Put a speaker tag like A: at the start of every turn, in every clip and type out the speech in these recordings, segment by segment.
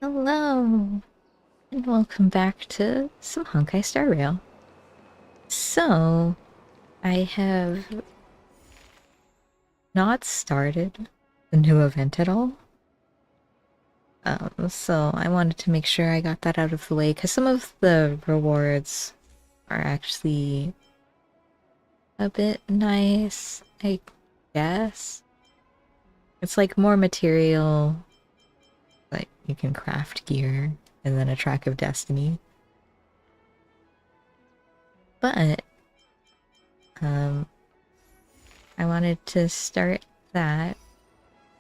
A: Hello, and welcome back to some Honkai Star Rail. So, I have not started the new event at all. So I wanted to make sure I got that out of the way, because some of the rewards are actually a bit nice, I guess. It's like more material, like you can craft gear, and then a track of destiny. But I wanted to start that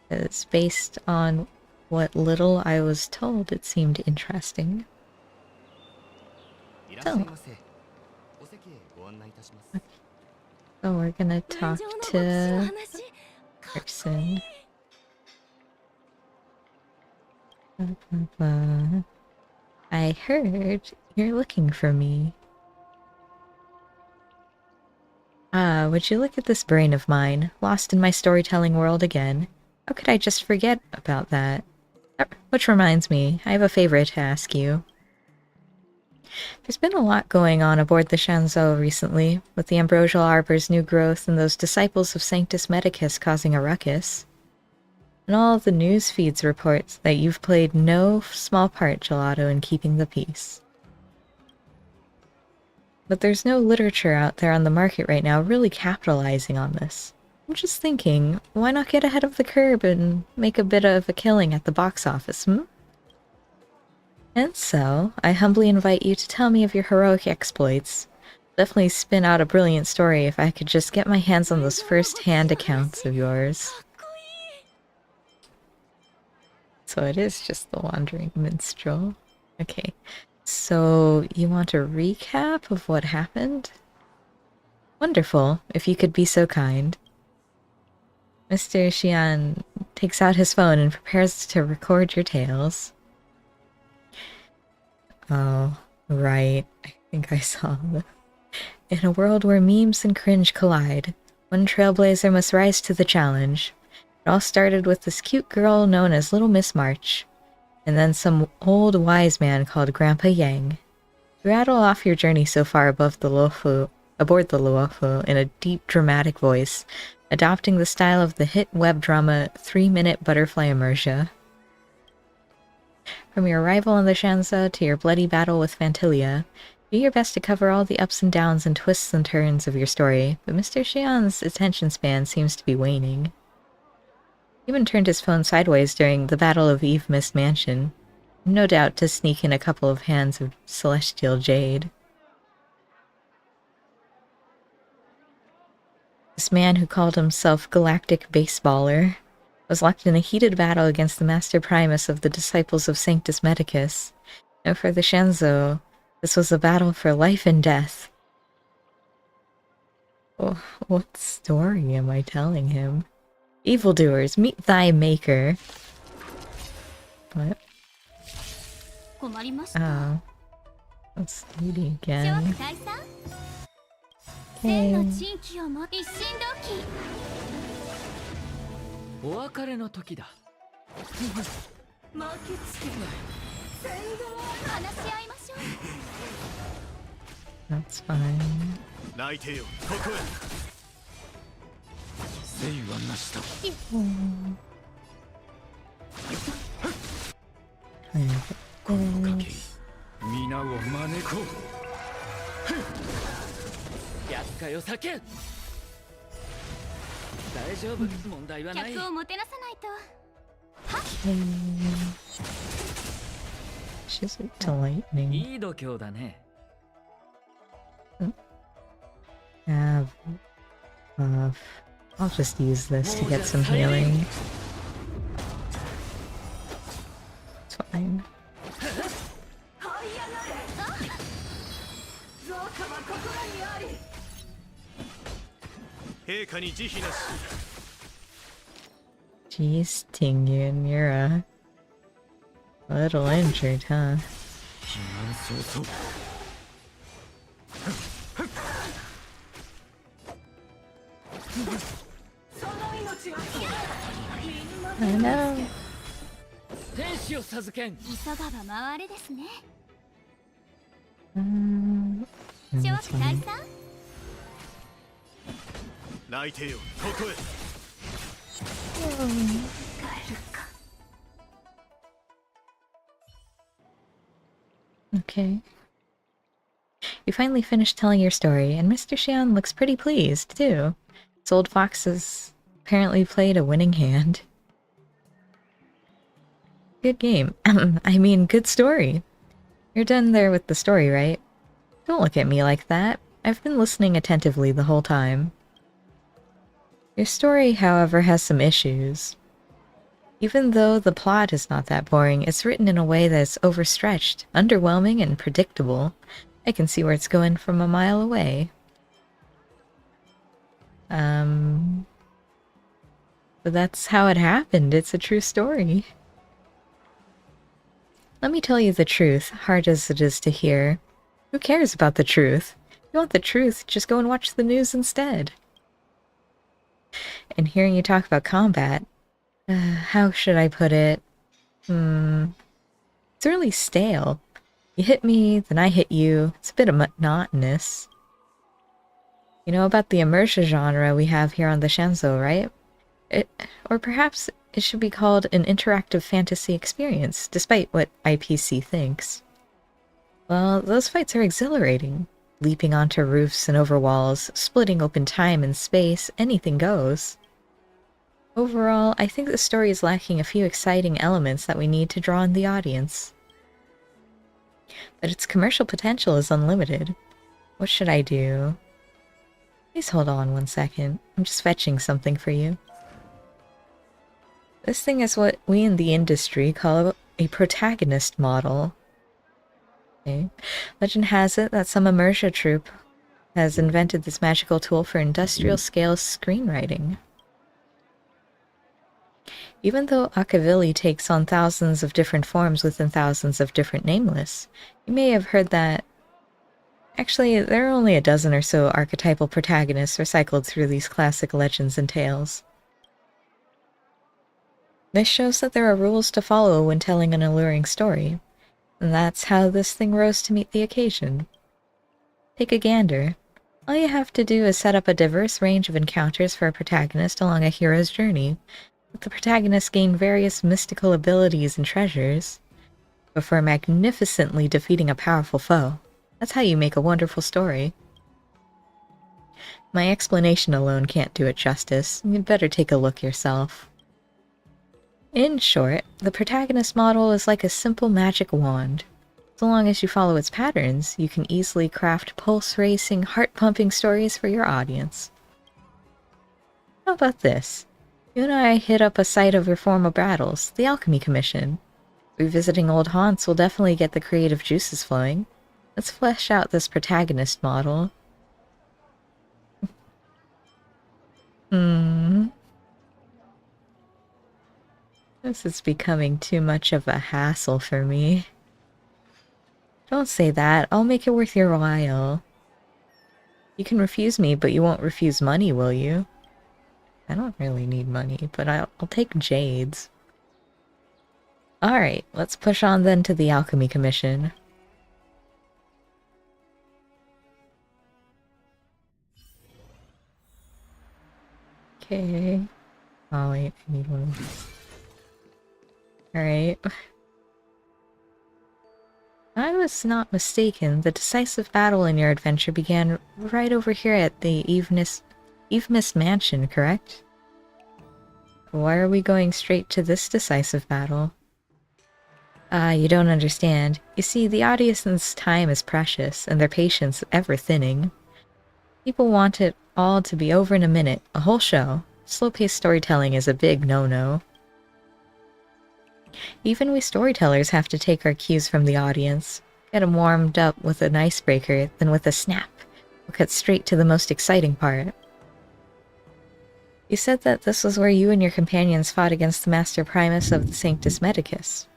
A: because based on what little I was told, it seemed interesting. So, so we're gonna talk to person. I heard you're looking for me. Would you look at this brain of mine, lost in my storytelling world again? How could I just forget about that? Which reminds me, I have a favor to ask you. There's been a lot going on aboard the Shanzhou recently, with the Ambrosial Arbor's new growth and those disciples of Sanctus Medicus causing a ruckus. And all the news feeds reports that you've played no small part, Gelato, in keeping the peace. But there's no literature out there on the market right now really capitalizing on this. I'm just thinking, why not get ahead of the curve and make a bit of a killing at the box office, And so, I humbly invite you to tell me of your heroic exploits. Definitely spin out a brilliant story if I could just get my hands on those first-hand accounts of yours. So it is just the Wandering Minstrel. Okay, so you want a recap of what happened? Wonderful, if you could be so kind. Mr. Xian takes out his phone and prepares to record your tales. Oh, right. I think I saw that. In a world where memes and cringe collide, one trailblazer must rise to the challenge. It all started with this cute girl known as Little Miss March, and then some old wise man called Grandpa Yang. Rattle off your journey so far aboard the Luofu in a deep, dramatic voice, adopting the style of the hit web drama 3-Minute Butterfly Immersia. From your arrival on the Shanzhou to your bloody battle with Fantilia, do your best to cover all the ups and downs and twists and turns of your story, but Mr. Xian's attention span seems to be waning. He even turned his phone sideways during the Battle of Eve Mist Mansion, no doubt to sneak in a couple of hands of celestial jade. This man who called himself Galactic Baseballer was locked in a heated battle against the Master Primus of the Disciples of Sanctus Medicus. And for the Shanzhou, this was a battle for life and death. Oh, what story am I telling him? Evildoers, meet thy maker. What? Oh. That's Lady again. Hey.
B: お別れの時だ。巻きつけない。先導話し合いましょう。
A: That's fine.
B: 泣いてよ、ここへ。聖はなしだ。この賭け、皆を招こう。厄介を避け。大丈夫、問題はない。客をもてなさないと。
A: She's like to lightning.
B: いい度胸だね。
A: Have I'll just use this to get some healing. It's fine. Jeez, Tingyun, you're a little injured, huh? I know.
B: 気を授けん。
C: 急がば回れですね。
A: That's
C: 少子
A: fine.
C: 大さん。
D: 泣いてよ、ここへ。
C: 帰るか。
A: Okay. You finally finished telling your story, and Mr. Xian looks pretty pleased, too. This old fox has apparently played a winning hand. Good game. I mean, good story. You're done there with the story, right? Don't look at me like that. I've been listening attentively the whole time. Your story, however, has some issues. Even though the plot is not that boring, it's written in a way that's overstretched, underwhelming, and predictable. I can see where it's going from a mile away. But that's how it happened. It's a true story. Let me tell you the truth, hard as it is to hear. Who cares about the truth? If you want the truth, just go and watch the news instead. And hearing you talk about combat, how should I put it? It's really stale. You hit me, then I hit you. It's a bit monotonous. You know about the immersion genre we have here on the Shanzou, right? Or perhaps it should be called an interactive fantasy experience, despite what IPC thinks. Well, those fights are exhilarating. Leaping onto roofs and over walls, splitting open time and space, anything goes. Overall, I think the story is lacking a few exciting elements that we need to draw in the audience. But its commercial potential is unlimited. What should I do? Please hold on 1 second. I'm just fetching something for you. This thing is what we in the industry call a protagonist model. Okay. Legend has it that some immersion troupe has invented this magical tool for industrial-scale screenwriting. Even though Akavili takes on thousands of different forms within thousands of different nameless, you may have heard that... Actually, there are only a dozen or so archetypal protagonists recycled through these classic legends and tales. This shows that there are rules to follow when telling an alluring story, and that's how this thing rose to meet the occasion. Take a gander. All you have to do is set up a diverse range of encounters for a protagonist along a hero's journey. Let the protagonist gain various mystical abilities and treasures, before magnificently defeating a powerful foe. That's how you make a wonderful story. My explanation alone can't do it justice. You'd better take a look yourself. In short, the protagonist model is like a simple magic wand. So long as you follow its patterns, you can easily craft pulse-racing, heart-pumping stories for your audience. How about this? You and I hit up a site of your former battles, the Alchemy Commission. Revisiting old haunts will definitely get the creative juices flowing. Let's flesh out this protagonist model. This is becoming too much of a hassle for me. Don't say that. I'll make it worth your while. You can refuse me, but you won't refuse money, will you? I don't really need money, but I'll take jades. Alright, let's push on then to the Alchemy Commission. Okay. Oh wait, I need one of these. Alright. I was not mistaken, the decisive battle in your adventure began right over here at the Evemis Mansion, correct? Why are we going straight to this decisive battle? You don't understand. You see, the audience's time is precious, and their patience ever thinning. People want it all to be over in a minute, a whole show. Slow-paced storytelling is a big no-no. Even we storytellers have to take our cues from the audience. Get them warmed up with an icebreaker, then with a snap, we'll cut straight to the most exciting part. You said that this was where you and your companions fought against the Master Primus of the Sanctus Medicus.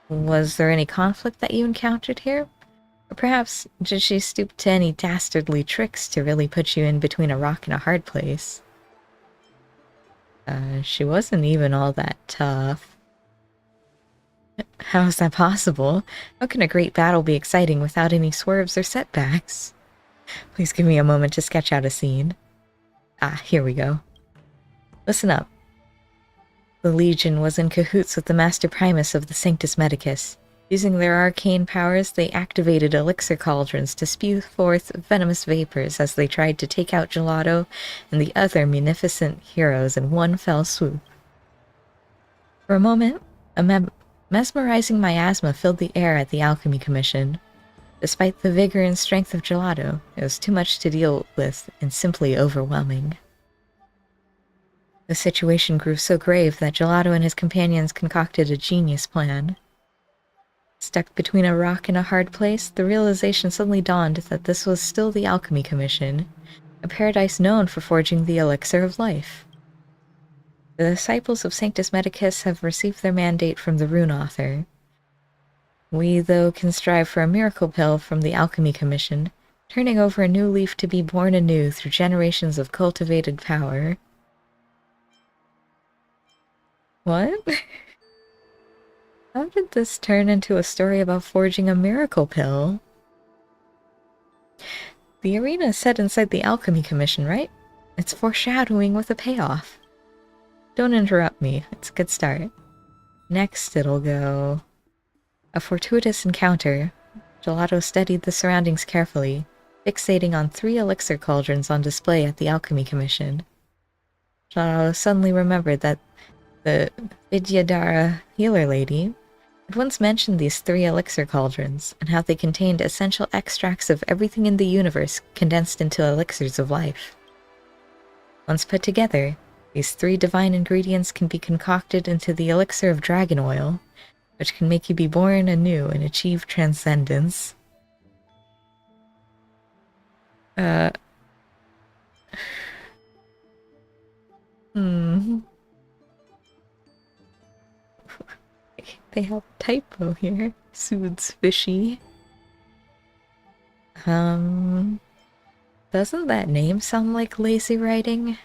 A: Was there any conflict that you encountered here? Or perhaps did she stoop to any dastardly tricks to really put you in between a rock and a hard place? She wasn't even all that tough. How is that possible? How can a great battle be exciting without any swerves or setbacks? Please give me a moment to sketch out a scene. Ah, here we go. Listen up. The Legion was in cahoots with the Master Primus of the Sanctus Medicus. Using their arcane powers, they activated elixir cauldrons to spew forth venomous vapors as they tried to take out Gelato and the other munificent heroes in one fell swoop. For a moment, a mesmerizing miasma filled the air at the Alchemy Commission. Despite the vigor and strength of Gelato, it was too much to deal with and simply overwhelming. The situation grew so grave that Gelato and his companions concocted a genius plan. Stuck between a rock and a hard place, the realization suddenly dawned that this was still the Alchemy Commission, a paradise known for forging the elixir of life. The disciples of Sanctus Medicus have received their mandate from the Rune Author. We, though, can strive for a miracle pill from the Alchemy Commission, turning over a new leaf to be born anew through generations of cultivated power. What? How did this turn into a story about forging a miracle pill? The arena is set inside the Alchemy Commission, right? It's foreshadowing with a payoff. Don't interrupt me, it's a good start. Next it'll go... A fortuitous encounter. Gelato studied the surroundings carefully, fixating on 3 elixir cauldrons on display at the Alchemy Commission. Gelato suddenly remembered that the Vidyadhara healer lady had once mentioned these 3 elixir cauldrons, and how they contained essential extracts of everything in the universe condensed into elixirs of life. Once put together, these 3 divine ingredients can be concocted into the elixir of dragon oil, which can make you be born anew and achieve transcendence. They have a typo here. Soothes fishy. Doesn't that name sound like lazy writing?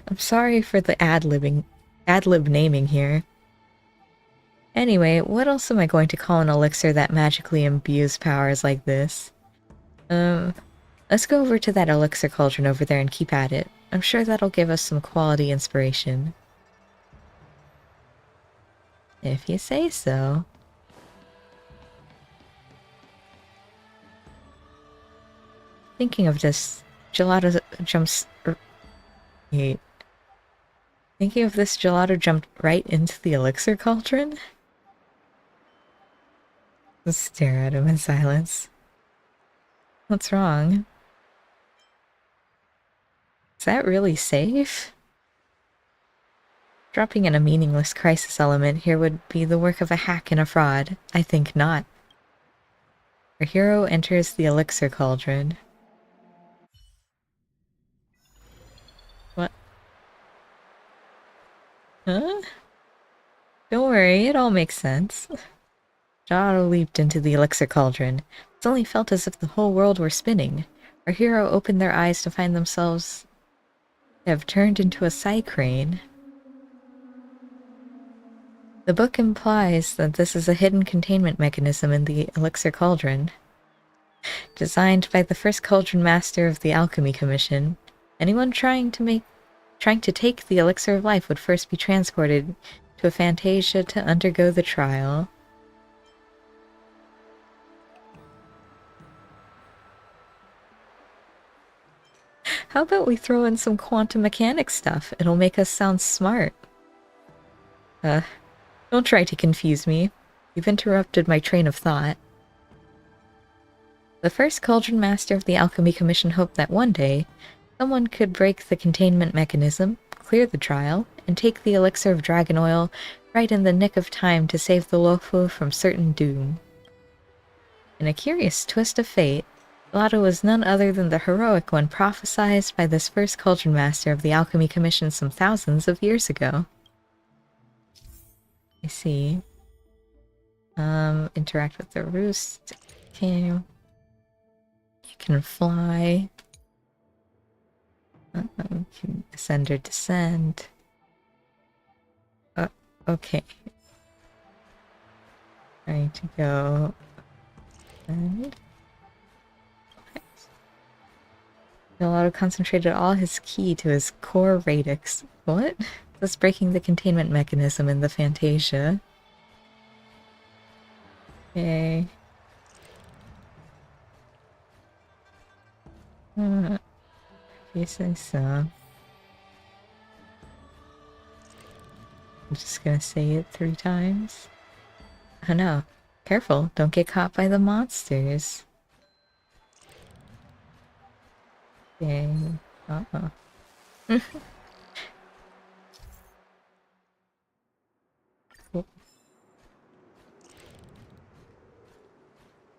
A: I'm sorry for the ad-lib naming here. Anyway, what else am I going to call an elixir that magically imbues powers like this? Let's go over to that elixir cauldron over there and keep at it. I'm sure that'll give us some quality inspiration. If you say so. Thinking of this, Gelato jumps... Wait. Thinking of this, Gelato jumped right into the elixir cauldron? Just stare at him in silence. What's wrong? Is that really safe? Dropping in a meaningless crisis element here would be the work of a hack and a fraud. I think not. Our hero enters the elixir cauldron. What? Huh? Don't worry, it all makes sense. Jaro leaped into the elixir cauldron. It suddenly felt as if the whole world were spinning. Our hero opened their eyes to find themselves have turned into a cycrane. The book implies that this is a hidden containment mechanism in the elixir cauldron. Designed by the first cauldron master of the Alchemy Commission, anyone trying to take the elixir of life would first be transported to a Fantasia to undergo the trial. How about we throw in some quantum mechanics stuff? It'll make us sound smart. Don't try to confuse me. You've interrupted my train of thought. The first cauldron master of the Alchemy Commission hoped that one day, someone could break the containment mechanism, clear the trial, and take the elixir of dragon oil right in the nick of time to save the Lofu from certain doom. In a curious twist of fate, Gelato was none other than the heroic one prophesied by this first cauldron master of the Alchemy Commission some thousands of years ago. I see. Interact with the roost. Okay. You can fly. You can ascend or descend. Okay. Trying to go. And Gelato concentrated all his ki to his core radix. What? Thus breaking the containment mechanism in the Fantasia. Okay. If you say so. I'm just gonna say it 3 times. Oh no. Careful, don't get caught by the monsters. Okay. Uh-oh. Cool.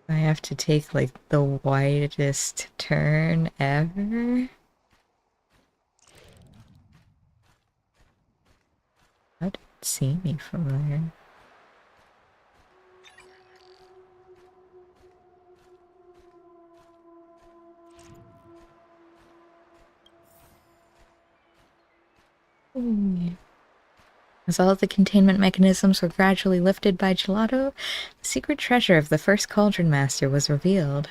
A: I have to take like the widest turn ever. How did it see me from there? Ooh. As all the containment mechanisms were gradually lifted by Gelato, the secret treasure of the first Cauldron Master was revealed.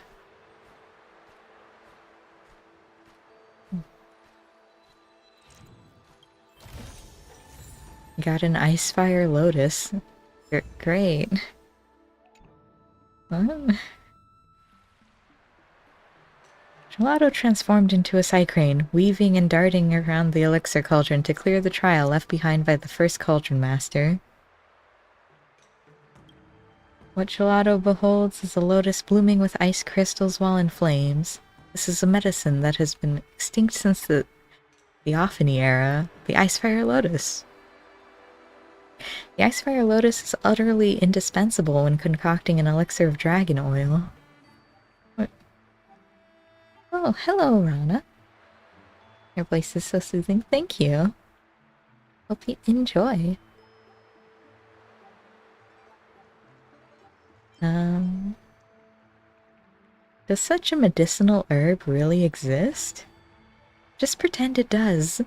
A: Got an Icefire Lotus. Great. What? Gelato transformed into a Cycrane, weaving and darting around the elixir cauldron to clear the trial left behind by the first Cauldron Master. What Gelato beholds is a lotus blooming with ice crystals while in flames. This is a medicine that has been extinct since the Theophany era, the Icefire Lotus. The Icefire Lotus is utterly indispensable when concocting an elixir of dragon oil. What? Oh, hello, Rana. Your voice is so soothing. Thank you. Hope you enjoy. Does such a medicinal herb really exist? Just pretend it does.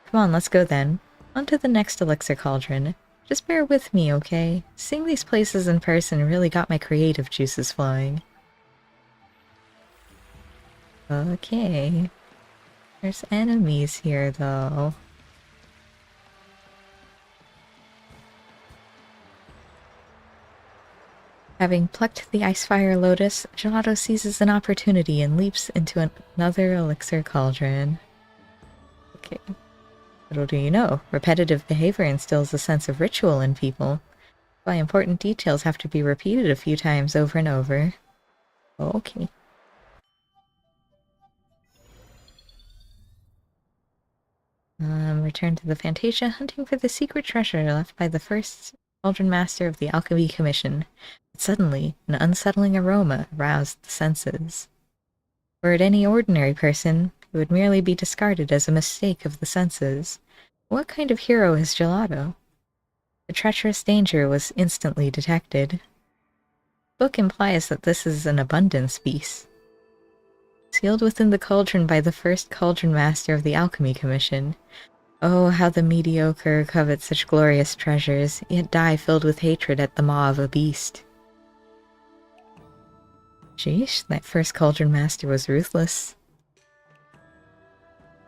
A: Come on, let's go then. On to the next elixir cauldron. Just bear with me, okay? Seeing these places in person really got my creative juices flowing. Okay. There's enemies here, though. Having plucked the Icefire Lotus, Gelato seizes an opportunity and leaps into another elixir cauldron. Okay. Little do you know, repetitive behavior instills a sense of ritual in people. Why important details have to be repeated a few times over and over. Okay. Return to the Fantasia, hunting for the secret treasure left by the first Cauldron Master of the Alchemy Commission. But suddenly, an unsettling aroma roused the senses. Were it any ordinary person, it would merely be discarded as a mistake of the senses. What kind of hero is Gelato? The treacherous danger was instantly detected. The book implies that this is an abundance beast. Sealed within the cauldron by the first Cauldron Master of the Alchemy Commission. Oh, how the mediocre covet such glorious treasures, yet die filled with hatred at the maw of a beast. Sheesh, that first Cauldron Master was ruthless.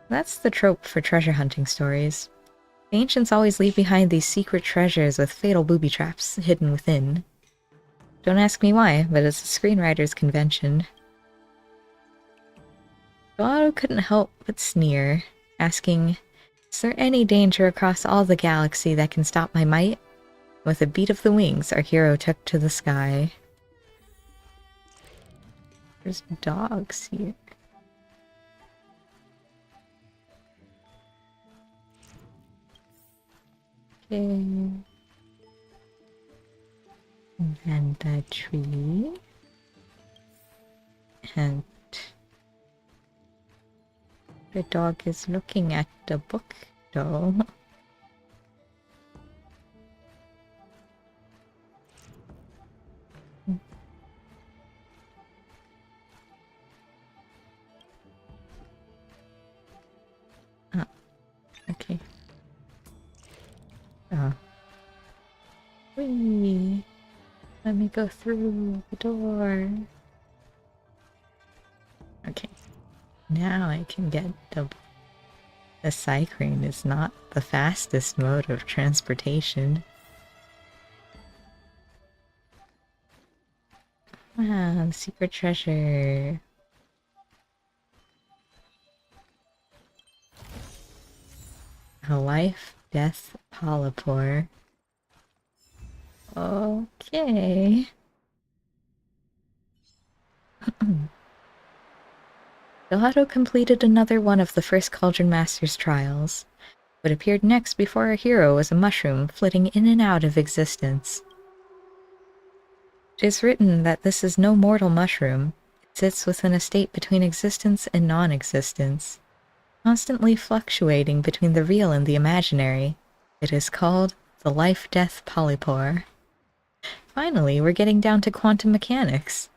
A: That's the trope for treasure hunting stories. The ancients always leave behind these secret treasures with fatal booby traps hidden within. Don't ask me why, but it's a screenwriter's convention. Gelato couldn't help but sneer, asking, "Is there any danger across all the galaxy that can stop my might?" With a beat of the wings, our hero took to the sky. There's dogs here. Okay. And a tree. And the dog is looking at the book, though. Ah, okay. Oh. Whee! Let me go through the door. Okay. Now I can get double. The cyclone is not the fastest mode of transportation. Ah, the secret treasure. A life-death polypore. Okay. Gelato completed another one of the first Cauldron Master's trials. What appeared next before our hero was a mushroom flitting in and out of existence. It is written that this is no mortal mushroom. It sits within a state between existence and non-existence, constantly fluctuating between the real and the imaginary. It is called the life-death polypore. Finally, we're getting down to quantum mechanics.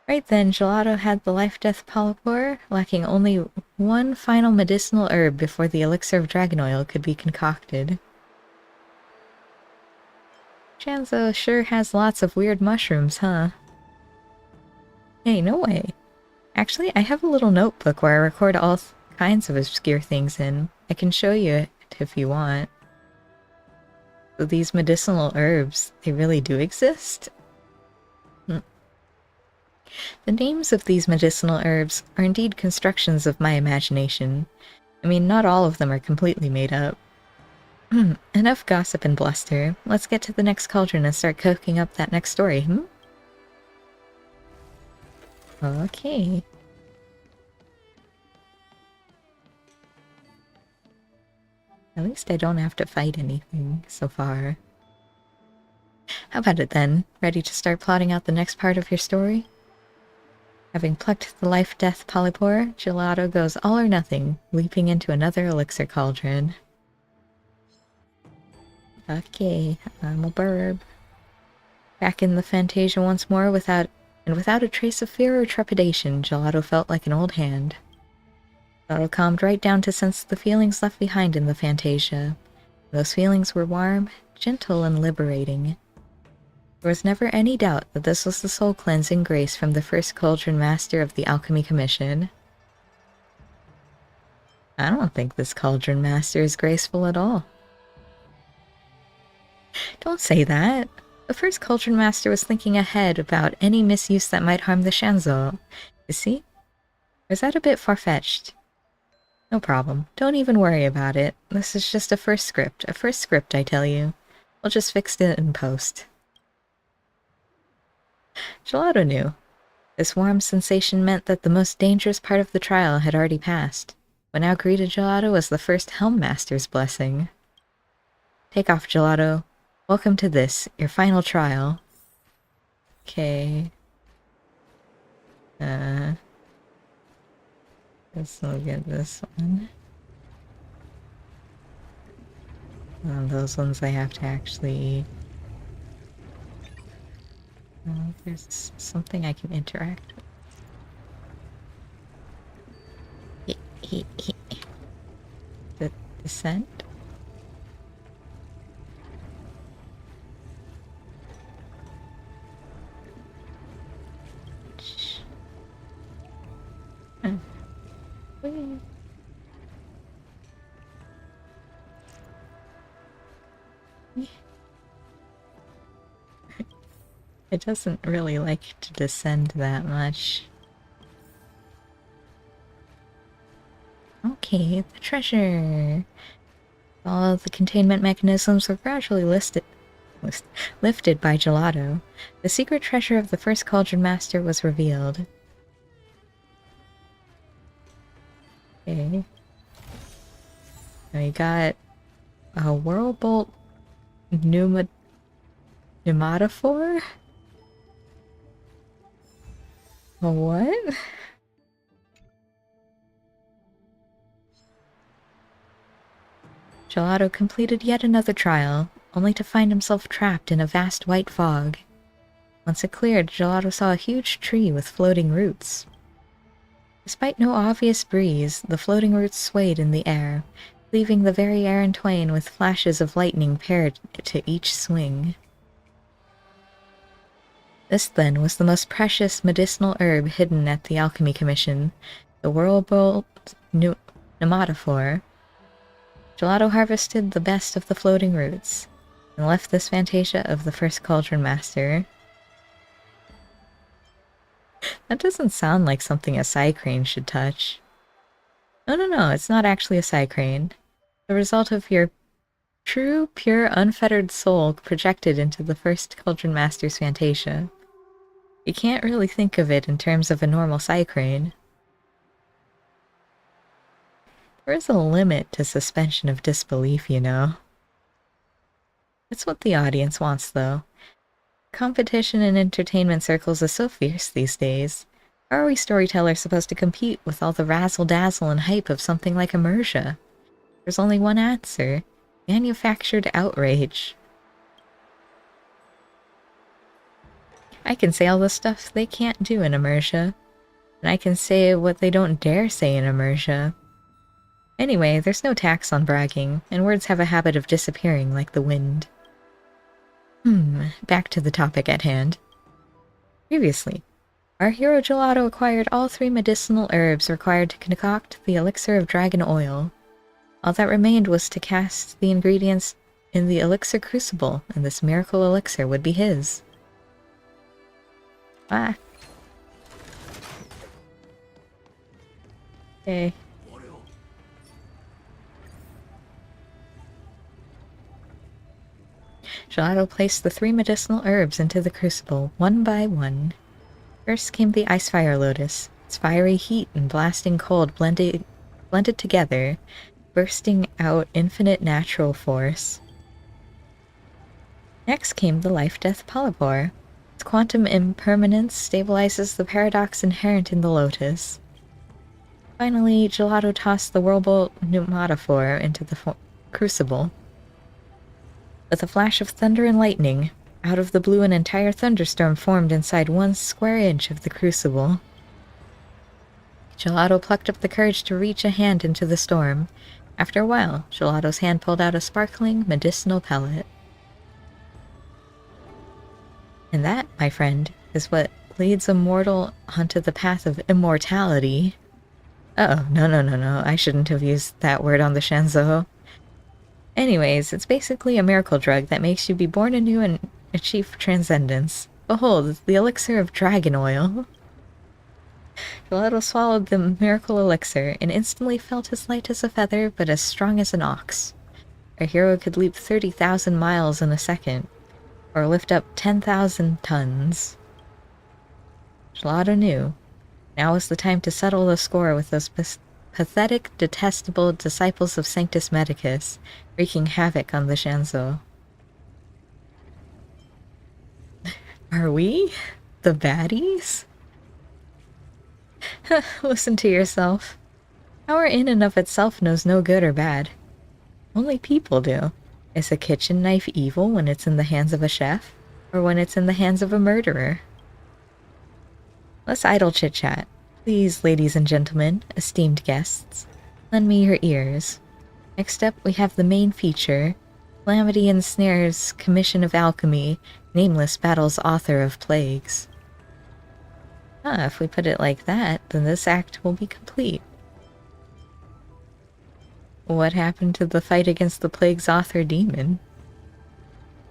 A: Right then, Gelato had the life-death polypore, lacking only one final medicinal herb before the elixir of dragon oil could be concocted. Shanzo sure has lots of weird mushrooms, huh? Hey, no way. Actually, I have a little notebook where I record all kinds of obscure things in. I can show you it if you want. So these medicinal herbs, they really do exist? The names of these medicinal herbs are indeed constructions of my imagination. I mean, not all of them are completely made up. Enough gossip and bluster. Let's get to the next cauldron and start cooking up that next story, Okay. At least I don't have to fight anything so far. How about it then? Ready to start plotting out the next part of your story? Having plucked the life-death polypore, Gelato goes all or nothing, leaping into another elixir cauldron. Okay, I'm a burb. Back in the Fantasia once more without a trace of fear or trepidation, Gelato felt like an old hand. Gelato calmed right down to sense the feelings left behind in the Fantasia. Those feelings were warm, gentle, and liberating. There was never any doubt that this was the soul-cleansing grace from the first Cauldron Master of the Alchemy Commission. I don't think this Cauldron Master is graceful at all. Don't say that. The first Cauldron Master was thinking ahead about any misuse that might harm the Shanzo. Is he? Or is that a bit far-fetched? No problem. Don't even worry about it. This is just a first script, I tell you. We'll just fix it in post. Gelato knew. This warm sensation meant that the most dangerous part of the trial had already passed. What now greeted Gelato was the first Helm Master's blessing. Take off, Gelato. Welcome to this, your final trial. Okay. Let's look at this one. Those ones I have to actually... there's something I can interact with. The descent? It doesn't really like to descend that much. Okay, the treasure. All of the containment mechanisms were gradually lifted by Gelato. The secret treasure of the first Cauldron Master was revealed. Okay. Now you got a Whirlbolt pneumatophore? A what? Gelato completed yet another trial, only to find himself trapped in a vast white fog. Once it cleared, Gelato saw a huge tree with floating roots. Despite no obvious breeze, the floating roots swayed in the air, leaving the very air in twain with flashes of lightning paired to each swing. This, then, was the most precious medicinal herb hidden at the Alchemy Commission, the Whirlbolt Pneumatophore. Gelato harvested the best of the floating roots, and left this Fantasia of the first Cauldron Master. That doesn't sound like something a Psycrane should touch. No, it's not actually a Psycrane. The result of your true, pure, unfettered soul projected into the first Cauldron Master's Fantasia. You can't really think of it in terms of a normal Psycrane. There is a limit to suspension of disbelief, you know. It's what the audience wants, though. Competition in entertainment circles is so fierce these days. How are we storytellers supposed to compete with all the razzle-dazzle and hype of something like Immersia? There's only one answer. Manufactured outrage. I can say all the stuff they can't do in Immersia, and I can say what they don't dare say in Immersia. Anyway, there's no tax on bragging, and words have a habit of disappearing like the wind. Back to the topic at hand. Previously, our hero Gelato acquired all 3 medicinal herbs required to concoct the elixir of dragon oil. All that remained was to cast the ingredients in the elixir crucible, and this miracle elixir would be his. Ah. Okay. Gelato placed the 3 medicinal herbs into the crucible, one by one. First came the Icefire Lotus, its fiery heat and blasting cold blended together, bursting out infinite natural force. Next came the Life-Death Polypore. Its quantum impermanence stabilizes the paradox inherent in the lotus. Finally, Gelato tossed the Whirlbolt Pneumatophore into the crucible. With a flash of thunder and lightning, out of the blue an entire thunderstorm formed inside 1 square inch of the crucible. Gelato plucked up the courage to reach a hand into the storm. After a while, Gelato's hand pulled out a sparkling medicinal pellet. And that, my friend, is what leads a mortal onto the path of immortality. Uh-oh, no, I shouldn't have used that word on the Shanzo. Anyways, it's basically a miracle drug that makes you be born anew and achieve transcendence. Behold, the elixir of dragon oil. Gelato swallowed the miracle elixir and instantly felt as light as a feather but as strong as an ox. Our hero could leap 30,000 miles in a second, or lift up 10,000 tons. Gelato knew. Now was the time to settle the score with those pathetic, detestable disciples of Sanctus Medicus, wreaking havoc on the Shanzo. Are we? The baddies? Listen to yourself. Power in and of itself knows no good or bad. Only people do. Is a kitchen knife evil when it's in the hands of a chef, or when it's in the hands of a murderer? Less idle chit-chat. Please, ladies and gentlemen, esteemed guests, lend me your ears. Next up, we have the main feature, Calamity and Snare's Commission of Alchemy, Nameless Battle's Author of Plagues. If we put it like that, then this act will be complete. What happened to the fight against the Plague's author demon?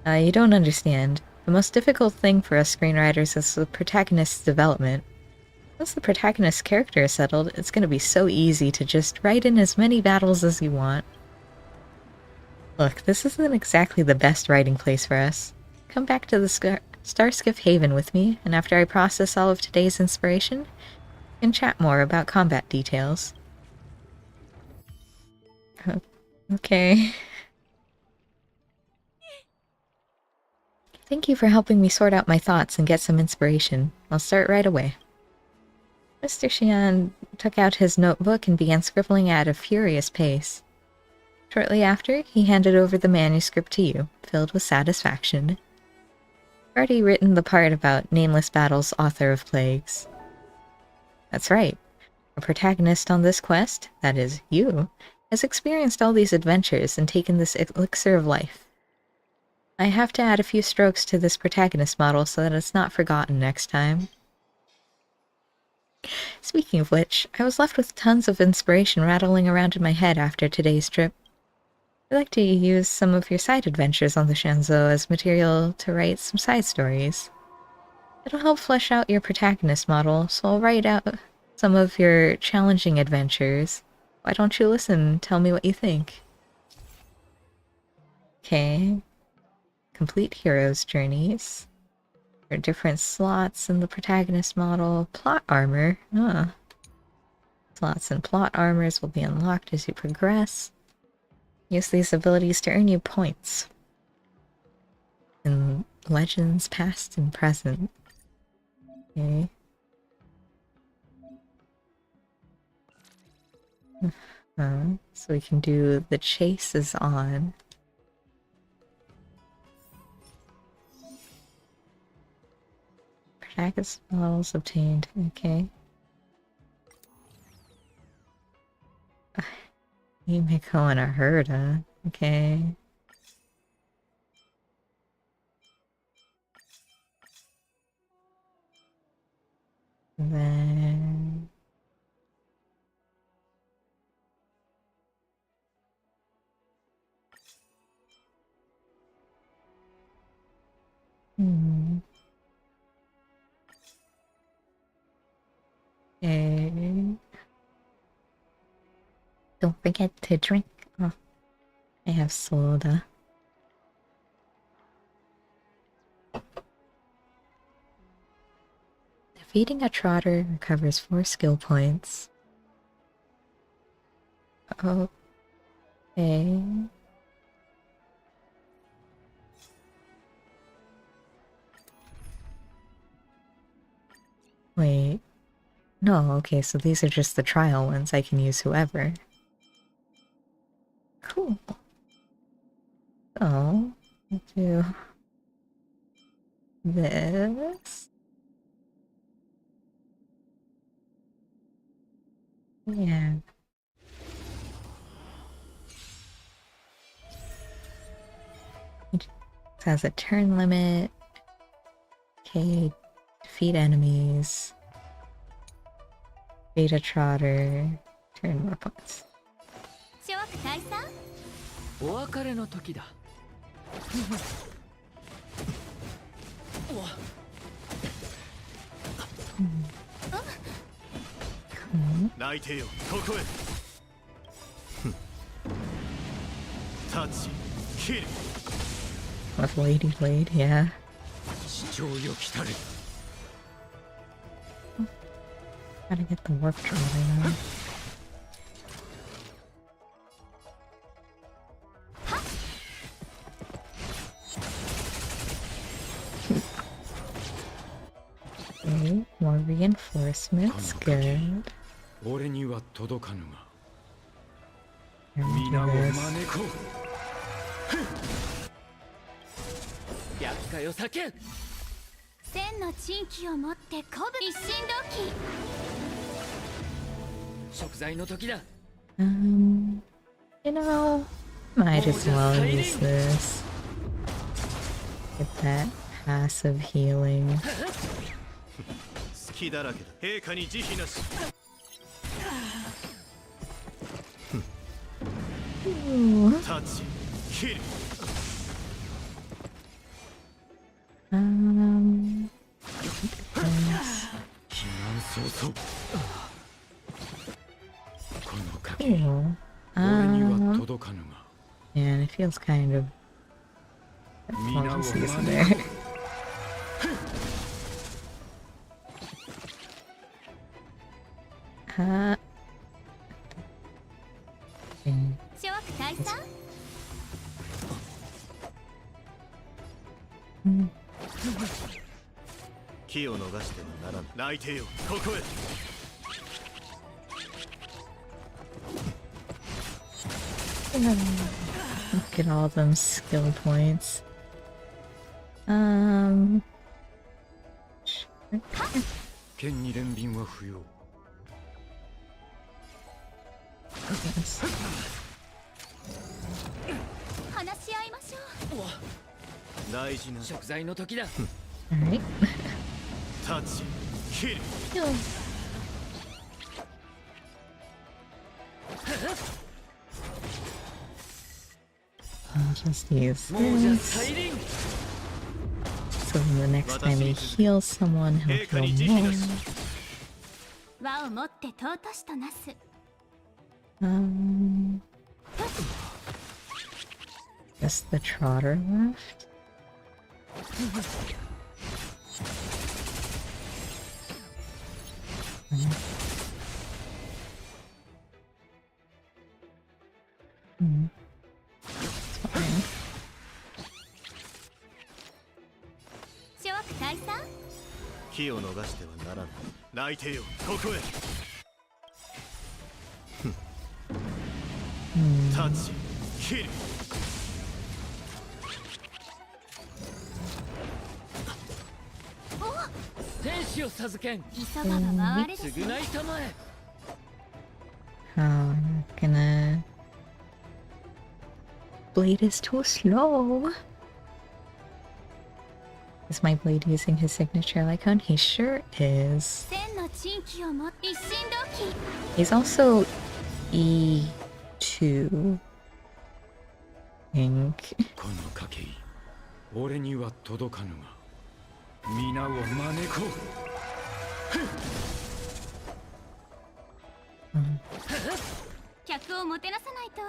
A: You don't understand. The most difficult thing for us screenwriters is the protagonist's development. Once the protagonist's character is settled, it's going to be so easy to just write in as many battles as you want. Look, this isn't exactly the best writing place for us. Come back to the Starskiff Haven with me, and after I process all of today's inspiration, we can chat more about combat details. Okay. Thank you for helping me sort out my thoughts and get some inspiration. I'll start right away. Mr. Xian took out his notebook and began scribbling at a furious pace. Shortly after, he handed over the manuscript to you, filled with satisfaction. I've already written the part about Nameless Battle's Author of Plagues. That's right. Our protagonist on this quest, that is, you, has experienced all these adventures and taken this elixir of life. I have to add a few strokes to this protagonist model so that it's not forgotten next time. Speaking of which, I was left with tons of inspiration rattling around in my head after today's trip. I'd like to use some of your side adventures on the Shanzou as material to write some side stories. It'll help flesh out your protagonist model, so I'll write out some of your challenging adventures. Why don't you listen and tell me what you think? Okay. Complete heroes' journeys. There are different slots in the protagonist model. Plot armor. Slots and plot armors will be unlocked as you progress. Use these abilities to earn you points in legends past and present. Okay. So we can do the chase is on. Protagonist models obtained. Okay. Mimiko and a Herda. Okay. And then... Okay. Don't forget to drink. Oh, I have soda. Defeating a trotter recovers 4 skill points. Okay. Wait. No, okay, so these are just the trial ones. I can use whoever. Cool. So, I'll do this. Yeah. It has a turn limit. Okay, defeat enemies. Beta trotter. Turn more points.
C: 諸悪退散
B: お別れの時だ。
D: 泣いてよここへタッチキル
A: With Lady Blade, yeah.
B: 地上よ来たれ
A: Gotta get the warp trotter now. Okay, more reinforcements, good.
B: 俺には届かぬが
A: Here we
B: 皆を
A: do
B: 招
A: this.
B: こう厄介を避けん
C: 千の珍奇をもって鼓舞一心同期
B: 食材の時だ
A: You know, might as well use this. Get that passive healing.
D: 隙だらけだ陛下に慈悲なし タッチキル
A: Yes.
B: 避難早々この鍵
A: Cool.
B: 俺には届かぬが
A: Man, it feels kind of...
B: 皆を
A: Obviously,
B: 招
A: isn't
B: こ
A: there? Okay.
C: 諸悪退散
D: 気を逃してはならぬ泣いてよここへ
A: Look at all them skill points. Sure.
B: 剣に連便は不要
A: Yes.
C: 話し合いましょう。
D: 大事な
B: 食材の時だ。
A: Alright.
D: タッチ切る
A: I'll just use
B: もうじゃ
A: this.
B: 再臨。
A: So then the next time he heals someone, he'll heal more.
C: 輪をもって尊しとなす。
A: Just the trotter left. It's fine.
C: 諸悪退散。
D: 気を逃してはならない。泣いてよここへ。タッチ切る。
B: 天使を授けん。
C: 急がば回れです。
B: 償いたまえ。
A: Oh, I'm not gonna. Blade is too slow. Is my blade using his signature icon? He sure is.
C: 千の珍奇をもって一心同期。
A: He's also E2. I think.
E: この賭け俺には届かぬが皆を招こう。
C: 客をもてなさないと。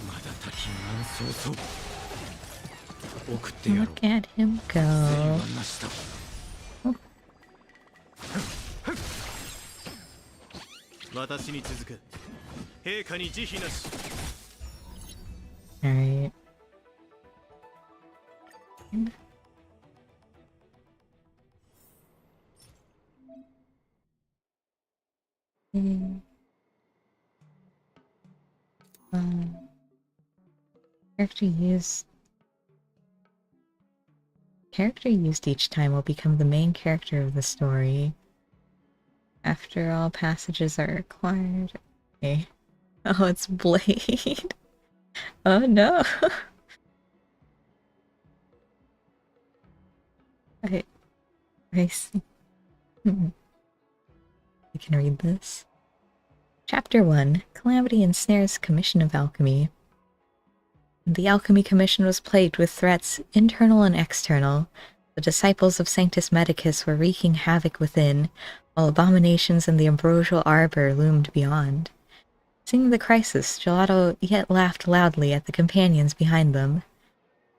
E: まだ滝満早々送ってやろう。
A: Look at him
E: 礼
A: go.
E: はなしだ。
D: 私に続く。陛下に慈悲なし。
A: Alright. Character used each time will become the main character of the story. After all passages are required. Okay. Oh, it's Blade. Oh no. I see. I can read this. Chapter 1. Calamity ensnares Commission of Alchemy. The Alchemy Commission was plagued with threats, internal and external. The disciples of Sanctus Medicus were wreaking havoc within, while abominations in the ambrosial arbor loomed beyond. Seeing the crisis, Gelato yet laughed loudly at the companions behind them.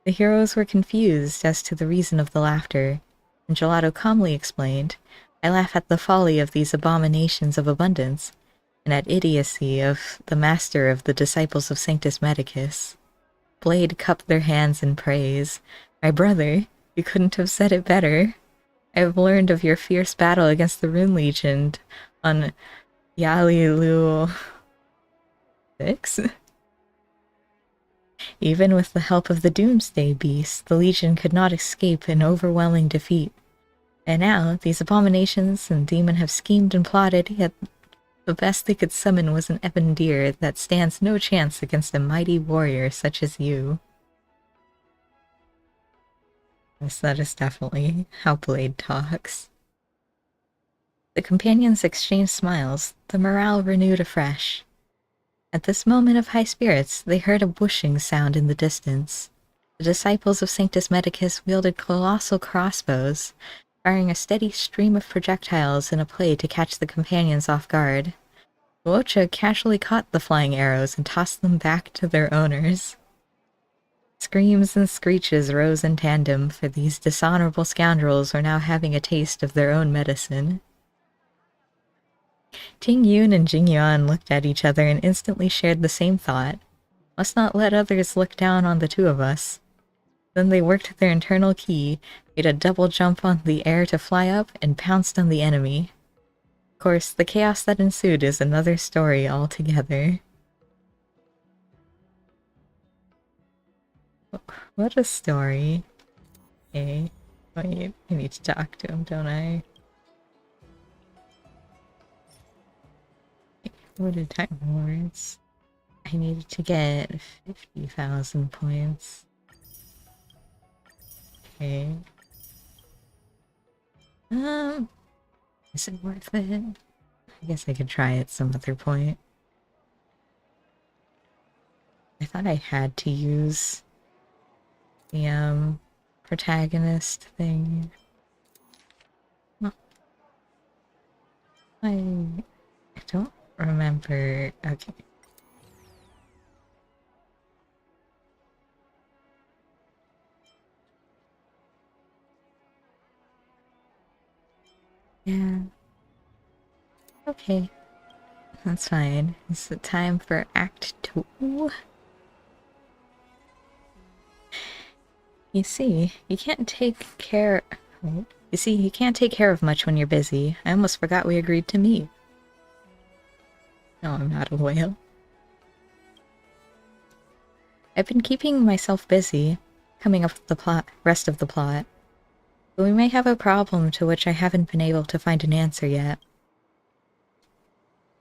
A: The heroes were confused as to the reason of the laughter, and Gelato calmly explained, "I laugh at the folly of these abominations of abundance, and at idiocy of the master of the disciples of Sanctus Medicus." Blade cupped their hands in praise. "My brother, you couldn't have said it better. I have learned of your fierce battle against the Rune Legion on Yalilu 6. Even with the help of the Doomsday Beast, the Legion could not escape an overwhelming defeat. And now, these abominations and demon have schemed and plotted, yet the best they could summon was an ebon deer that stands no chance against a mighty warrior such as you." Yes, that is definitely how Blade talks. The companions exchanged smiles, the morale renewed afresh. At this moment of high spirits, they heard a whooshing sound in the distance. The disciples of Sanctus Medicus wielded colossal crossbows, firing a steady stream of projectiles in a play to catch the companions off guard. Luocha casually caught the flying arrows and tossed them back to their owners. Screams and screeches rose in tandem, for these dishonorable scoundrels were now having a taste of their own medicine. Ting Yun and Jing Yuan looked at each other and instantly shared the same thought. Must not let others look down on the two of us. Then they worked their internal ki, made a double jump on the air to fly up, and pounced on the enemy. Of course, the chaos that ensued is another story altogether. What a story. Okay. Wait, I need to talk to him, don't I? Loaded time rewards. I needed to get 50,000 points. Okay. Is it worth it? I guess I could try at some other point. I thought I had to use the protagonist thing. Well, I don't remember. Okay. Yeah. Okay. That's fine. It's the time for Act 2. You see, you can't take care... Right? You see, you can't take care of much when you're busy. I almost forgot we agreed to meet. No, I'm not a whale. I've been keeping myself busy, coming up with the rest of the plot. But we may have a problem to which I haven't been able to find an answer yet.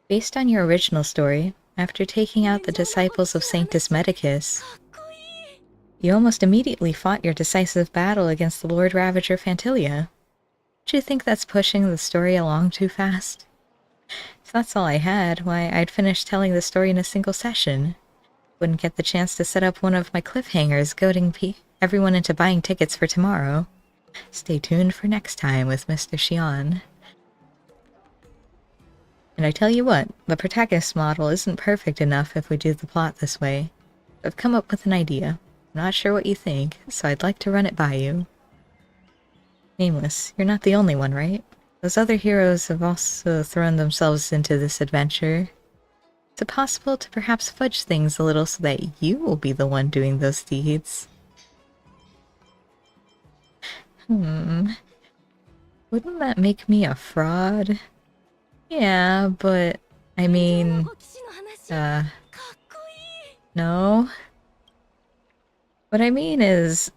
A: Based on your original story, after taking out the disciples of Sanctus Medicus, you almost immediately fought your decisive battle against the Lord Ravager Fantilia. Do you think that's pushing the story along too fast? If that's all I had, why, I'd finish telling the story in a single session. Wouldn't get the chance to set up one of my cliffhangers, goading everyone into buying tickets for tomorrow. Stay tuned for next time with Mr. Xion. And I tell you what, the protagonist model isn't perfect enough if we do the plot this way. I've come up with an idea. I'm not sure what you think, so I'd like to run it by you. Nameless, you're not the only one, right? Those other heroes have also thrown themselves into this adventure. Is it possible to perhaps fudge things a little so that you will be the one doing those deeds? Wouldn't that make me a fraud? Yeah, but... I mean... no? What I mean is...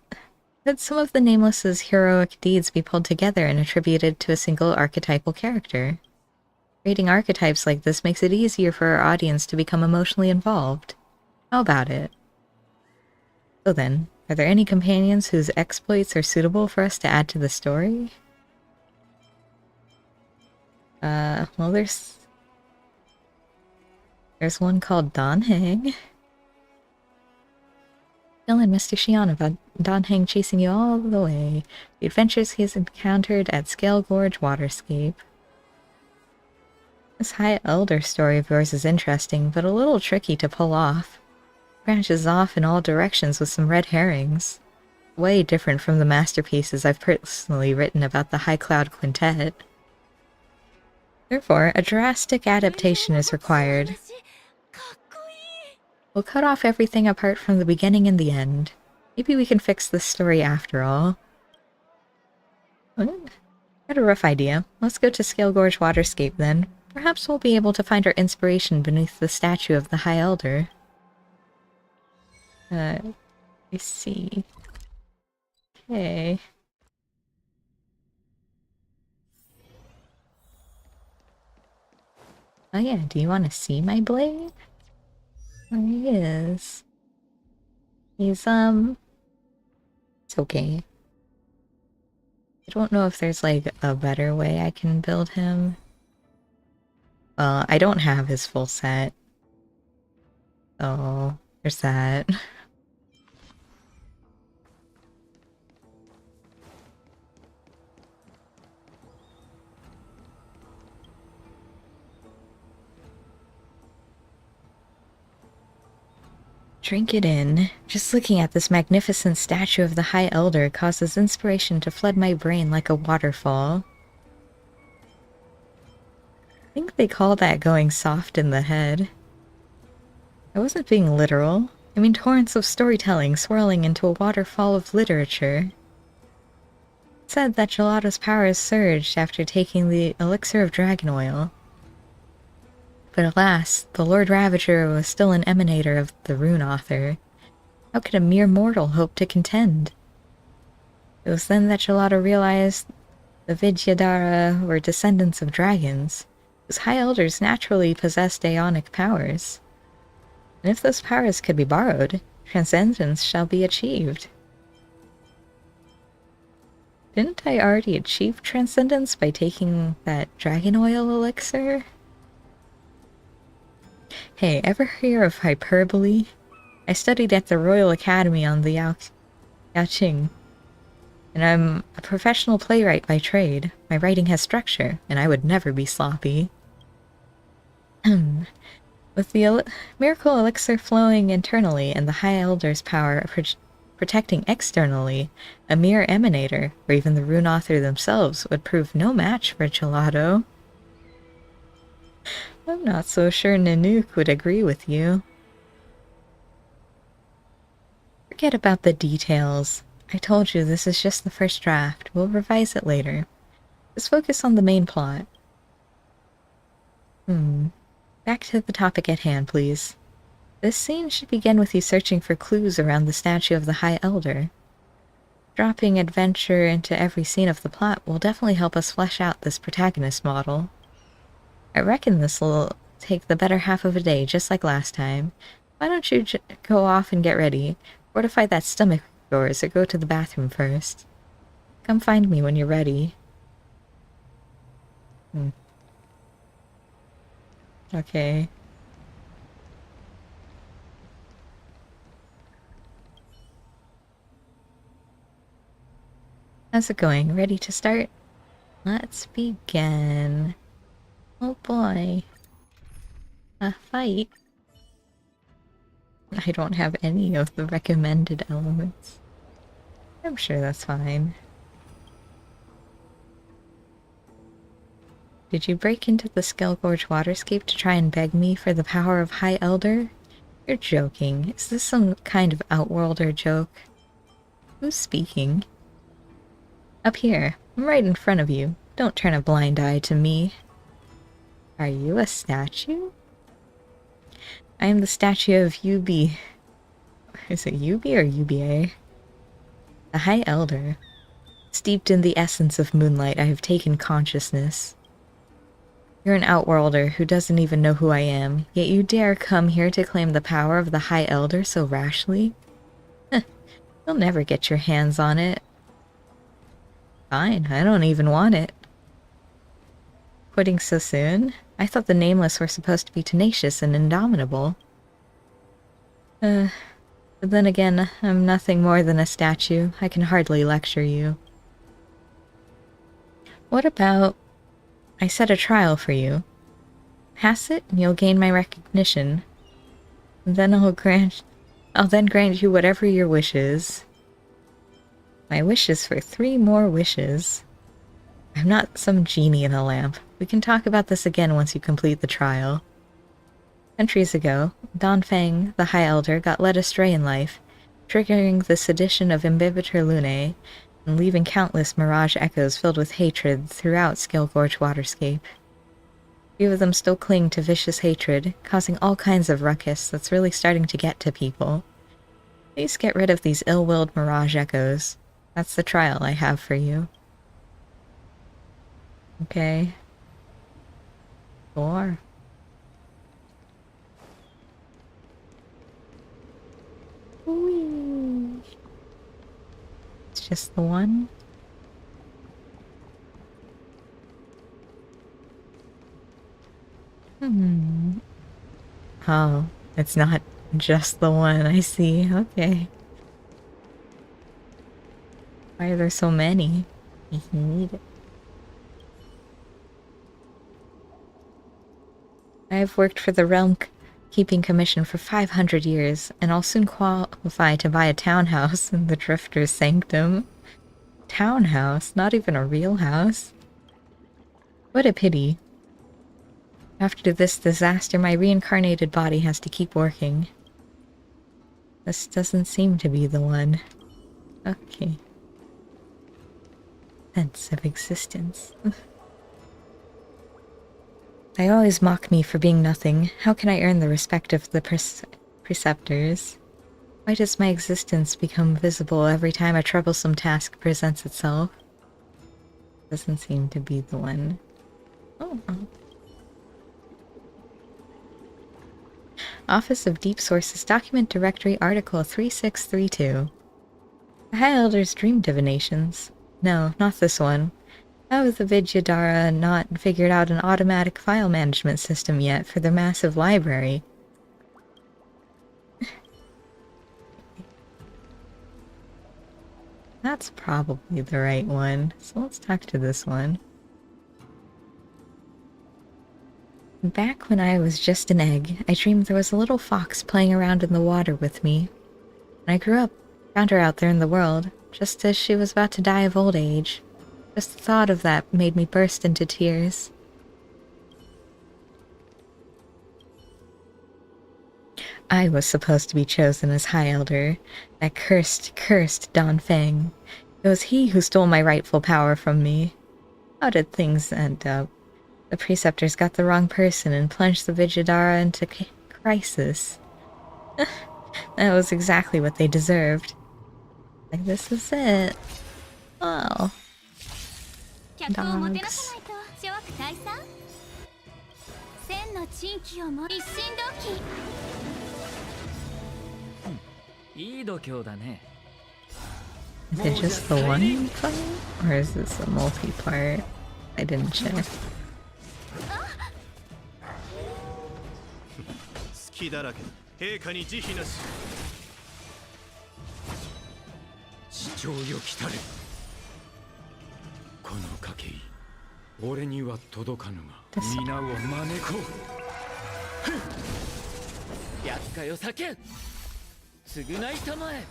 A: could some of the Nameless's heroic deeds be pulled together and attributed to a single archetypal character? Creating archetypes like this makes it easier for our audience to become emotionally involved. How about it? So then, are there any companions whose exploits are suitable for us to add to the story? Well, there's one called Don Hang. Telling Mr. Xion about Don Hang chasing you all the way. The adventures he has encountered at Scale Gorge Waterscape. This High Elder story of yours is interesting, but a little tricky to pull off. Branches off in all directions with some red herrings. Way different from the masterpieces I've personally written about the High Cloud Quintet. Therefore, a drastic adaptation is required. We'll cut off everything apart from the beginning and the end. Maybe we can fix this story after all. Got a rough idea. Let's go to Scale Gorge Waterscape then. Perhaps we'll be able to find our inspiration beneath the statue of the High Elder. I see. Okay. Oh yeah, do you want to see my blade? There he is. He's, it's okay. I don't know if there's, like, a better way I can build him. Well, I don't have his full set. So, there's that. Drink it in. Just looking at this magnificent statue of the High Elder causes inspiration to flood my brain like a waterfall. I think they call that going soft in the head. I wasn't being literal. I mean torrents of storytelling swirling into a waterfall of literature. It said that Gelato's powers surged after taking the elixir of dragon oil. But alas, the Lord Ravager was still an emanator of the rune author. How could a mere mortal hope to contend? It was then that Gelato realized the Vidyadhara were descendants of dragons. Those High Elders naturally possess Daonic powers. And if those powers could be borrowed, transcendence shall be achieved. Didn't I already achieve transcendence by taking that dragon oil elixir? Hey, ever hear of hyperbole? I studied at the Royal Academy on the Yaoqing, and I'm a professional playwright by trade. My writing has structure, and I would never be sloppy. With the miracle elixir flowing internally and the High Elder's power protecting externally, a mere emanator, or even the rune author themselves, would prove no match for Gelato. I'm not so sure Nanook would agree with you. Forget about the details. I told you this is just the first draft. We'll revise it later. Just focus on the main plot. Back to the topic at hand, please. This scene should begin with you searching for clues around the statue of the High Elder. Dropping adventure into every scene of the plot will definitely help us flesh out this protagonist model. I reckon this will take the better half of a day, just like last time. Why don't you go off and get ready? Fortify that stomach of yours, or go to the bathroom first. Come find me when you're ready. Okay. How's it going? Ready to start? Let's begin. Oh boy. A fight. I don't have any of the recommended elements. I'm sure that's fine. Did you break into the Skullgorge waterscape to try and beg me for the power of High Elder? You're joking. Is this some kind of Outworlder joke? Who's speaking? Up here. I'm right in front of you. Don't turn a blind eye to me. Are you a statue? I am the statue of Yubi. Is it Yubi or UBA? The High Elder. Steeped in the essence of moonlight, I have taken consciousness. You're an Outworlder who doesn't even know who I am, yet you dare come here to claim the power of the High Elder so rashly? You'll never get your hands on it. Fine, I don't even want it. Quitting so soon? I thought the Nameless were supposed to be tenacious and indomitable. But then again, I'm nothing more than a statue. I can hardly lecture you. What about... I set a trial for you. Pass it, and you'll gain my recognition. And then I'll then grant you whatever your wish is. My wish is for 3 more wishes. I'm not some genie in a lamp. We can talk about this again once you complete the trial. Centuries ago, Donfang, the High Elder, got led astray in life, triggering the sedition of Imbibitor Lunae, and leaving countless mirage echoes filled with hatred throughout Skullgorge waterscape. Few of them still cling to vicious hatred, causing all kinds of ruckus that's really starting to get to people. Please get rid of these ill-willed mirage echoes. That's the trial I have for you. Okay. 4. Whee. It's just the one. Oh, it's not just the one, I see. Okay. Why are there so many? You need it. I have worked for the Realm Keeping Commission for 500 years, and I'll soon qualify to buy a townhouse in the Drifter's Sanctum. Townhouse? Not even a real house? What a pity. After this disaster, my reincarnated body has to keep working. This doesn't seem to be the one. Okay. Sense of existence. They always mock me for being nothing. How can I earn the respect of the preceptors? Why does my existence become visible every time a troublesome task presents itself? Doesn't seem to be the one. Oh. Office of Deep Sources Document Directory Article 3632. The High Elder's Dream Divinations. No, not this one. How has the Vidyadhara not figured out an automatic file management system yet for their massive library? That's probably the right one. So let's talk to this one. Back when I was just an egg, I dreamed there was a little fox playing around in the water with me. When I grew up, found her out there in the world, just as she was about to die of old age. Just the thought of that made me burst into tears. I was supposed to be chosen as High Elder. That cursed Don Feng. It was he who stole my rightful power from me. How did things end up? The preceptors got the wrong person and plunged the Vidyadhara into crisis. That was exactly what they deserved. Like, this is it. Oh. Dogs. Is it just the one fight? Or is this a multi-part? I didn't check.
D: 隙だらけ陛下に慈悲なし
E: 父親よ来たれこの賭け俺には届かぬが皆を招こう
B: 厄介を避け償いたまえ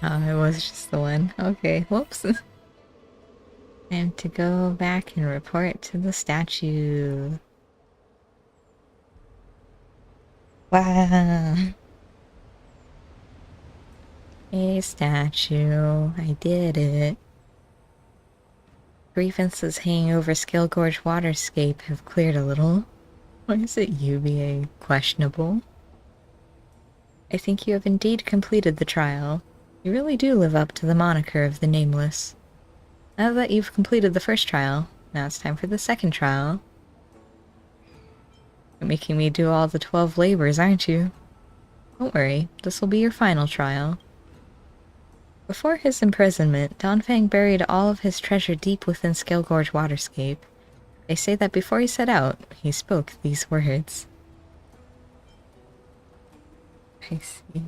A: Oh, it was just the one. Okay, whoops. Time to go back and report to the statue. Wow. A statue. I did it. Grievances hanging over Scale-Gorge Waterscape have cleared a little. Why is it UVA questionable? I think you have indeed completed the trial. You really do live up to the moniker of the Nameless. Now that you've completed the first trial, now it's time for the second trial. You're making me do all the 12 labors, aren't you? Don't worry, this will be your final trial. Before his imprisonment, Donfang buried all of his treasure deep within Scale-Gorge Waterscape. They say that before he set out, he spoke these words. I see.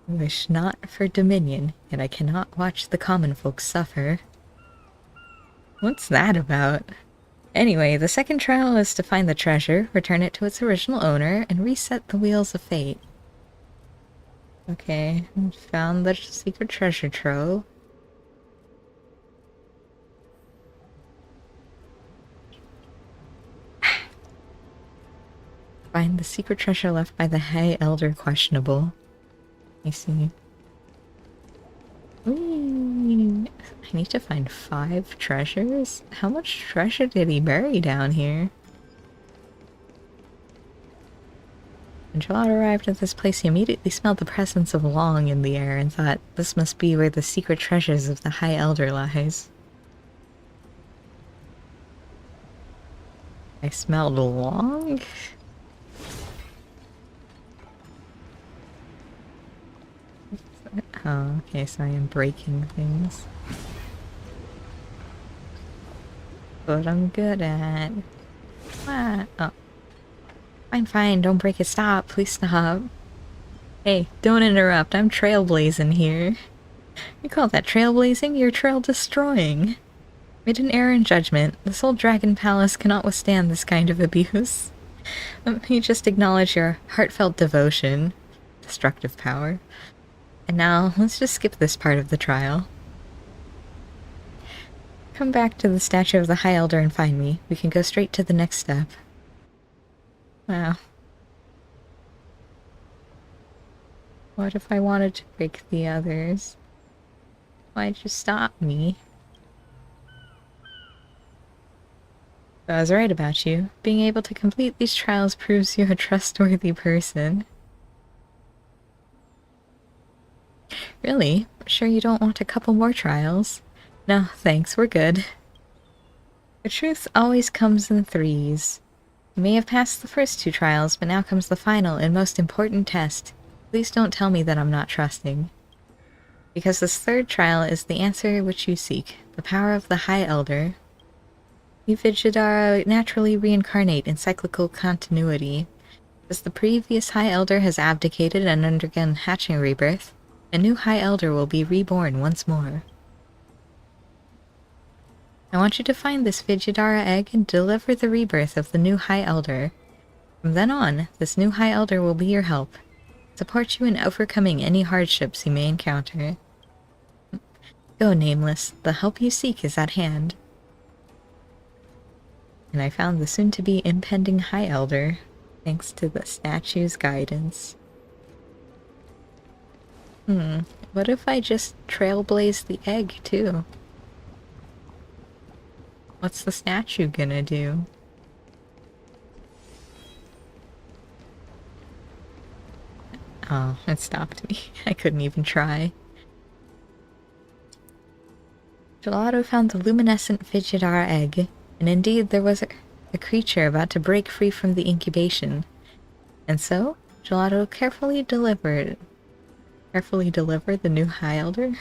A: I wish not for dominion, yet I cannot watch the common folk suffer. What's that about? Anyway, the second trial is to find the treasure, return it to its original owner, and reset the wheels of fate. Okay, found the secret treasure trove. Find the secret treasure left by the High Elder questionable. I see. Whee! I need to find 5 treasures? How much treasure did he bury down here? When Joel arrived at this place, he immediately smelled the presence of Long in the air and thought this must be where the secret treasures of the High Elder lies. I smelled Long? Oh, okay, so I am breaking things. What I'm good at. What? Oh. Fine, don't break it, stop, please stop. Hey, don't interrupt, I'm trailblazing here. You call that trailblazing? You're trail destroying. Made an error in judgment. This old dragon palace cannot withstand this kind of abuse. You just acknowledge your heartfelt devotion. Destructive power. And now, let's just skip this part of the trial. Come back to the statue of the High Elder and find me. We can go straight to the next step. Wow. What if I wanted to break the others? Why'd you stop me? I was right about you. Being able to complete these trials proves you're a trustworthy person. Really? Sure you don't want a couple more trials? No, thanks, we're good. The truth always comes in threes. You may have passed the first two trials, but now comes the final and most important test. Please don't tell me that I'm not trusting. Because this third trial is the answer which you seek, the power of the High Elder. You Vijayadhara naturally reincarnate in cyclical continuity. As the previous High Elder has abdicated and undergone hatching rebirth, a new High Elder will be reborn once more. I want you to find this Vijayadhara egg and deliver the rebirth of the new High Elder. From then on, this new High Elder will be your help, support you in overcoming any hardships you may encounter. Go, Nameless, the help you seek is at hand. And I found the soon-to-be impending High Elder, thanks to the statue's guidance. What if I just trailblaze the egg, too? What's the statue gonna do? Oh, it stopped me. I couldn't even try. Gelato found the luminescent Vijayadhara egg, and indeed there was a creature about to break free from the incubation. And so, Gelato carefully delivered the new High Elder?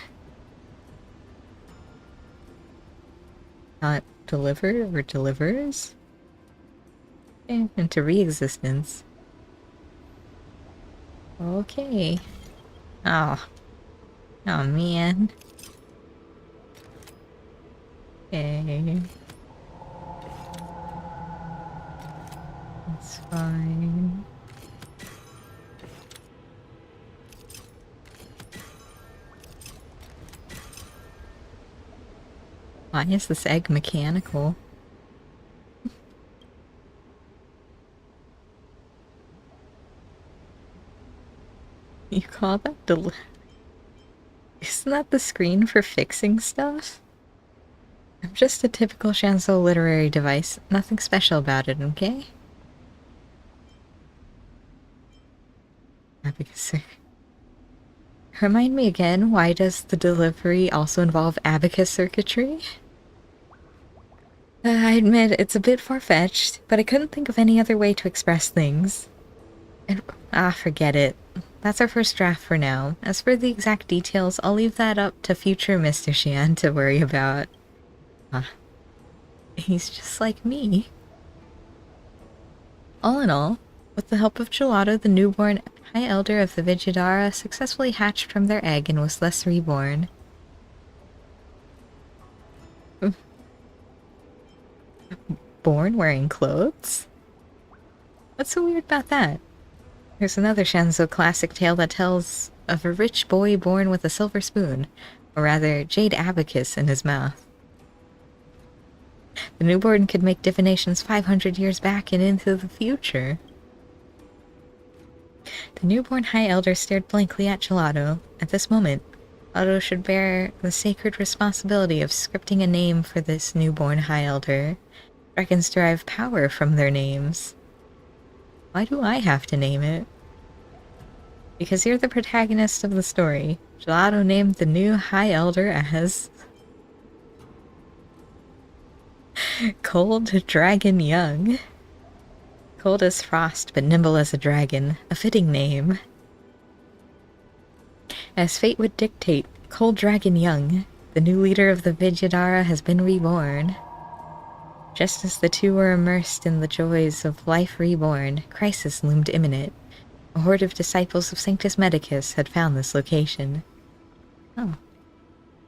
A: Not delivered or delivers? Into re-existence. Okay. Oh. Oh man. Okay. That's fine. Why is this egg mechanical? You call that Isn't that the screen for fixing stuff? I'm just a typical Shanzou literary device. Nothing special about it, okay? Abacus. Remind me again, why does the delivery also involve abacus circuitry? I admit it's a bit far-fetched, but I couldn't think of any other way to express things. And, forget it. That's our first draft for now. As for the exact details, I'll leave that up to future Mr. Xian to worry about. He's just like me. All in all, with the help of Gelato, the newborn High Elder of the Vijayadhara successfully hatched from their egg and was thus reborn. Born wearing clothes? What's so weird about that? There's another Shanzou classic tale that tells of a rich boy born with a silver spoon, or rather, jade abacus in his mouth. The newborn could make divinations 500 years back and into the future. The newborn High Elder stared blankly at Gelato. At this moment, Gelato should bear the sacred responsibility of scripting a name for this newborn High Elder. Dragons derive power from their names. Why do I have to name it? Because you're the protagonist of the story. Gelato named the new High Elder as... Cold Dragon Young. Cold as frost, but nimble as a dragon. A fitting name. As fate would dictate, Cold Dragon Young, the new leader of the Vijayadhara, has been reborn. Just as the two were immersed in the joys of life reborn, crisis loomed imminent. A horde of disciples of Sanctus Medicus had found this location. Oh.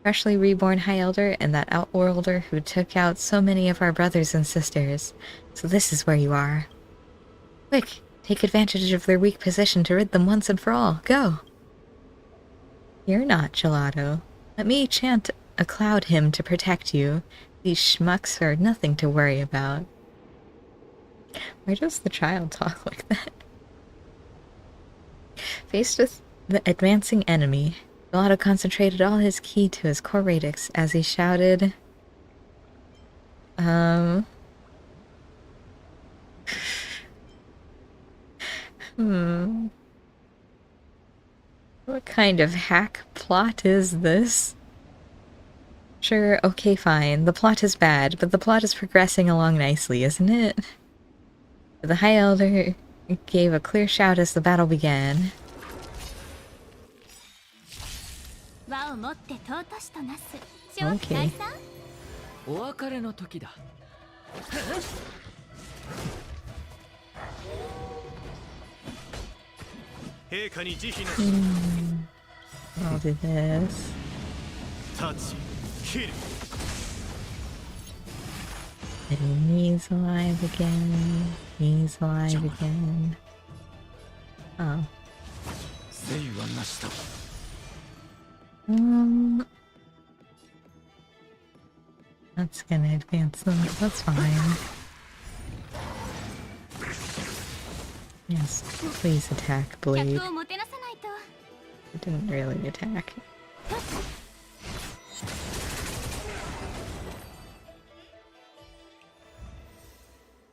A: Freshly reborn High Elder and that Outworlder who took out so many of our brothers and sisters. So this is where you are. Quick, take advantage of their weak position to rid them once and for all. Go! You're not, Gelato. Let me chant a cloud hymn to protect you. These schmucks are nothing to worry about. Why does the child talk like that? Faced with the advancing enemy, Gelato concentrated all his ki to his core radix as he shouted, What kind of hack plot is this? Sure, okay, fine. The plot is bad, but the plot is progressing along nicely, isn't it? The High Elder gave a clear shout as the battle began.
C: 和をもって尊しとなす。
A: Okay.
B: お別れの時だ。
D: 陛下に慈悲なし。
A: I'll do this.
D: 立ち切る。
A: And he's alive again. He's alive again. Oh.
E: 誠意はなしだ。
A: That's gonna advance them. That's fine. Yes, please attack, Blade.
C: 客をもてなさないと。
A: It didn't really attack.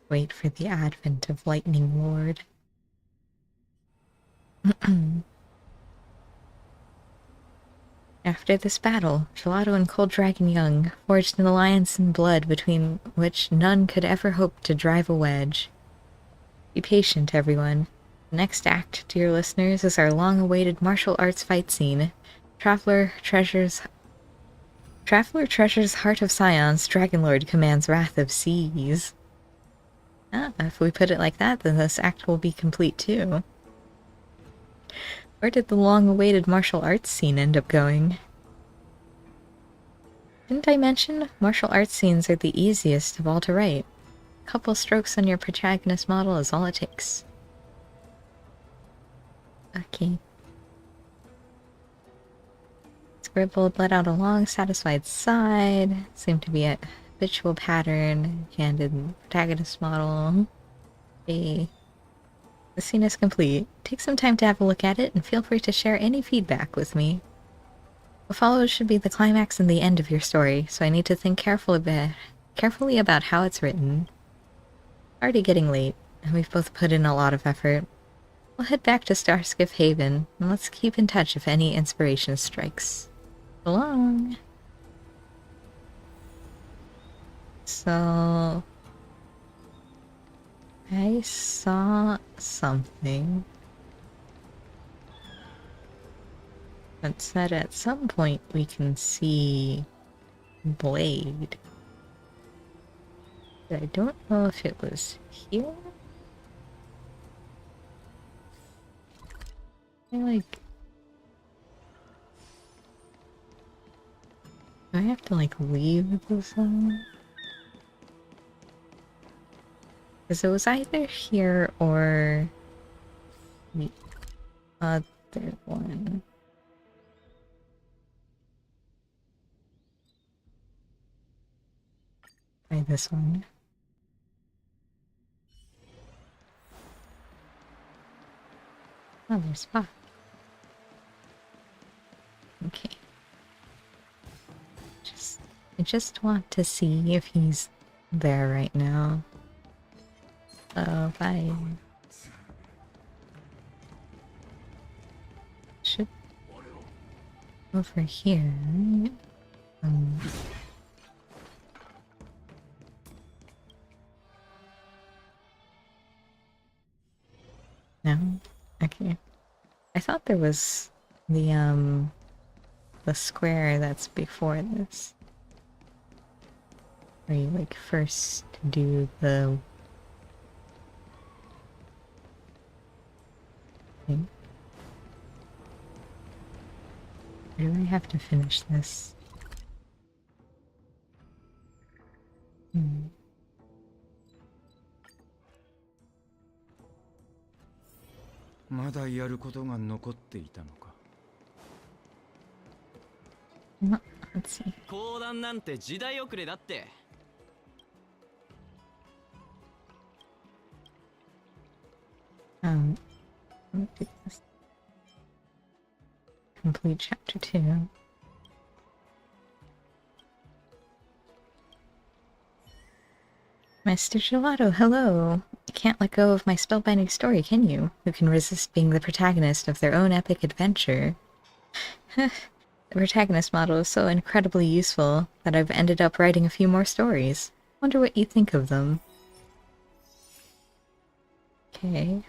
A: Wait for the advent of Lightning Lord. After this battle, Gelato and Cold Dragon Young forged an alliance in blood between which none could ever hope to drive a wedge. Be patient, everyone. The next act, dear listeners, is our long-awaited martial arts fight scene. Traveler treasures Heart of Scions, Dragonlord commands Wrath of Seas. Ah, if we put it like that, then this act will be complete too. Where did the long-awaited martial arts scene end up going? Didn't I mention martial arts scenes are the easiest of all to write? A couple strokes on your protagonist model is all it takes. Okay. Scribbled let out a long, satisfied sigh. Seemed to be a habitual pattern. Handed protagonist model. Okay. The scene is complete. Take some time to have a look at it, and feel free to share any feedback with me. What follows should be the climax and the end of your story, so I need to think carefully about how it's written. Already getting late, and we've both put in a lot of effort. We'll head back to Starskiff Haven, and let's keep in touch if any inspiration strikes. So long! So... I saw something that said at some point we can see Blade. But I don't know if it was here. Do I have to leave the zone? Because it was either here or the other one. Try this one. Oh, there's Spot. Okay. I just want to see if he's there right now. So bye. Should over here. No? Okay. I thought there was the square that's before this. Where you first do the thing. Or do I have to finish this? Hmm. Let's see.
B: 講談なんて時代遅れだって。
A: Let me do this. Complete chapter 2. Mr. Gelato, hello! You can't let go of my spellbinding story, can you? Who can resist being the protagonist of their own epic adventure? The protagonist model is so incredibly useful that I've ended up writing a few more stories. Wonder what you think of them. Okay.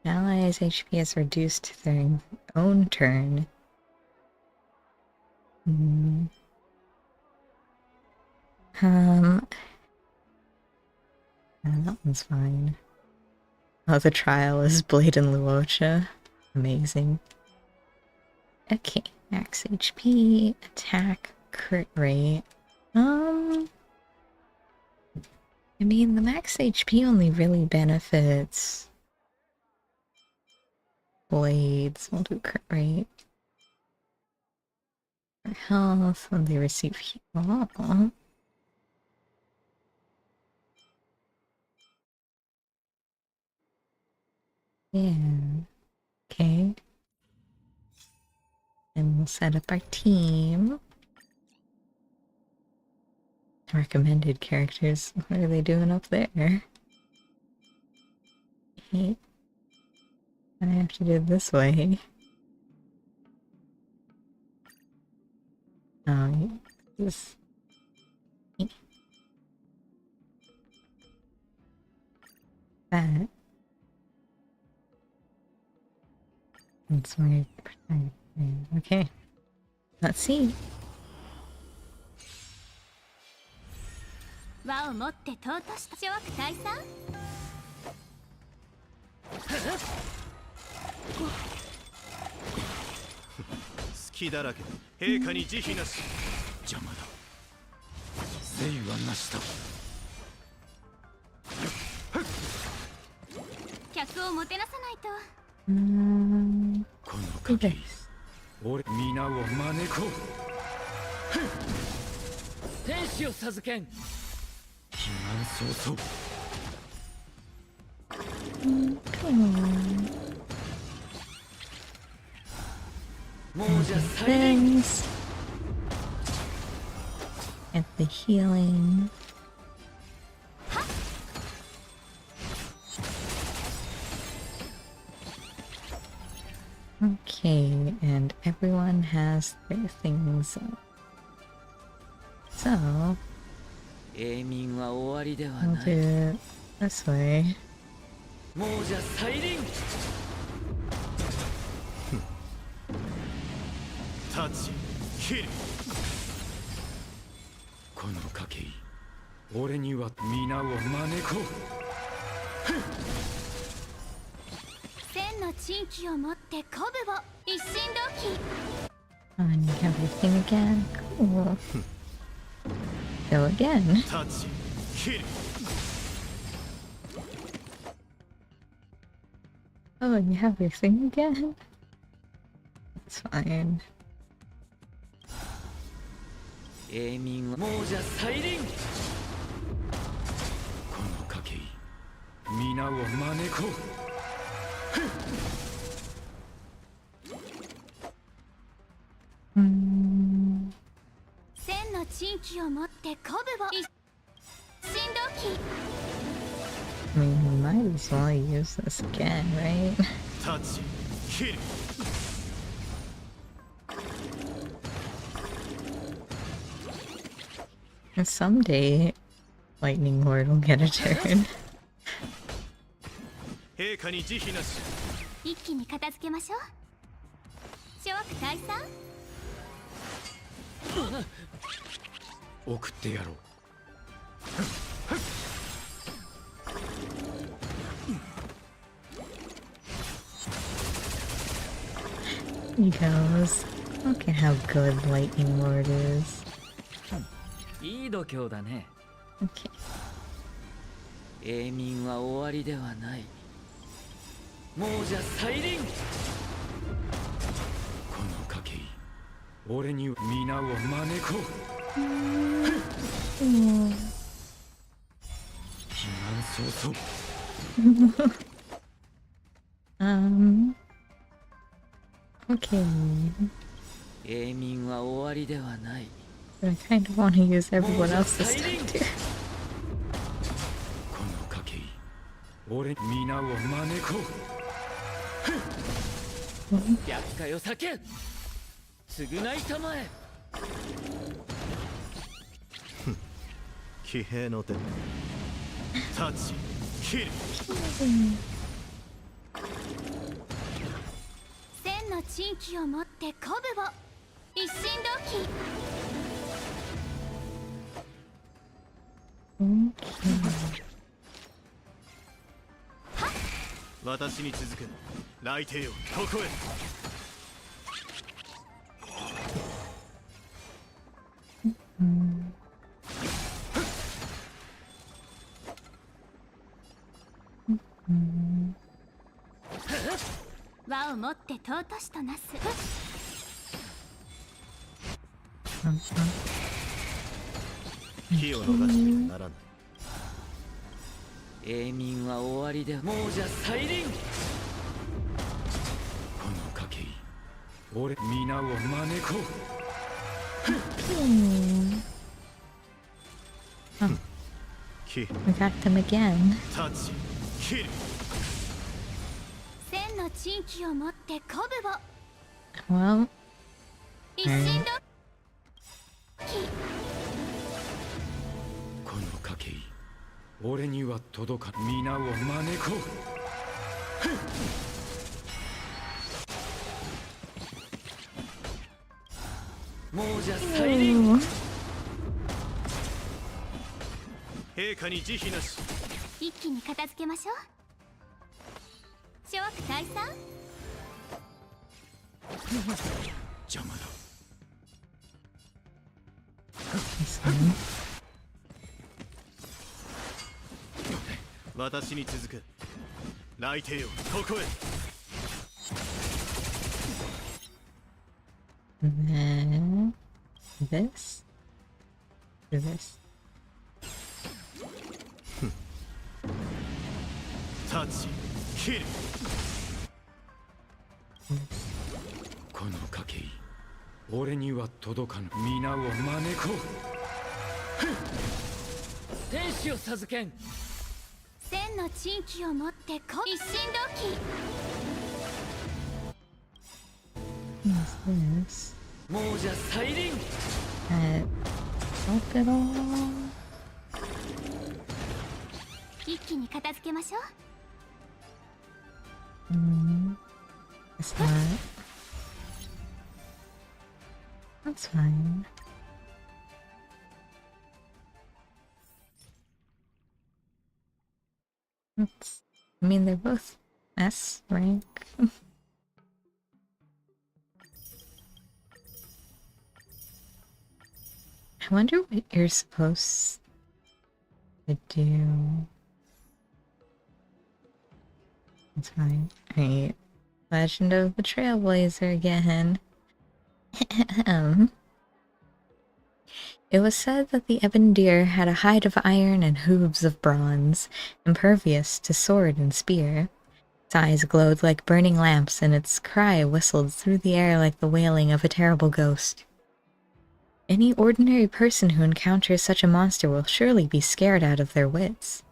A: Allies' HP is reduced to their own turn. That one's fine. Oh, the trial is Blade and Luocha. Amazing. Okay, max HP, attack, crit rate. I mean, the max HP only really benefits blades. We'll do crit rate. For health, when they receive heal. Yeah. Okay. And we'll set up our team. Recommended characters. What are they doing up there? Okay. I have to do it this way. Oh, this. That. That's my protect. Okay. Let's see.
C: 和をもって尊した諸悪退散。
D: 隙だらけだ。陛下に慈悲なし。
E: 邪魔だ。誠意はなしだ。
C: 客をもてなさないと。
E: この賭け、俺皆を招こう。
B: 天使を授けん。
E: 避難早々。
B: もうじゃサイレン。
A: Things. Get the healing. Okay, and everyone has their things up. So,
B: 永民は終わりでは
A: I'll
B: ない。
A: do it this way.
B: もうじゃサイレン。
D: 立ち切る。
E: この賭け、俺には皆を招こう。
C: 千の珍奇をもって鼓舞を一心同期。
A: Oh, and you have your thing again. Cool. Go again.
D: 立ち切る。
A: Oh, and you have your thing again? That's fine.
B: 永民はもうじゃサイレン。
E: この賭け、皆を招こう。
C: 千の珍奇をもって鼓舞を一心同期。
A: I mean, we might as well use this again, right?
D: 立ち切る。
A: And someday, Lightning Lord will get a turn.
D: 陛下に慈悲なし。
C: 一気に片付けましょう。諸悪退散。
E: 送ってやろう。
A: He goes. Look at how good Lightning Lord is.
B: いい度胸だね。
A: Okay.
B: 永民は終わりではない。もうじゃサイレン。
E: この賭け、俺に皆を招こう。避難早々。
A: Okay.
B: 永民は終わりではない。
A: But I kind of want to use everyone else this time too.
E: この賭け、俺皆を招こ
B: 厄介を避け償いたまえ。
D: 騎兵の手立ち切る。
C: 千の珍奇を持って鼓舞を一心同期。
D: 私に続く来帝よ、ここへ。
C: 輪をもって尊しとなす。
D: 火を逃してはならない。
B: 永民は終わりで亡者再臨。
E: この賭け俺皆を招こ
D: 騎
A: We got them again.
D: 立ち切る。
C: 千の珍奇を持って鼓舞を
A: Well,
C: 一心同期。
E: この賭け俺には届かん皆を招こ
B: 亡者再臨。
D: 陛下に慈悲なし。
C: 一気に片付けましょう。諸悪退散。
E: 邪魔だ。
A: this one.
D: 私に続く来帝よ、ここへ。
A: And then this. Do this.
D: 立ち切る。
E: この賭け俺には届かぬ皆を招こ
B: 天使を授けん。
C: 千の珍奇を持って一心同期。
A: What's this?
B: 亡者再臨。
A: Help it all.
C: 一気に片付けましょう。
A: It's not. That's fine. I mean, they're both S rank. I wonder what you're supposed to do. That's fine. Right. Legend of the Trailblazer again. It was said that the ebon deer had a hide of iron and hooves of bronze, impervious to sword and spear. Its eyes glowed like burning lamps, and its cry whistled through the air like the wailing of a terrible ghost. Any ordinary person who encounters such a monster will surely be scared out of their wits.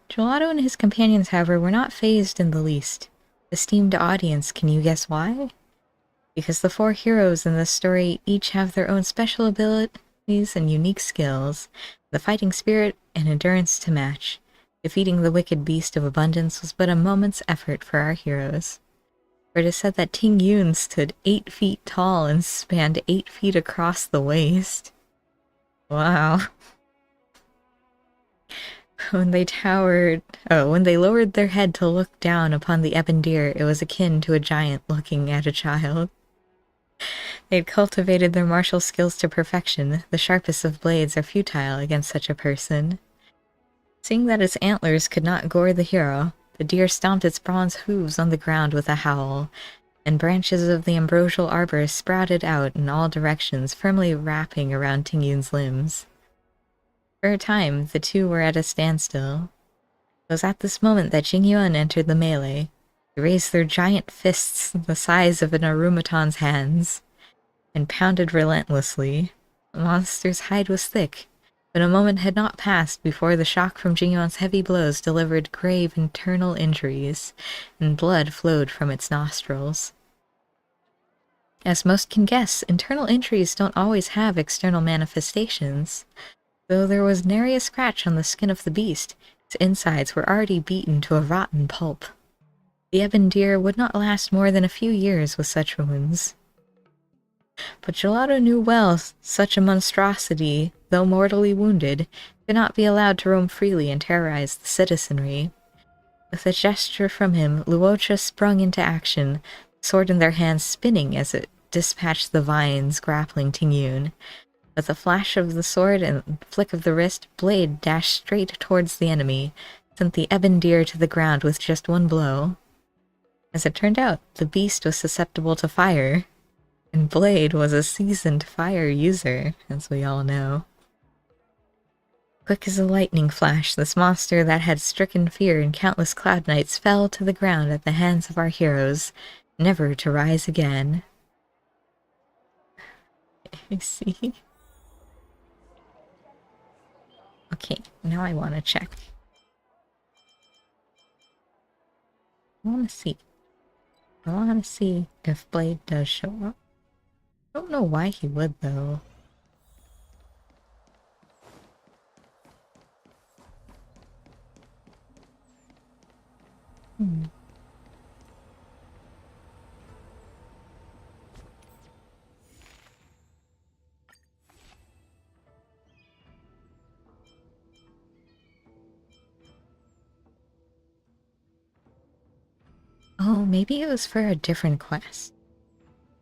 A: Gelato and his companions, however, were not fazed in the least. Esteemed audience, can you guess why? Because the four heroes in this story each have their own special abilities and unique skills, the fighting spirit and endurance to match. Defeating the wicked beast of abundance was but a moment's effort for our heroes. For it is said that Ting Yun stood 8 feet tall and spanned 8 feet across the waist. Wow. When they lowered their head to look down upon the ebon deer, it was akin to a giant looking at a child. They had cultivated their martial skills to perfection. The sharpest of blades are futile against such a person. Seeing that its antlers could not gore the hero, the deer stomped its bronze hooves on the ground with a howl, and branches of the ambrosial arbor sprouted out in all directions, firmly wrapping around Ting Yun's limbs. For a time, the two were at a standstill. It was at this moment that Jing Yuan entered the melee. They raised their giant fists the size of an automaton's hands, and pounded relentlessly. The monster's hide was thick, But a moment had not passed before the shock from Jingyuan's heavy blows delivered grave internal injuries, and blood flowed from its nostrils. As most can guess, internal injuries don't always have external manifestations. Though there was nary a scratch on the skin of the beast, its insides were already beaten to a rotten pulp. The ebon deer would not last more than a few years with such wounds. But Gelato knew well such a monstrosity, though mortally wounded, could not be allowed to roam freely and terrorize the citizenry. With a gesture from him, Luocha sprung into action, the sword in their hands spinning as it dispatched the vines grappling Tingyun. With a flash of the sword and flick of the wrist, Blade dashed straight towards the enemy, sent the ebon deer to the ground with just one blow. As it turned out, the beast was susceptible to fire, and Blade was a seasoned fire user, as we all know. Quick as a lightning flash, this monster that had stricken fear in countless Cloud Knights fell to the ground at the hands of our heroes, never to rise again. I see. Okay, now I want to check. I want to see. I want to see if Blade does show up. I don't know why he would, though. Oh, maybe it was for a different quest.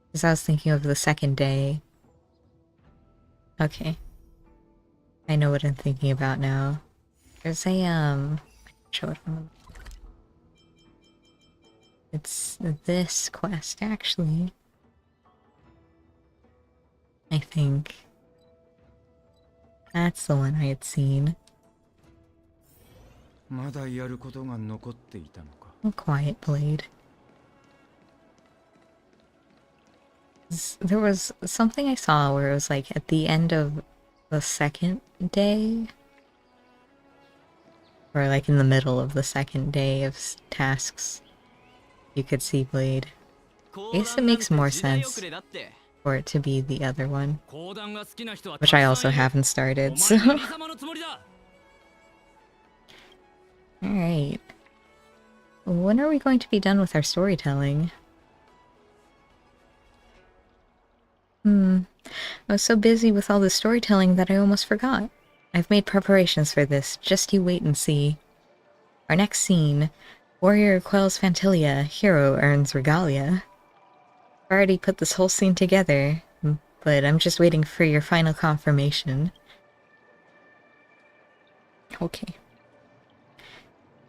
A: Because I was thinking of the second day. Okay. I know what I'm thinking about now. There's a, I can show it on. It's this quest, actually. I think. That's the one I had seen.
E: まだやることが残っていたのか。
A: Oh, quiet, Blade. There was something I saw where it was like at the end of the second day, or like in the middle of the second day of tasks, you could see Blade. I guess it makes more sense for it to be the other one, which I also haven't started, so... Alright. When are we going to be done with our storytelling? I was so busy with all the storytelling that I almost forgot. I've made preparations for this, just you wait and see. Our next scene, warrior quells Fantilia, hero earns regalia. I've already put this whole scene together, but I'm just waiting for your final confirmation. Okay.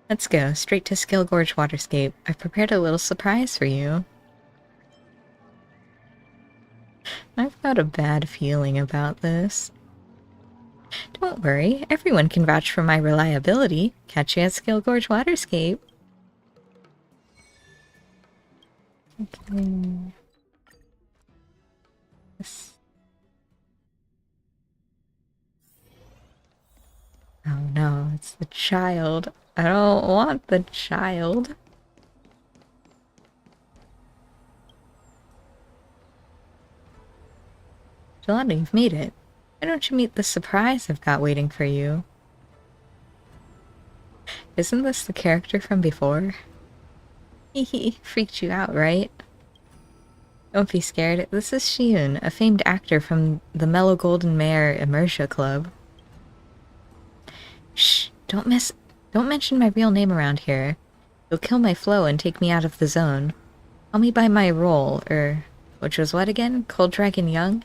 A: Let's go, straight to Skill Gorge Waterscape. I've prepared a little surprise for you. I've got a bad feeling about this. Don't worry, everyone can vouch for my reliability. Catch you at Skill Gorge Waterscape. Okay. Oh no, it's the child. I don't want the child. Gelato, you've made it. Why don't you meet the surprise I've got waiting for you? Isn't this the character from before? Hehe, freaked you out, right? Don't be scared. This is Shiun, a famed actor from the Mellow Golden Mare Immersia Club. Shh, don't mention my real name around here. You'll kill my flow and take me out of the zone. Call me by my role, which was what again? Cold Dragon Young?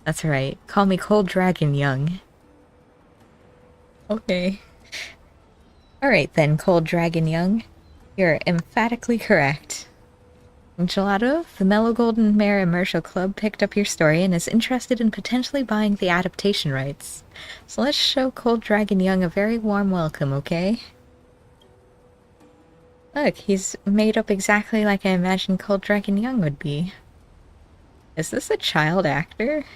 A: That's right, call me Cold Dragon Young. Okay. Alright then, Cold Dragon Young. You're emphatically correct. Gelato, the Mellow Golden Mare Immersia Club picked up your story and is interested in potentially buying the adaptation rights. So let's show Cold Dragon Young a very warm welcome, okay? Look, he's made up exactly like I imagined Cold Dragon Young would be. Is this a child actor?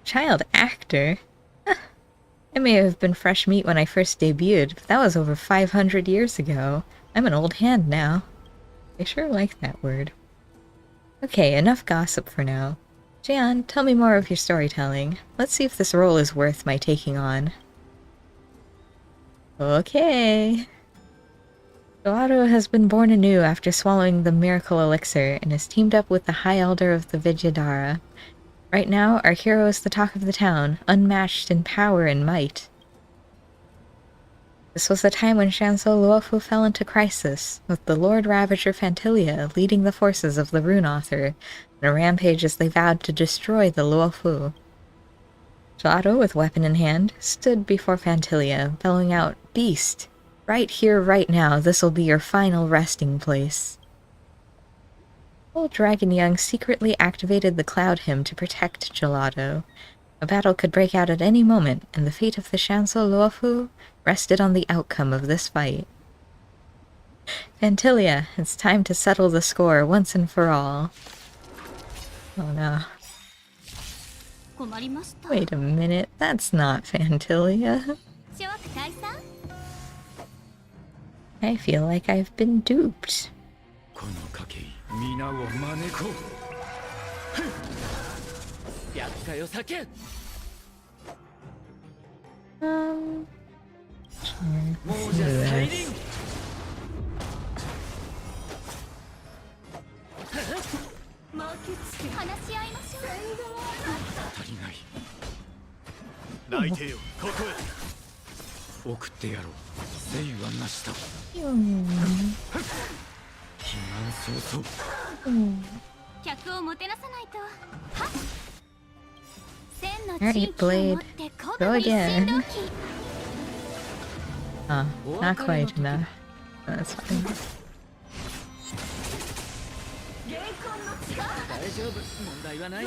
A: Child actor? I may have been fresh meat when I first debuted, but that was over 500 years ago. I'm an old hand now. I sure like that word. Okay, enough gossip for now. Jian, tell me more of your storytelling. Let's see if this role is worth my taking on. Okay. Gelato has been born anew after swallowing the miracle elixir and has teamed up with the High Elder of the Vidyadhara. Right now, our hero is the talk of the town, unmatched in power and might. This was the time when Shanso Luofu fell into crisis, with the Lord Ravager Fantilia leading the forces of the Rune Author in a rampage as they vowed to destroy the Luofu. Gelato, with weapon in hand, stood before Fantilia, bellowing out, "Beast! Right here, right now, this'll be your final resting place." Old Dragon Young secretly activated the Cloud Hymn to protect Gelato. A battle could break out at any moment, and the fate of the Shanso Luofu rested on the outcome of this fight. Fantilia, it's time to settle the score once and for all. Oh no.
C: 困りました。
A: Wait a minute, that's not Fantilia.
C: 諸悪退散
A: I feel like I've been duped.
E: この賭け皆を招こう。厄介を避け。
A: Sure.
E: 亡
A: Let's
E: 者
A: do
E: 再
A: this.
E: 臨。
C: 話し合いましょう。
E: 足りない。
D: 泣いてよここへ。
E: 送ってやろう。誠はなしだ。
A: Hmm.
E: 避難早々。
C: 客をもてなさないと。はっ。千の
A: Alright,
C: 地域を持
A: Blade.
C: って鼓
A: Go
C: 舞一心
A: again.
C: 同期。
A: Oh, not quite enough. That's fine.
E: 大丈夫。問題はない。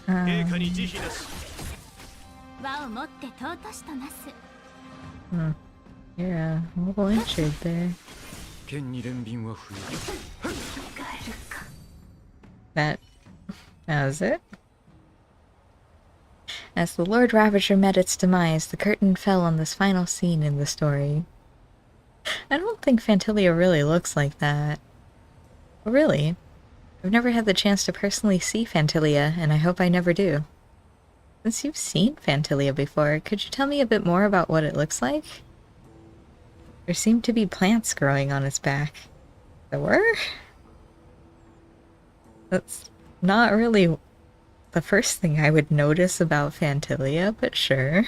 D: 陛下に慈悲なし。
C: 和をもって尊しとなす。
A: You're a little injured there.
E: 剣に連便は不要。
A: That was it. As the Lord Ravager met its demise, the curtain fell on this final scene in the story. I don't think Fantilia really looks like that. Really? I've never had the chance to personally see Fantilia, and I hope I never do. Since you've seen Fantilia before, could you tell me a bit more about what it looks like? There seem to be plants growing on its back. There were? That's not really the first thing I would notice about Fantilia, but sure.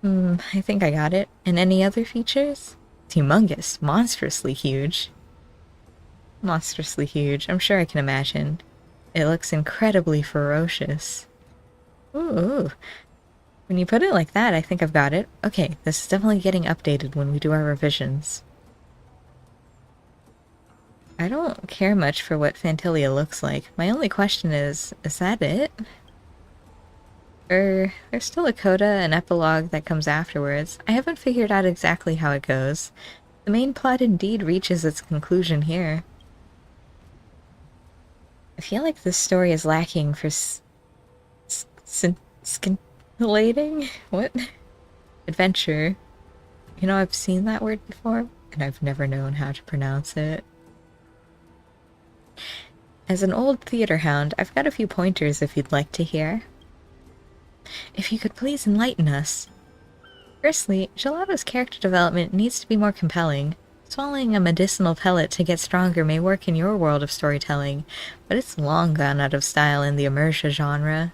A: I think I got it. And any other features? It's humongous, monstrously huge. Monstrously huge, I'm sure I can imagine. It looks incredibly ferocious. Ooh. When you put it like that, I think I've got it. Okay, this is definitely getting updated when we do our revisions. I don't care much for what Fantilia looks like. My only question is that it? There's still a coda, an epilogue that comes afterwards. I haven't figured out exactly how it goes. The main plot indeed reaches its conclusion here. I feel like this story is lacking for scintillating? What? Adventure. You know, I've seen that word before, and I've never known how to pronounce it. As an old theater hound, I've got a few pointers if you'd like to hear. If you could please enlighten us. Firstly, Gelato's character development needs to be more compelling. Swallowing a medicinal pellet to get stronger may work in your world of storytelling, but it's long gone out of style in the immersion genre.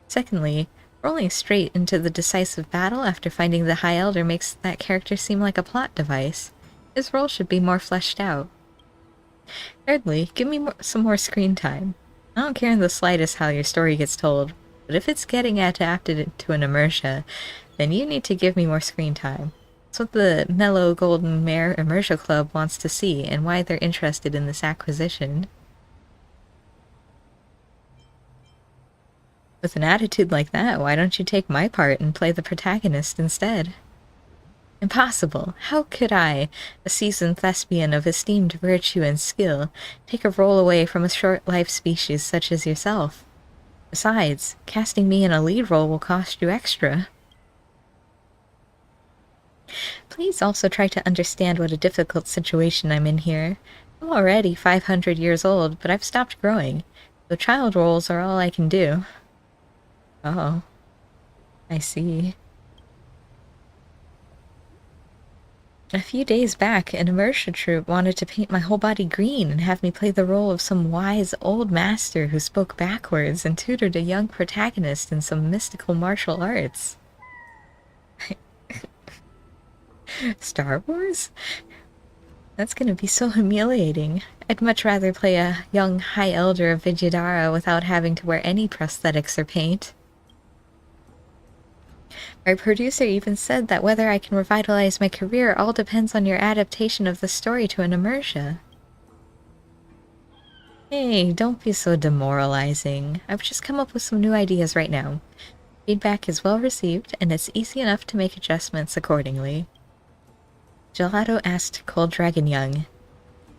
A: Secondly, rolling straight into the decisive battle after finding the High Elder makes that character seem like a plot device. His role should be more fleshed out. Thirdly, give me some more screen time. I don't care in the slightest how your story gets told, but if it's getting adapted into an immersia, then you need to give me more screen time. That's what the Mellow Golden Mare Immersia Club wants to see, and why they're interested in this acquisition. With an attitude like that, why don't you take my part and play the protagonist instead? Impossible. How could I, a seasoned thespian of esteemed virtue and skill, take a role away from a short-life species such as yourself? Besides, casting me in a lead role will cost you extra. Please also try to understand what a difficult situation I'm in here. I'm already 500 years old, but I've stopped growing, so child roles are all I can do. Oh, I see. A few days back, an immersion troupe wanted to paint my whole body green and have me play the role of some wise old master who spoke backwards and tutored a young protagonist in some mystical martial arts. Star Wars? That's gonna be so humiliating. I'd much rather play a young High Elder of Vidyadhara without having to wear any prosthetics or paint. Our producer even said that whether I can revitalize my career all depends on your adaptation of the story to an immersion. Hey, don't be so demoralizing. I've just come up with some new ideas right now. Feedback is well received, and it's easy enough to make adjustments accordingly. Gelato asked Cold Dragon Young.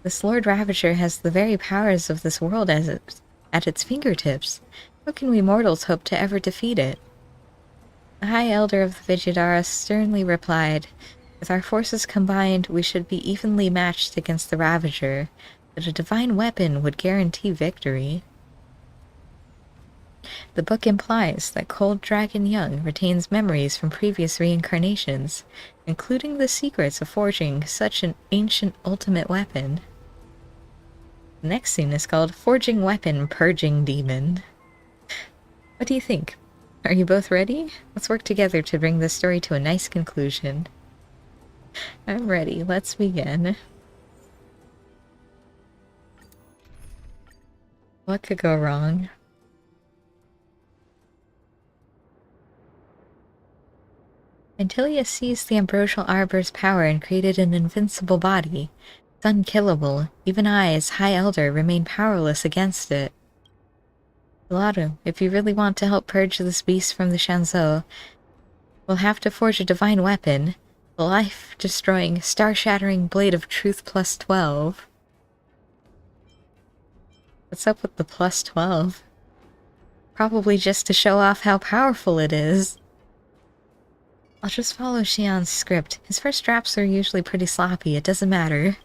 A: This Lord Ravager has the very powers of this world at its fingertips. How can we mortals hope to ever defeat it? The High Elder of the Vidyadhara sternly replied, with our forces combined, we should be evenly matched against the Ravager, but a divine weapon would guarantee victory. The book implies that Cold Dragon Young retains memories from previous reincarnations, including the secrets of forging such an ancient ultimate weapon. The next scene is called Forging Weapon Purging Demon. What do you think? Are you both ready? Let's work together to bring this story to a nice conclusion. I'm ready. Let's begin. What could go wrong? Antilia seized the ambrosial arbor's power and created an invincible body. It's unkillable. Even I, as High Elder, remain powerless against it. Gelato, if you really want to help purge this beast from the Shanzhou, we'll have to forge a divine weapon. The life-destroying, star-shattering blade of truth plus 12. What's up with the plus 12? Probably just to show off how powerful it is. I'll just follow Xian's script. His first drafts are usually pretty sloppy, it doesn't matter.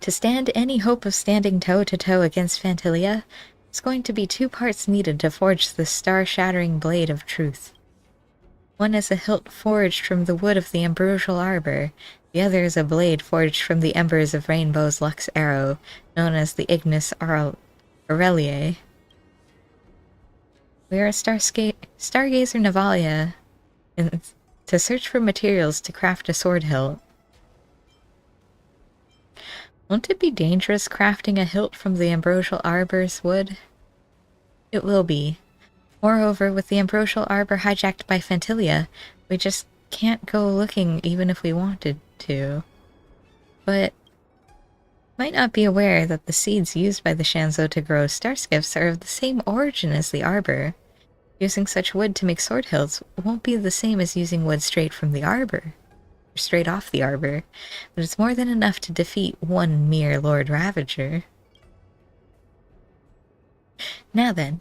A: To stand any hope of standing toe-to-toe against Phantilia, there's going to be 2 parts needed to forge this star-shattering blade of truth. One is a hilt forged from the wood of the ambrosial arbor, the other is a blade forged from the embers of Rainbow's Lux arrow, known as the Ignis Aureliae. We are a stargazer Navalia to search for materials to craft a sword hilt. Won't it be dangerous crafting a hilt from the ambrosial arbor's wood? It will be. Moreover, with the ambrosial arbor hijacked by Phantilia, we just can't go looking even if we wanted to. But might not be aware that the seeds used by the Shanzhou to grow starskiffs are of the same origin as the arbor. Using such wood to make sword hilts won't be the same as using wood straight from the arbor. Straight off the arbor, but it's more than enough to defeat one mere Lord Ravager. Now then,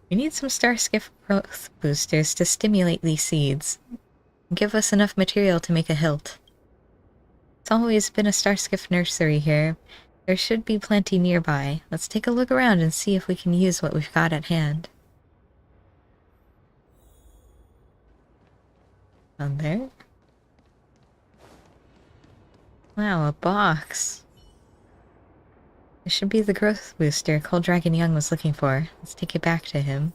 A: we need some starskiff growth boosters to stimulate these seeds. Give us enough material to make a hilt. It's always been a starskiff nursery here. There should be plenty nearby. Let's take a look around and see if we can use what we've got at hand. On there? Wow, a box. This should be the growth booster Cold Dragon Young was looking for. Let's take it back to him.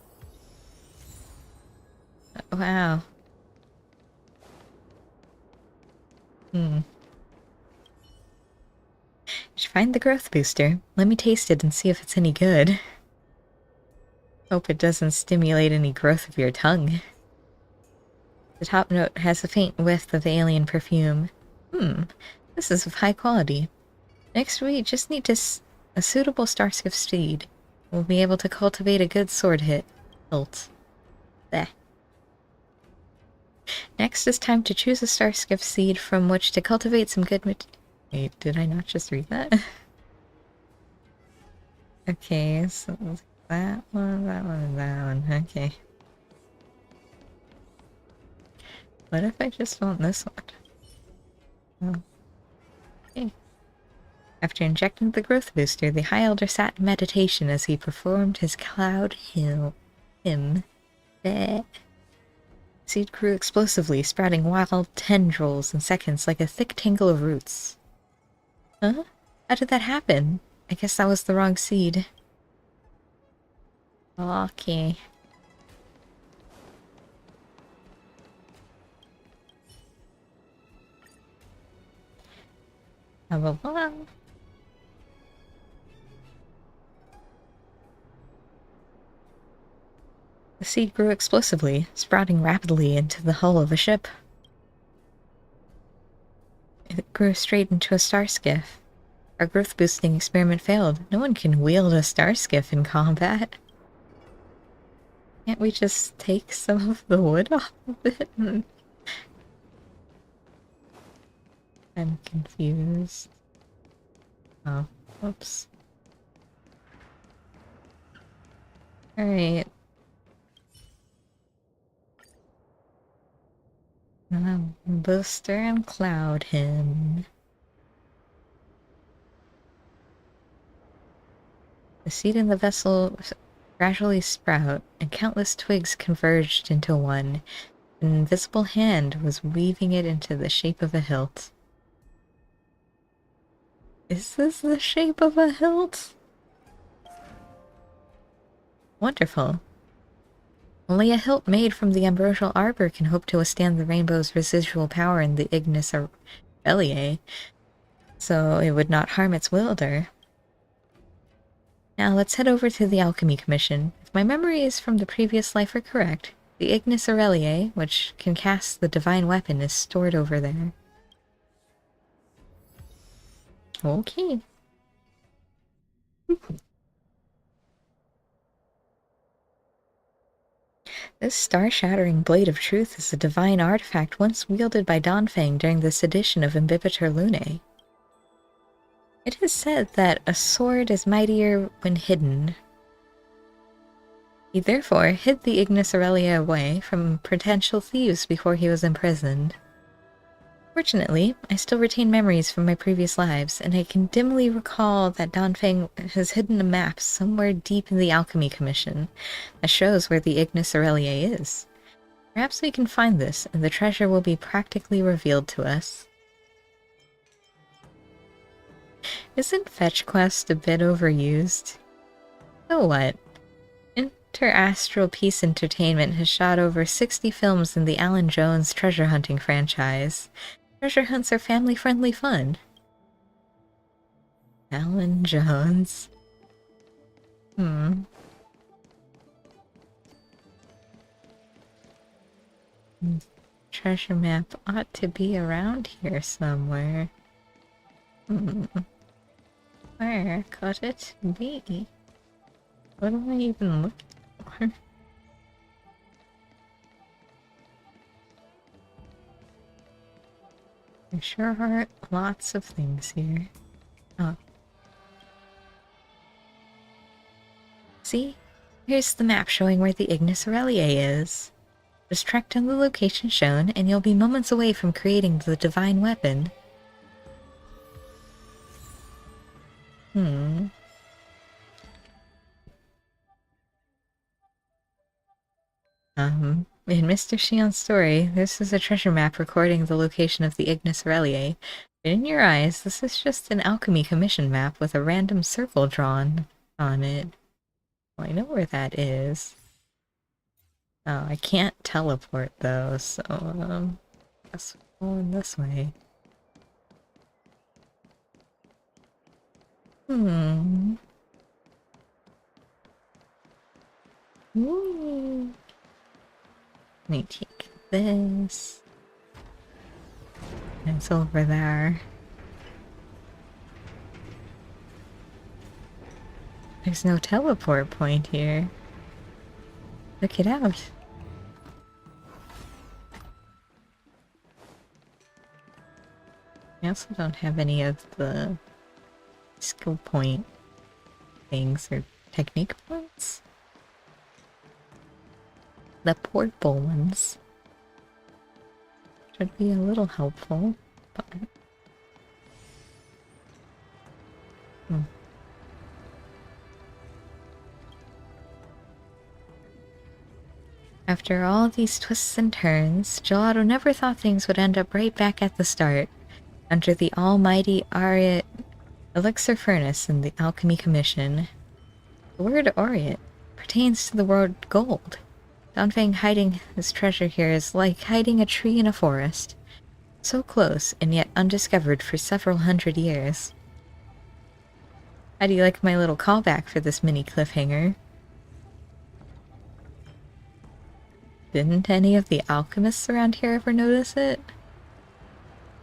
A: Wow. Should find the growth booster. Let me taste it and see if it's any good. Hope it doesn't stimulate any growth of your tongue. The top note has a faint whiff of alien perfume. This is of high quality. Next we just need a suitable starskiff seed. We'll be able to cultivate a good sword hilt. There. Next is time to choose a starskiff seed from which to cultivate some good Wait, did I not just read that? Okay, so That one, and that one. Okay. What if I just want this one? Oh. Okay. After injecting the growth booster, the High Elder sat in meditation as he performed his cloud hymn. Bleh. Seed grew explosively, sprouting wild tendrils in seconds like a thick tangle of roots. Huh? How did that happen? I guess that was the wrong seed. Okay. Blah, blah. The seed grew explosively, sprouting rapidly into the hull of a ship. It grew straight into a star skiff. Our growth boosting experiment failed. No one can wield a star skiff in combat. Can't we just take some of the wood off of it? I'm confused. Oh, whoops. Alright. Booster and cloud him. The seed in the vessel gradually sprout, and countless twigs converged into one. An invisible hand was weaving it into the shape of a hilt. Is this the shape of a hilt? Wonderful. Only a hilt made from the ambrosial arbor can hope to withstand the rainbow's residual power in the Ignis Aureliae, so it would not harm its wielder. Now let's head over to the Alchemy Commission. If my memories from the previous life are correct, the Ignis Aureliae, which can cast the divine weapon, is stored over there. Okay. This star-shattering blade of truth is a divine artifact once wielded by Donfang during the sedition of Imbibitor Lunae. It is said that a sword is mightier when hidden. He therefore hid the Ignis Aurelia away from potential thieves before he was imprisoned. Fortunately, I still retain memories from my previous lives, and I can dimly recall that Donfang has hidden a map somewhere deep in the Alchemy Commission that shows where the Ignis Aureliae is. Perhaps we can find this, and the treasure will be practically revealed to us. Isn't Fetch Quest a bit overused? So what? Interastral Peace Entertainment has shot over 60 films in the Alan Jones treasure hunting franchise. Treasure hunts are family-friendly fun. Alan Jones. Treasure map ought to be around here somewhere. Where could it be? What am I even looking for? There sure are lots of things here. Oh. See? Here's the map showing where the Ignis Aureliae is. Just track down the location shown, and you'll be moments away from creating the divine weapon. In Mr. Shion's story, this is a treasure map recording the location of the Ignis Aureliae. But in your eyes, this is just an Alchemy Commission map with a random circle drawn on it. Well, I know where that is. Oh, I can't teleport though, so guess we're going this way. Ooh. Let me take this. It's over there. There's no teleport point here. Look it out. I also don't have any of the skill point things or technique points. the portable ones. Should be a little helpful, but... After all these twists and turns, Gelato never thought things would end up right back at the start, under the almighty Ariat Elixir Furnace in the Alchemy Commission. The word Oriat pertains to the word gold. Donfang hiding his treasure here is like hiding a tree in a forest. So close and yet undiscovered for several hundred years. How do you like my little callback for this mini cliffhanger? Didn't any of the alchemists around here ever notice it?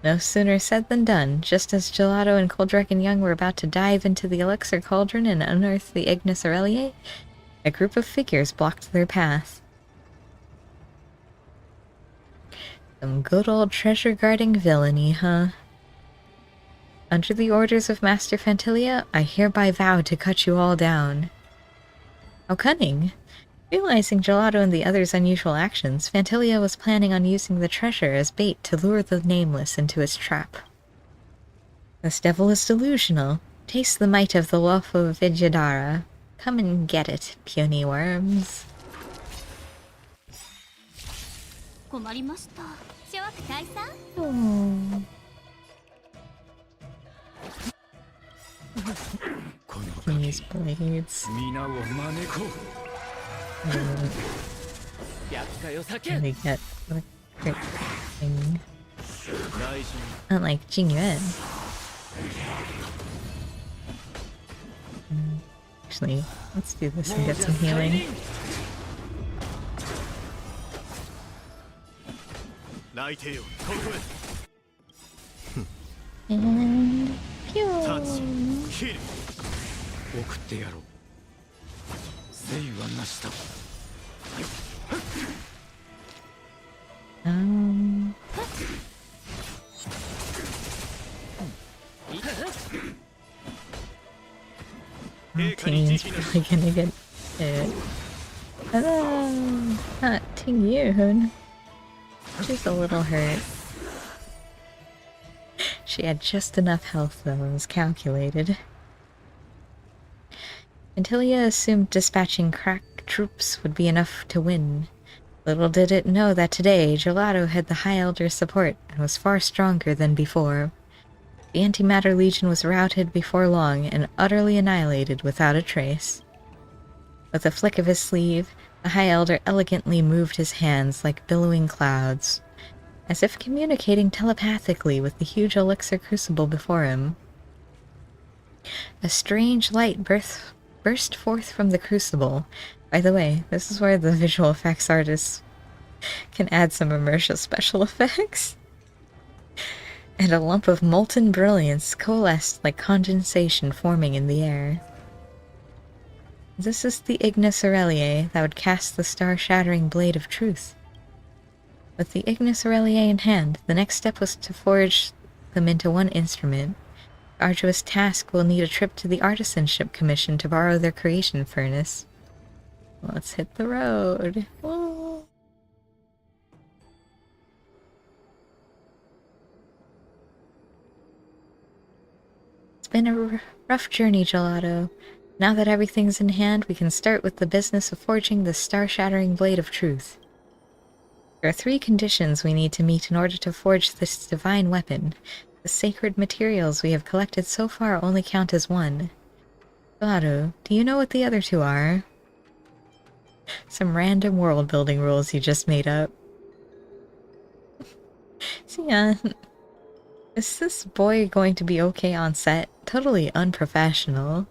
A: No sooner said than done. Just as Gelato and Coldrek and Young were about to dive into the Elixir Cauldron and unearth the Ignis Aureliae, a group of figures blocked their path. Some good old treasure-guarding villainy, huh? Under the orders of Master Fantilia, I hereby vow to cut you all down. How cunning! Realizing Gelato and the others' unusual actions, Fantilia was planning on using the treasure as bait to lure the Nameless into his trap. This devil is delusional. Taste the might of the Lofo Vidyadhara. Come and get it, puny worms.
C: 困りました。諸悪退散。
A: Oh.
E: この
A: These blades.
E: 皆を招こう
A: Really get the crit thing. Unlike Jingyuan. Actually, let's do this and get some healing. And pew!
E: 送ってやろう誠意はなしだ
A: Ting's probably gonna get hit. Hello! Not Ting Yoon. She's a little hurt. She had just enough health though, it was calculated. Antilia assumed dispatching crack troops would be enough to win. Little did it know that today, Gelato had the High Elder's support and was far stronger than before. The Antimatter Legion was routed before long and utterly annihilated without a trace. With a flick of his sleeve, the High Elder elegantly moved his hands like billowing clouds, as if communicating telepathically with the huge elixir crucible before him. A strange light burst forth from the crucible. By the way, this is where the visual effects artists can add some immersive special effects. And a lump of molten brilliance coalesced like condensation forming in the air. This is the Ignis Aureliae that would cast the star-shattering blade of truth. With the Ignis Aureliae in hand, the next step was to forge them into one instrument. The arduous task will need a trip to the Artisanship Commission to borrow their creation furnace. Let's hit the road. Whoa. It's been a rough journey, Gelato. Now that everything's in hand, we can start with the business of forging the star-shattering blade of truth. There are 3 conditions we need to meet in order to forge this divine weapon. The sacred materials we have collected so far only count as 1. Gelato, do you know what the other 2 are? Some random world-building rules you just made up. So yeah, is this boy going to be okay on set? Totally unprofessional.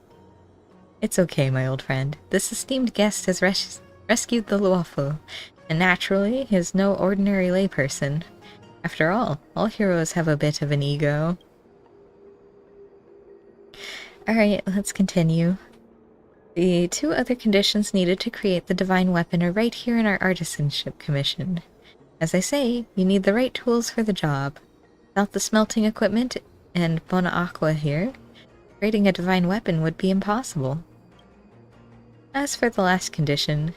A: It's okay, my old friend. This esteemed guest has rescued the Luofu, and naturally, he is no ordinary layperson. After all heroes have a bit of an ego. Alright, let's continue. The 2 other conditions needed to create the divine weapon are right here in our Artisanship Commission. As I say, you need the right tools for the job. Without the smelting equipment and Bona Aqua here, creating a divine weapon would be impossible. As for the last condition,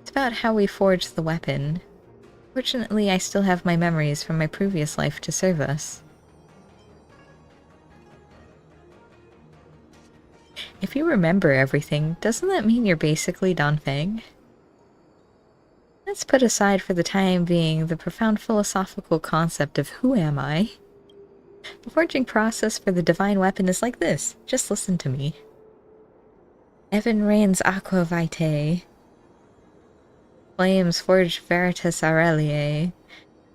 A: to about how we forged the weapon. Fortunately, I still have my memories from my previous life to serve us. If you remember everything, doesn't that mean you're basically Donfeng? Let's put aside for the time being the profound philosophical concept of who am I? The forging process for the divine weapon is like this. Just listen to me. Evan rains aqua vitae. Flames forge veritas aureliae.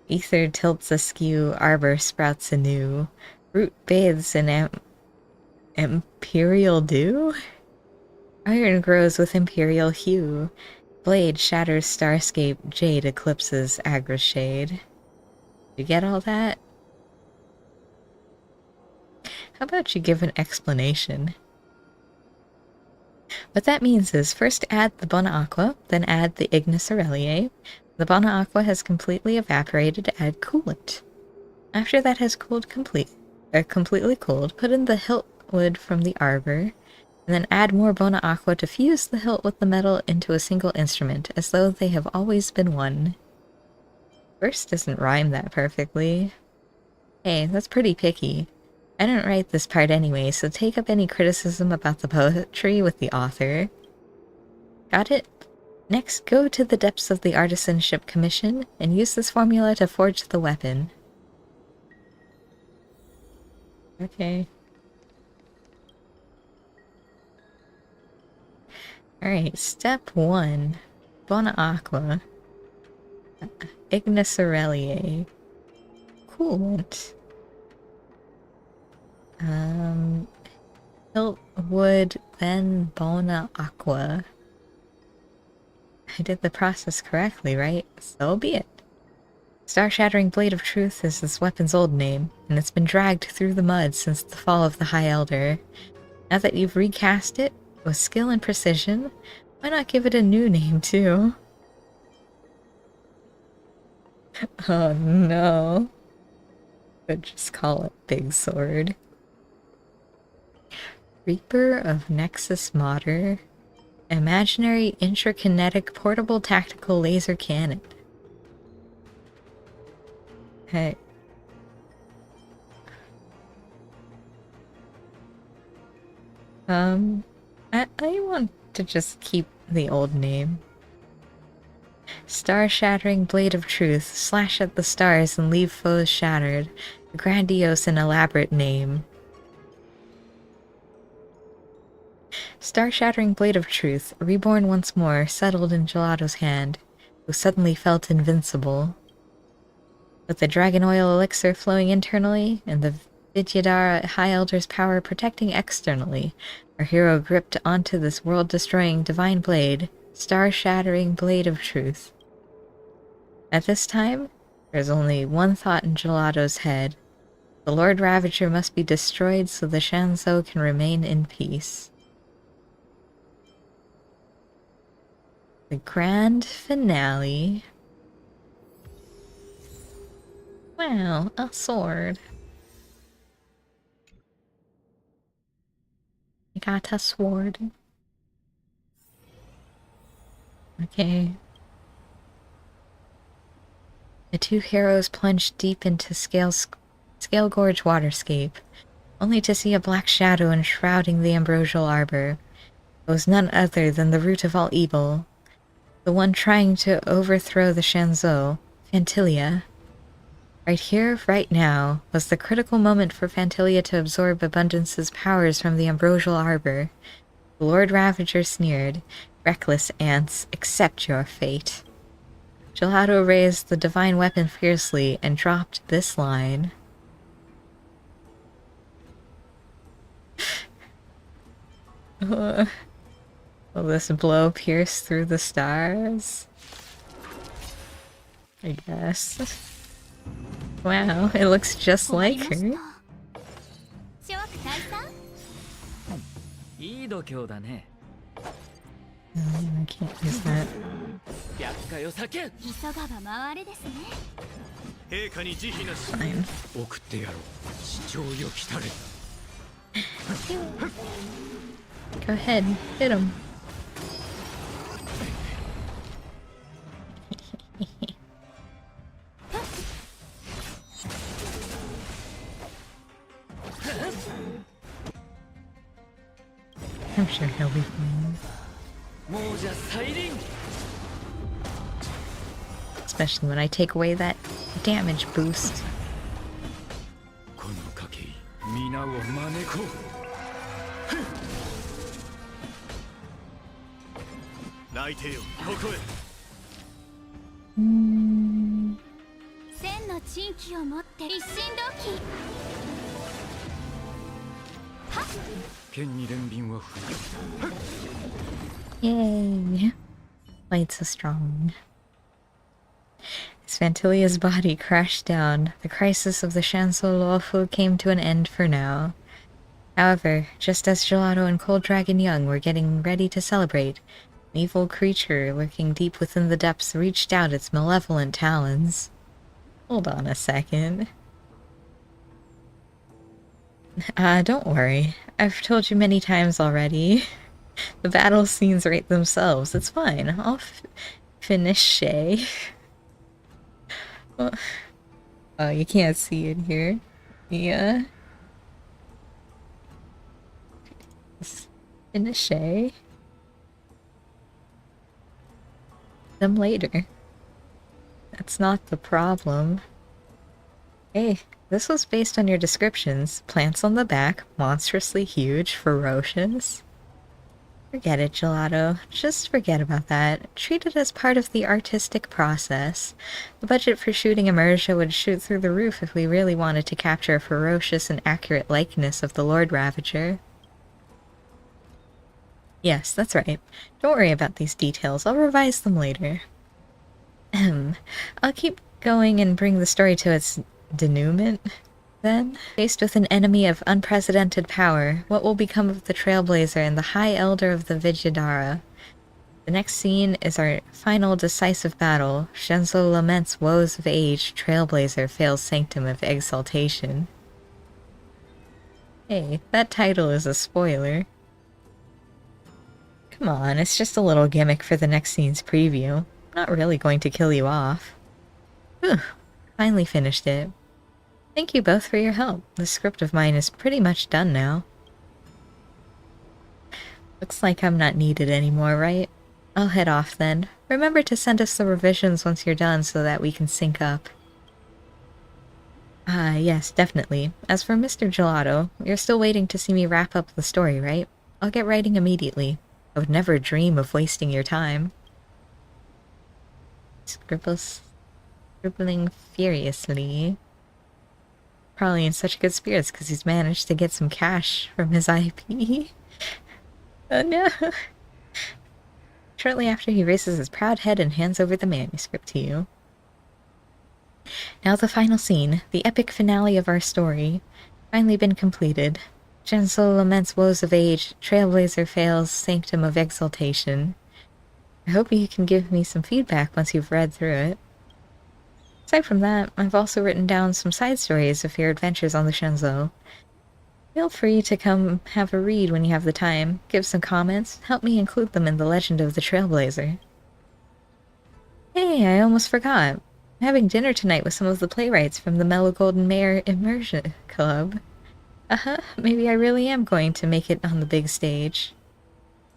A: Ether tilts askew, arbor sprouts anew. Root bathes in imperial dew? Iron grows with imperial hue. Blade shatters starscape, jade eclipses agra shade. You get all that? How about you give an explanation? What that means is first add the Bona Aqua, then add the Ignis Aureliae. The Bona Aqua has completely evaporated, add coolant. After that has cooled completely cooled, put in the hilt wood from the arbor, and then add more Bona Aqua to fuse the hilt with the metal into a single instrument, as though they have always been one. Verse doesn't rhyme that perfectly. Hey, that's pretty picky. I didn't write this part anyway, so take up any criticism about the poetry with the author. Got it? Next, go to the depths of the Artisanship Commission and use this formula to forge the weapon. Okay. Alright, step 1. Bona Aqua. Ignis Aureliae. Coolant. Hilt wood, then Bona Aqua. I did the process correctly, right? So be it. Star-Shattering Blade of Truth is this weapon's old name, and it's been dragged through the mud since the fall of the High Elder. Now that you've recast it, with skill and precision, why not give it a new name, too? Oh no. Could just call it Big Sword. Reaper of Nexus Mater. Imaginary intrakinetic portable tactical laser cannon. Hey. I want to just keep the old name. Star-Shattering Blade of Truth. Slash at the stars and leave foes shattered. A grandiose and elaborate name. Star-Shattering Blade of Truth, reborn once more, settled in Gelato's hand, who suddenly felt invincible. With the dragon oil elixir flowing internally, and the Vidyadhara High Elder's power protecting externally, our hero gripped onto this world-destroying divine blade, Star-Shattering Blade of Truth. At this time, there's only one thought in Gelato's head. The Lord Ravager must be destroyed so the Shanzou can remain in peace. The grand finale. Wow, a sword. I got a sword. Okay. The two heroes plunged deep into Scale Gorge waterscape, only to see a black shadow enshrouding the ambrosial arbor. It was none other than the root of all evil, the one trying to overthrow the Shanzou, Fantilia. Right here, right now, was the critical moment for Fantilia to absorb Abundance's powers from the ambrosial arbor. The Lord Ravager sneered, "Reckless ants, accept your fate." Gelato raised the divine weapon fiercely and dropped this line. Will this blow pierce through the stars? I guess. Wow, it looks just like her.
C: 諸悪退散。
B: いい度胸だね。
A: I can't use that.
B: 厄介を避け。
C: 急がば回れですね。
D: 陛下に慈悲なし。
A: Fine.
E: 送ってやろう。市長よ来たれ。
A: Go ahead, hit him. I'm sure he'll be fine.
E: もうじゃ再臨
A: Especially when I take away that damage boost.
E: この賭け皆を招こう
D: 泣いてよここへ
C: 千の珍奇を持って一心同期はっ
E: 剣に連便は不要
A: Yay! Light so strong. As Fantilia's body crashed down, the crisis of the Shanso Luofu came to an end for now. However, just as Gelato and Cold Dragon Young were getting ready to celebrate, an evil creature lurking deep within the depths reached out its malevolent talons. Hold on a second. Don't worry. I've told you many times already. The battle scenes write themselves. It's fine. I'll finish Shay. Oh, you can't see it here. Yeah. Finish Shay. Them later. That's not the problem. Hey, this was based on your descriptions. Plants on the back, monstrously huge, ferocious. Forget it, Gelato. Just forget about that. Treat it as part of the artistic process. The budget for shooting Immersia would shoot through the roof if we really wanted to capture a ferocious and accurate likeness of the Lord Ravager. Yes, that's right. Don't worry about these details. I'll revise them later. I'll keep going and bring the story to its denouement, then. Faced with an enemy of unprecedented power, what will become of the Trailblazer and the High Elder of the Vidyadhara? The next scene is our final decisive battle. Shenzo laments woes of age, Trailblazer fails sanctum of exaltation. Hey, that title is a spoiler. Come on, it's just a little gimmick for the next scene's preview. I'm not really going to kill you off. Whew, finally finished it. Thank you both for your help. The script of mine is pretty much done now. Looks like I'm not needed anymore, right? I'll head off then. Remember to send us the revisions once you're done so that we can sync up. Ah, yes, definitely. As for Mr. Gelato, you're still waiting to see me wrap up the story, right? I'll get writing immediately. I would never dream of wasting your time. Scribbling furiously. Probably in such good spirits because he's managed to get some cash from his IP. Oh no! Shortly after, he raises his proud head and hands over the manuscript to you. Now the final scene, the epic finale of our story, finally been completed. Shenso laments woes of age, Trailblazer fails sanctum of exaltation. I hope you can give me some feedback once you've read through it. Aside from that, I've also written down some side stories of your adventures on the Shenzo. Feel free to come have a read when you have the time, give some comments, help me include them in the legend of the Trailblazer. Hey, I almost forgot. I'm having dinner tonight with some of the playwrights from the Mellow Golden Mare Immersion Club. Maybe I really am going to make it on the big stage.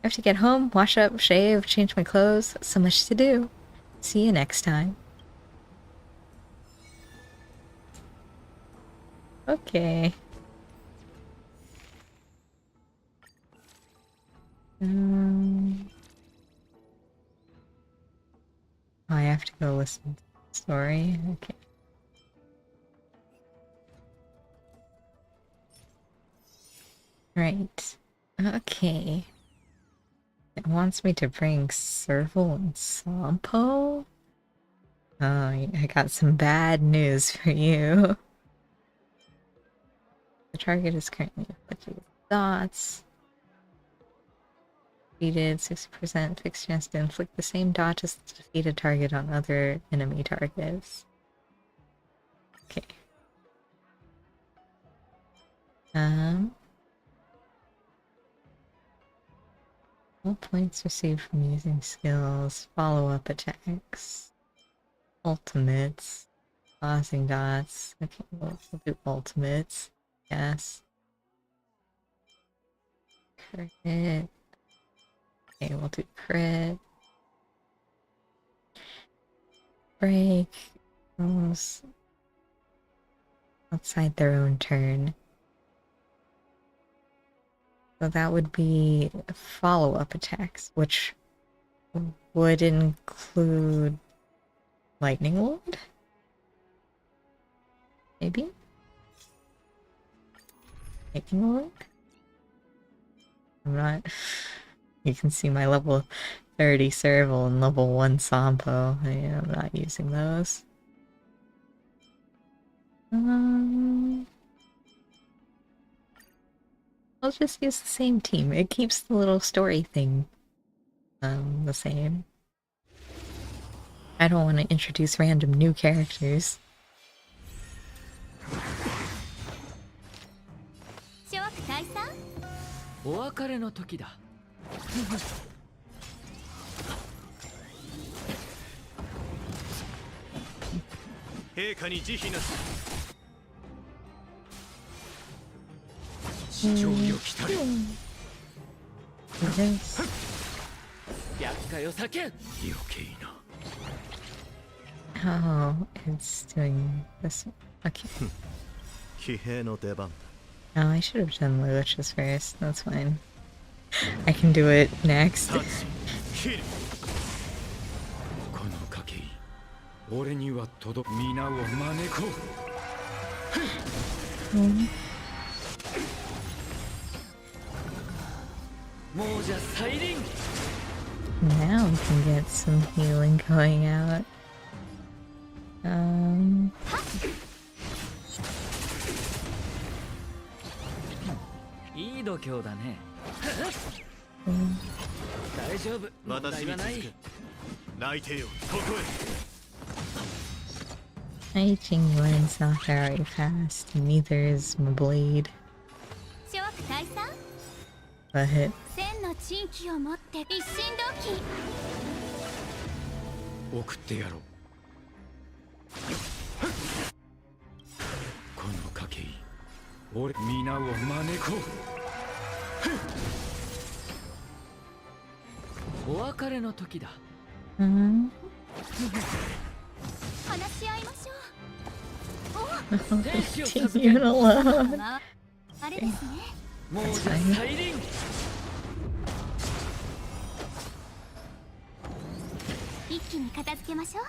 A: I have to get home, wash up, shave, change my clothes. So much to do. See you next time. Okay. I have to go listen to the story. Okay. Right. Okay. It wants me to bring Serval and Sampo? Oh, I got some bad news for you. The target is currently afflicted with dots. Defeated, 60% fixed chance to inflict the same dot as the defeated target on other enemy targets. Okay. All points received from using skills, follow-up attacks, ultimates, pausing dots. Okay, we'll do ultimates. Yes. Crit. Okay, we'll do crit. Break. Almost outside their own turn. So that would be follow-up attacks, which would include lightning bolt? Maybe? Lightning bolt? I'm not... You can see my level 30 Serval and level 1 Sampo. I'm not using those. I'll just use the same team. It keeps the little story thing the same. I don't want to introduce random new characters.
C: 諸悪退散
B: お別れの時だ。
D: 陛下に慈悲なし。
E: 地上よ来たれ。
B: 厄介を避けん。
E: 余計な。
A: Oh, it's doing this one. Okay.
D: 騎兵の出番だ。
A: No, I should have done Luch's first. That's fine. I can do it next.
D: 立ち切る。
E: この賭け俺には届く皆を招こう。
B: もうじゃ再臨。
A: Now we can get some healing going out.
B: いい度胸だね。大丈夫。問
D: 私に
B: 題はない。
D: 続く。泣いてよここへ。
A: Fighting one's not very fast, neither is my blade.
C: 諸悪退散
A: But
C: 千の珍奇をもって一心同期
E: 送ってやろう。この賭け俺皆を招こ
B: お別れの時だ。
C: 話し合いましょう。
B: 天使を
A: leave
B: 授
A: you
B: け。
A: alone.
C: あれですね。
B: もうじゃ再臨。
C: 一気に片付けましょう。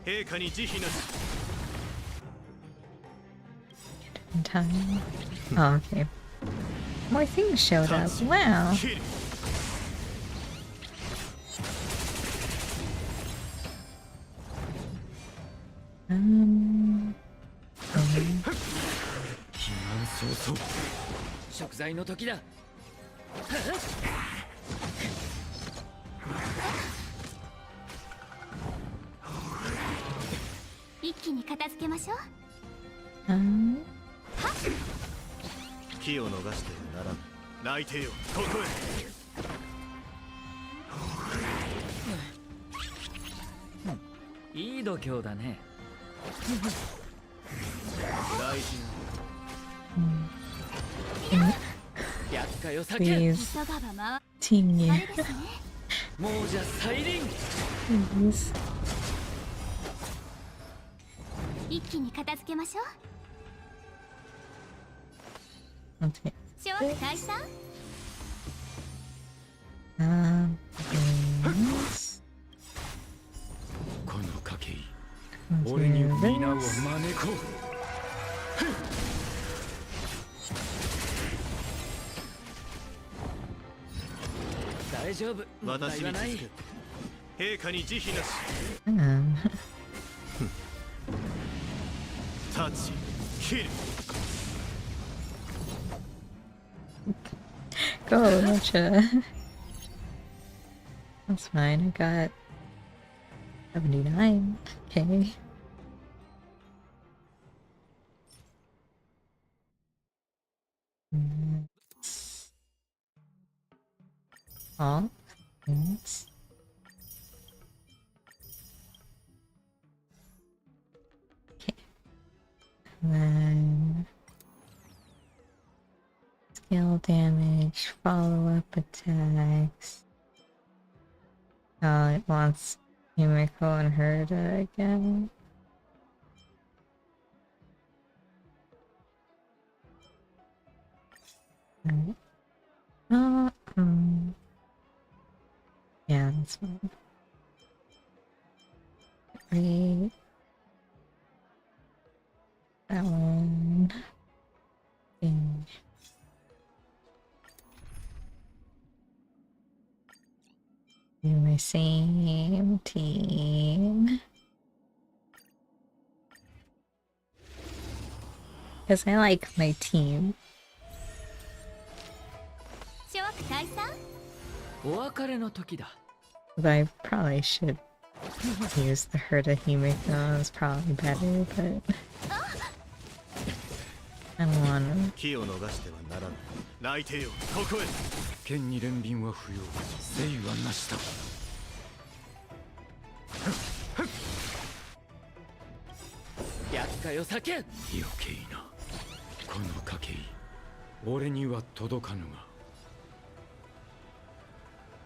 D: 陛下に慈悲なし。
A: In time. Oh, okay. More things showed up. Wow.
D: 切る。
E: 避難早々。
B: 食材の時だ。
C: 一気に片付けましょう。
D: 気を逃してはならん。泣いてよここへ。
B: いい度胸だね。
D: 大事
B: 厄介を避け。
A: Please,
C: 急がばま
A: team
C: あ
A: you.
C: れですね。
B: もうじゃ再臨。
A: Please.
C: 一気に片付けましょう。
A: Okay.
C: 諸悪退散
A: Yes.
E: この賭け
A: I'll
E: 俺に
A: do
E: 皆を
A: this.
E: 招こう。
B: 大丈夫。問
D: 私に
B: 題はない。
D: 続く。陛下に慈悲なし。 立ち切る。
A: Go, Lucha. That's fine. I got 79. Okay. All things. Okay. And then Scale damage, follow-up attacks. Oh, it wants Himiko and Herda again. Alright. Yeah, that's fine. Great. That one. Thing. Do my same team. Because I like my team.
C: 諸悪退散
B: お別れの時だ
A: But I probably should use the Herda Himiko. It's probably better, but I don't want to.
D: 気を逃してはならぬ。泣いてよ、ここへ。
E: 剣に憐憫は不要、誠はなしだ。
B: 厄介を避けん
E: 余計なこの賭け俺には届かぬが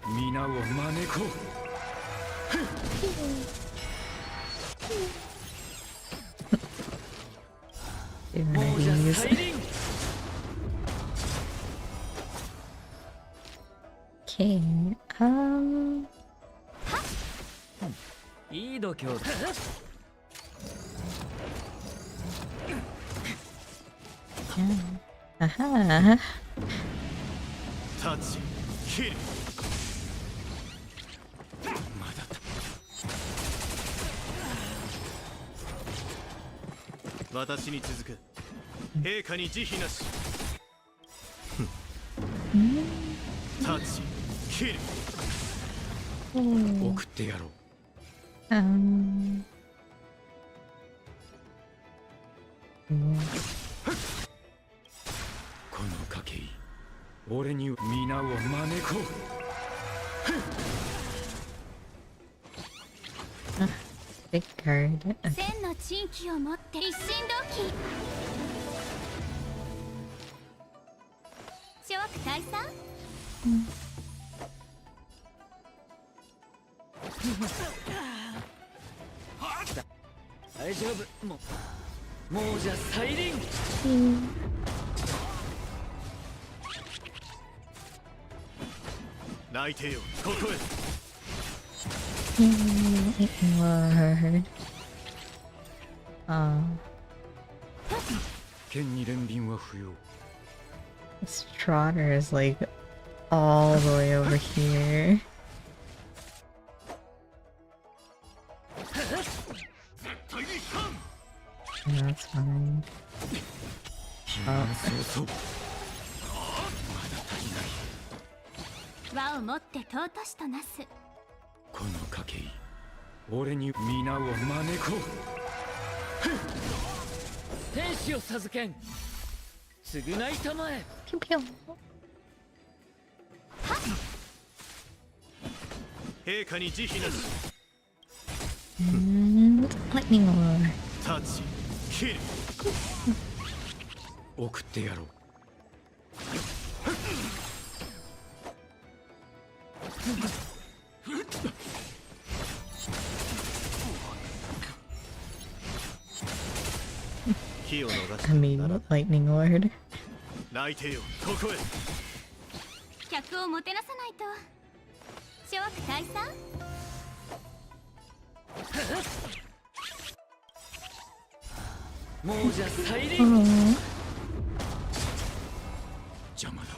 E: 皆を招こ
A: Do
B: 亡
A: one of
B: 者
A: these.
B: 再臨
A: Okay.
B: いい度胸だ
A: Aha.
D: タッチ、キル。
E: まだ
D: 私に続く。陛下に慈悲なし。タッチ、キル。
E: 送ってやろう この賭け俺に皆を招こう
A: Big card.
C: 千の珍奇を持って一心同期諸悪退散
B: 大丈夫もう亡者再臨
D: 泣いてよ、ここへ。
A: Lord. Oh,
E: 剣に憐憫は不要
A: this Trotter is like all the way over here. Yeah, that's fine.
E: そうそう
C: 和をもって尊しとなす
E: この賭け俺に皆を招こう
B: 天使を授けん償いたまえ
A: Pew pew.
D: 陛下に慈悲なし。
A: And lightning lore.
D: タッチ、キル。
E: 送ってやろう
D: 気を逃して
A: I
D: は
A: mean,
D: ならぬ。
A: lightning lord.
D: 泣いてよ、ここへ。
C: 客をもてなさないと諸悪退散
B: 亡者再臨
A: Oh.
E: 邪魔だ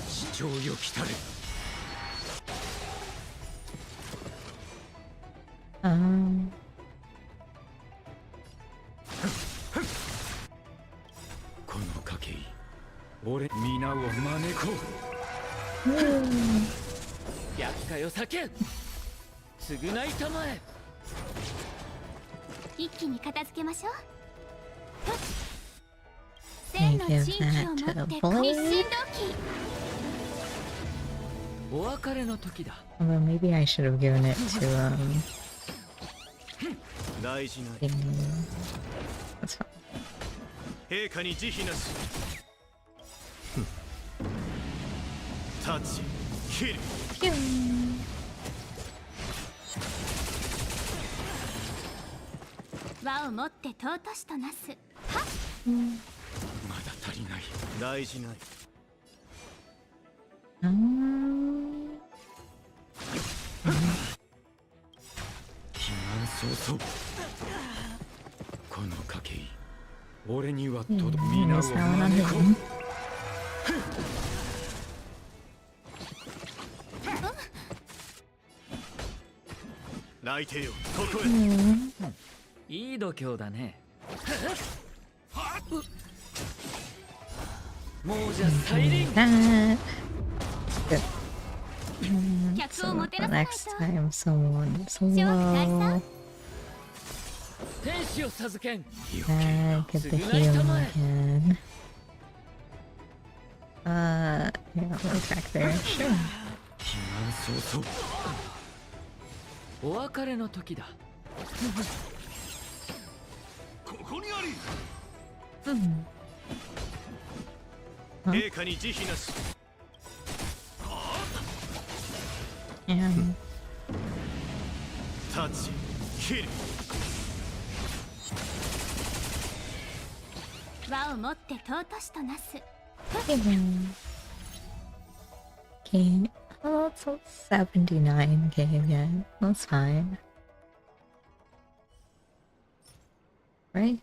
E: 市長よ来たれ この賭け俺皆を招こう
B: 厄介を避けん償いたまえ
C: 一気に片付けましょう
A: Can
C: 千
A: I
C: の
A: give
C: 珍奇を
A: that
C: 持
A: to
C: っ
A: the
C: て一
A: boy?
C: 心同期
B: お別れの時だ
A: Although maybe I should have given it to
D: 大事な
A: King. That's fine.
D: 陛下に慈悲なし。立ち切る
A: Pew.
C: 輪を持って尊しとなす。はっ。
E: まだ足りない。
D: 大事ない
E: 避難早々この賭け俺にはとど皆を
A: Is that one on
E: 招こ
A: him?
D: う来帝よここへ
B: いい度胸だね。もうじゃ再臨。
A: That. Good.
C: 客を
A: So
C: もて
A: the
C: なさない
A: next
C: と。
A: time someone is
C: 諸悪退
A: low,
C: 散。
B: 天使を授けん。
A: I get the heal again. Yeah, I'll attack there. Sure.
E: 避難早々
B: お別れの時だ。
D: ここにあり
A: Huh?
D: 陛下に慈悲なし
A: And
D: 立ち切る
C: 輪を持って尊しとなす。
A: even game. Oh, it's a 79 game yet. That's fine. Right?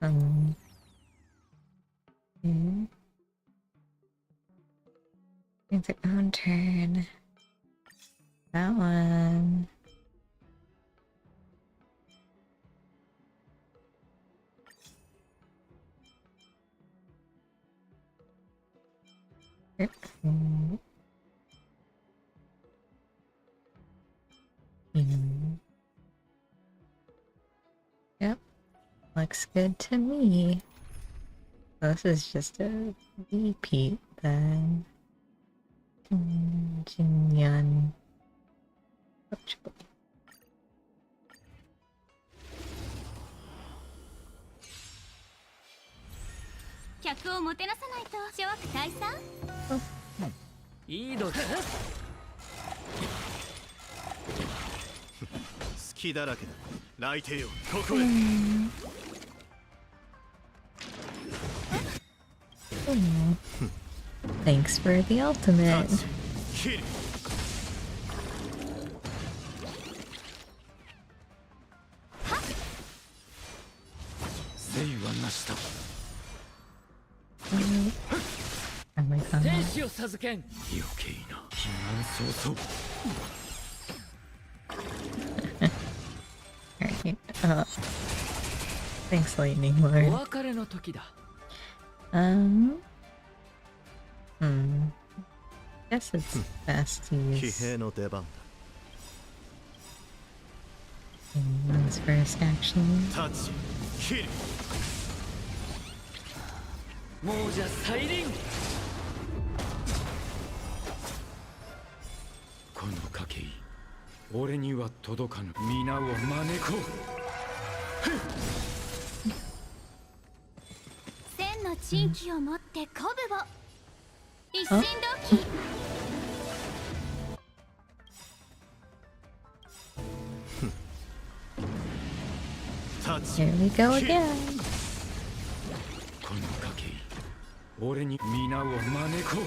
A: Okay. It's their own turn. That one. Mm. Yep, looks good to me. This is just a repeat then. Jinyan.
C: 「客をもてなさないと諸悪退散。
B: いい度胸。
D: 隙だらけだ来帝よここへ
A: Thanks for the ultimate.
D: 立ち切る
E: 誠意はなしだ
A: Finally found
B: 天
A: it.
B: 使を授けん。
E: 余計な避難早々
A: Alright. Thanks, Lightning
B: お
A: Lord.
B: 別れの時だ。
A: Guess it's best to
D: 騎
A: use
D: 兵の出番
A: one's first action.
D: だ立ち切る
B: もうじゃ再臨。
E: この賭け俺には届かぬ皆を招こ
C: 千の珍奇を持って鼓舞を。一心同期。
D: 立ち
A: Here we go again.
E: うこの賭け俺に皆を招こ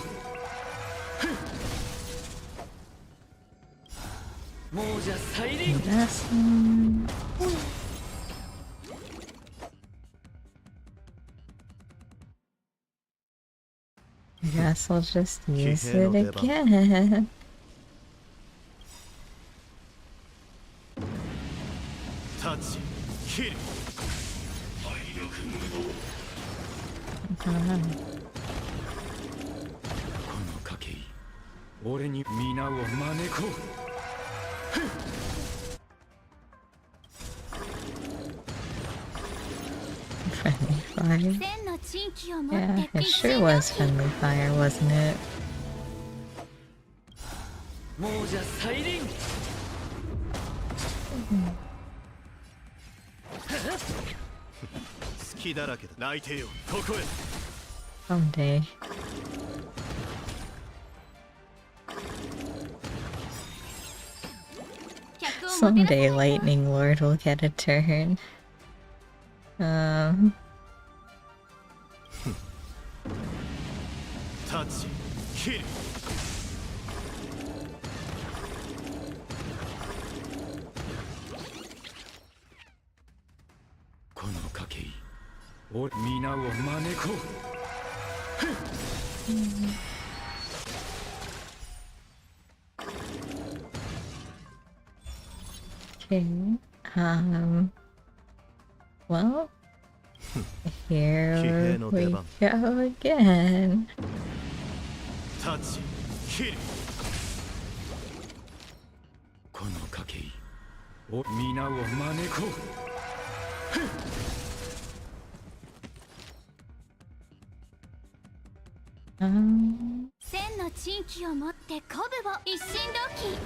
E: う
B: もうじゃ再臨。
A: Last one. I guess I'll just use it again.
D: 立ち切る
E: この賭け俺に皆を招こう
A: Friendly fire.
C: 千の珍奇を持っ
A: Yeah,
C: て
A: it
C: 一
A: sure
C: 心同
A: was
C: 期。
A: friendly fire, wasn't it?
B: もうじゃ再臨。
D: 隙だらけだ来帝よここへ
A: Someday. Someday Lightning Lord will get a turn.
D: 立ち切る
E: この賭け俺皆を招こう
A: Okay. Well, here we go again.
D: 立ち切る
E: この賭け俺皆を招こう
C: 千の珍奇を持って鼓舞を一心同期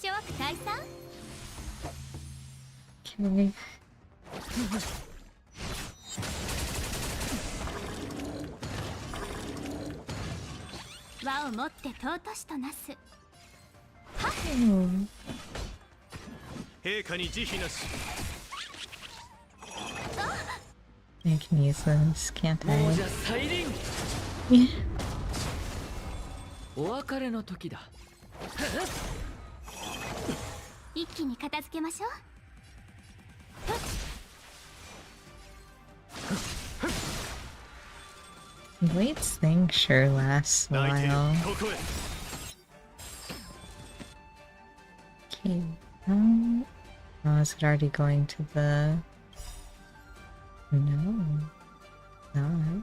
C: 諸悪退散
A: Okay.
C: 和をもって尊しとなす
D: 陛下に慈悲なし
A: I can use this, can't
B: 亡
A: I?
B: 者再臨
A: Yeah.
B: お別れの時だ
C: 一気に片付けましょう
A: Blade's thing sure lasts a
D: 泣いている
A: while.
D: ここへ
A: Okay. Oh, is it already going to the... No. Not.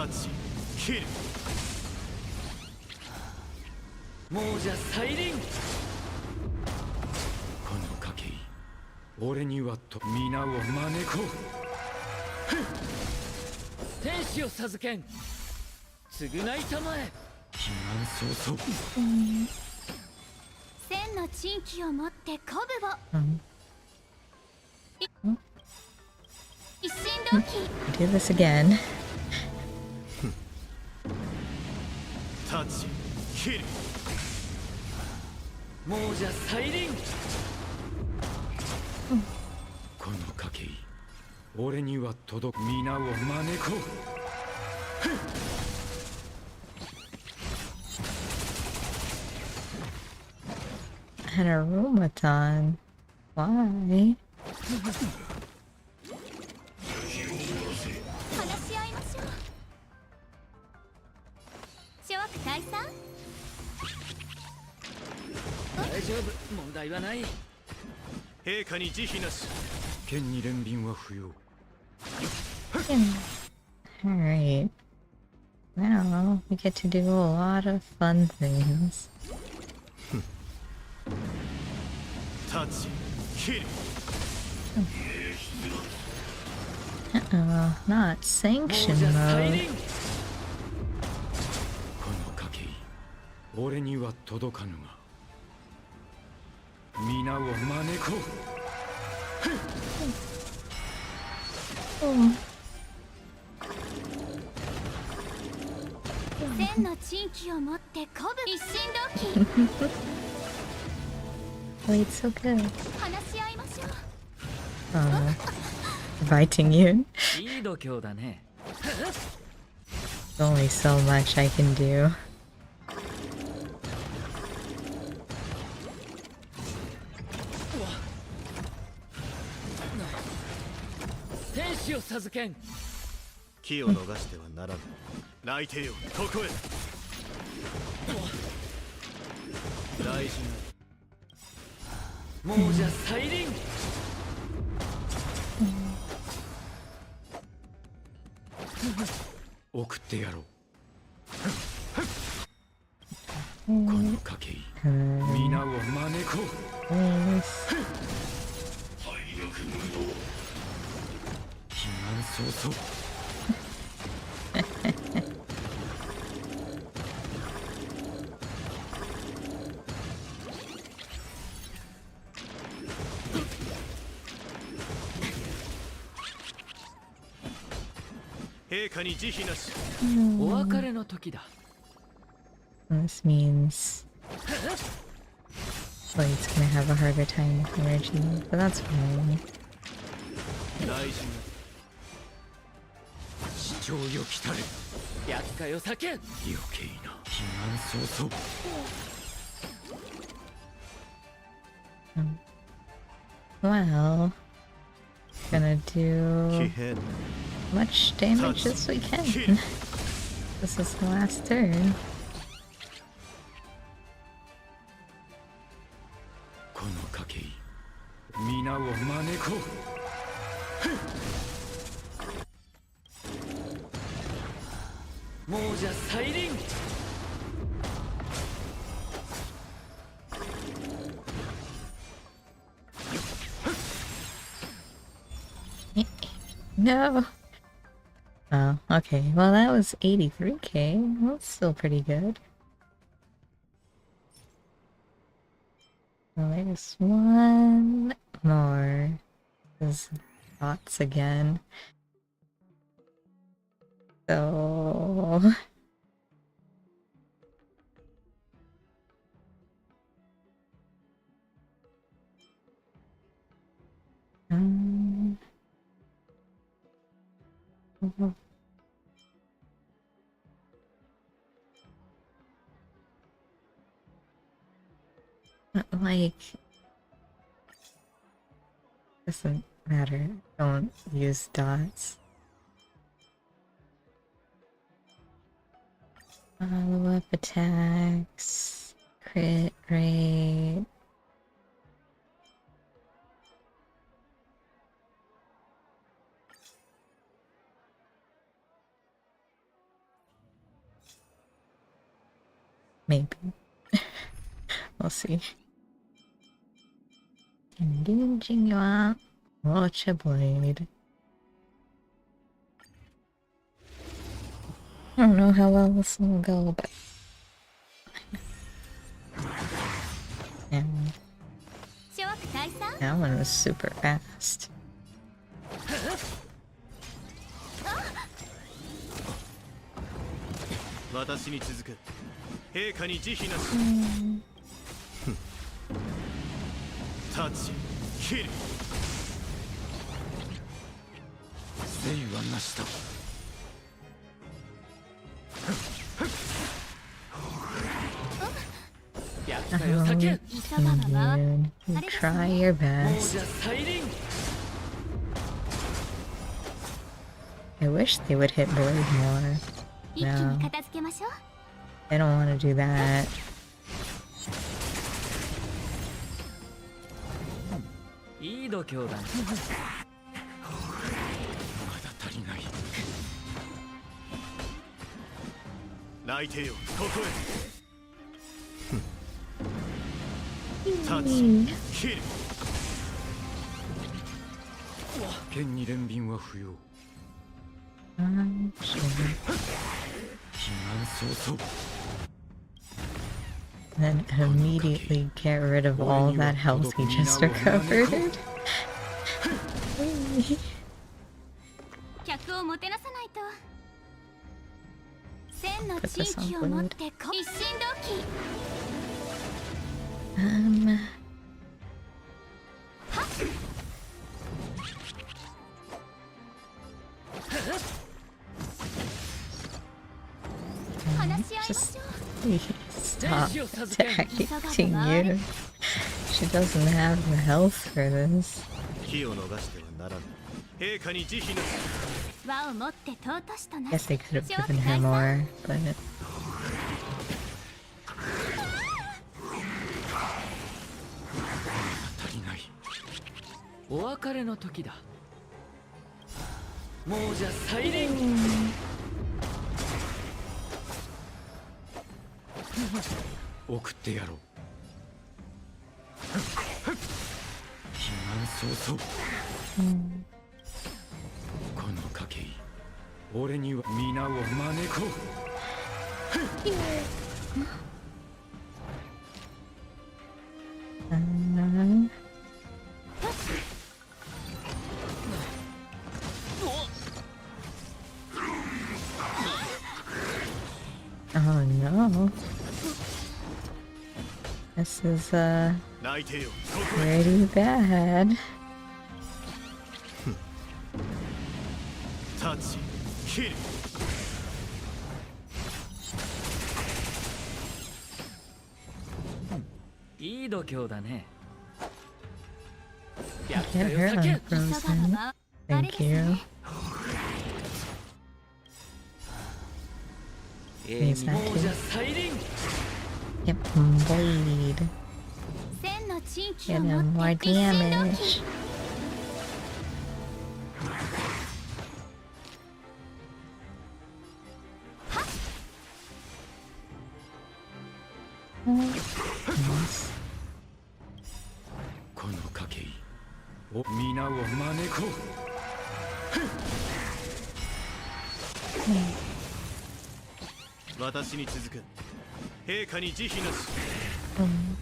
D: 立ち切る
B: 亡者再臨
E: この賭け俺にはと皆を招こう
B: 天使を授けん償いたまえ
E: 祈願早々
C: 千の珍奇を持って鼓舞を 一心同期
A: Do this again.
D: 立ち切る
B: 亡者再臨
E: この賭け俺には届く皆を招こう
A: An aromaton. Why?
C: 話し合いましょう諸悪退散
B: 大丈夫問題はない
D: 陛下に慈悲なし
E: 剣に憐憫は不要
A: Alright. Now we get to do a lot of fun things.
D: 立ち切る
A: Uh-oh, not
B: 亡
A: sanction
B: 者再
A: mode.
B: 臨
E: この賭け俺には届かぬが皆を招こう
A: Oh.
C: 千の珍奇を持って鼓舞一心同期
A: Blade's so good.
C: 話し合いましょう
A: Inviting you.
B: いい度胸だね
A: There's only so much I can do.
B: 天使を授けん
D: 気を逃してはならぬ泣いてよここへ大事
B: 亡者再臨
E: 送ってやろうこの賭け皆を招こう
A: Please.
E: 祈願早々
D: な陛下に慈悲なし。
B: お別れの時だ。
A: This means Blade's gonna have a harder time with energy, but that's fine.
D: 大事な。
E: 市長よ来たれ。
B: 厄介を避けん。
E: 余計な避難早々。
A: Well, gonna
D: 奇
A: do
D: 変。
A: much damage as we can. This is the last turn.
E: この賭け意皆を招こ
B: 亡者再臨。
A: No. Oh, okay. Well, that was 83k. That's still pretty good. Well, there's one more. There's dots again. So... Like, doesn't matter. Don't use dots. Follow-up attacks, crit rate. Maybe. We'll see. Engaging you out. Watch a blade. I don't know how well this will go, but... Yeah. That one was super fast.
D: 私に続く。陛下に慈悲なし。立ち、切る。
E: せいはなしだ。
B: 厄介を避けん。
A: You try your
B: 亡
A: best.
B: 者再臨。
A: I wish they would hit Blade more.
C: 一気に片付けましょう。
A: They don't want to do that.
B: いい度胸だ。
E: まだ足りない。
D: 泣いてよ、ここへ。立ち、切る。
E: 剣に憐憫は不要。
A: Sure.
E: 避難早々。
A: Then immediately get rid of all that health he just recovered.
C: 客をもてなさないと。千の地域を持って一心同期。
A: Just please stop attacking you. She doesn't have the health for this.
D: 気を逃してはならぬ。陛下に慈悲なし。
C: 和をもって尊しとな。
A: Guess they could have given her more, but
E: 足りない。
B: お別れの時だ。亡者再臨。
E: 送ってやろう。避難早々。この賭け意俺には皆を招こう。
A: Just no. This is,
D: 泣いてよここへ
A: pretty bad.
D: 立ち切る
B: いい度胸だね。
A: Get her unfrozen. Thank you.
B: 王
A: Use that
B: 者
A: too.
B: 再臨。
A: Yep, bleed.
C: 千の珍奇
A: Get
C: を
A: him
C: 持
A: more
C: って一心同
A: damage.
C: 期
A: Nice.
E: この賭けを皆を招こう。
D: 私に続く陛下に慈悲なし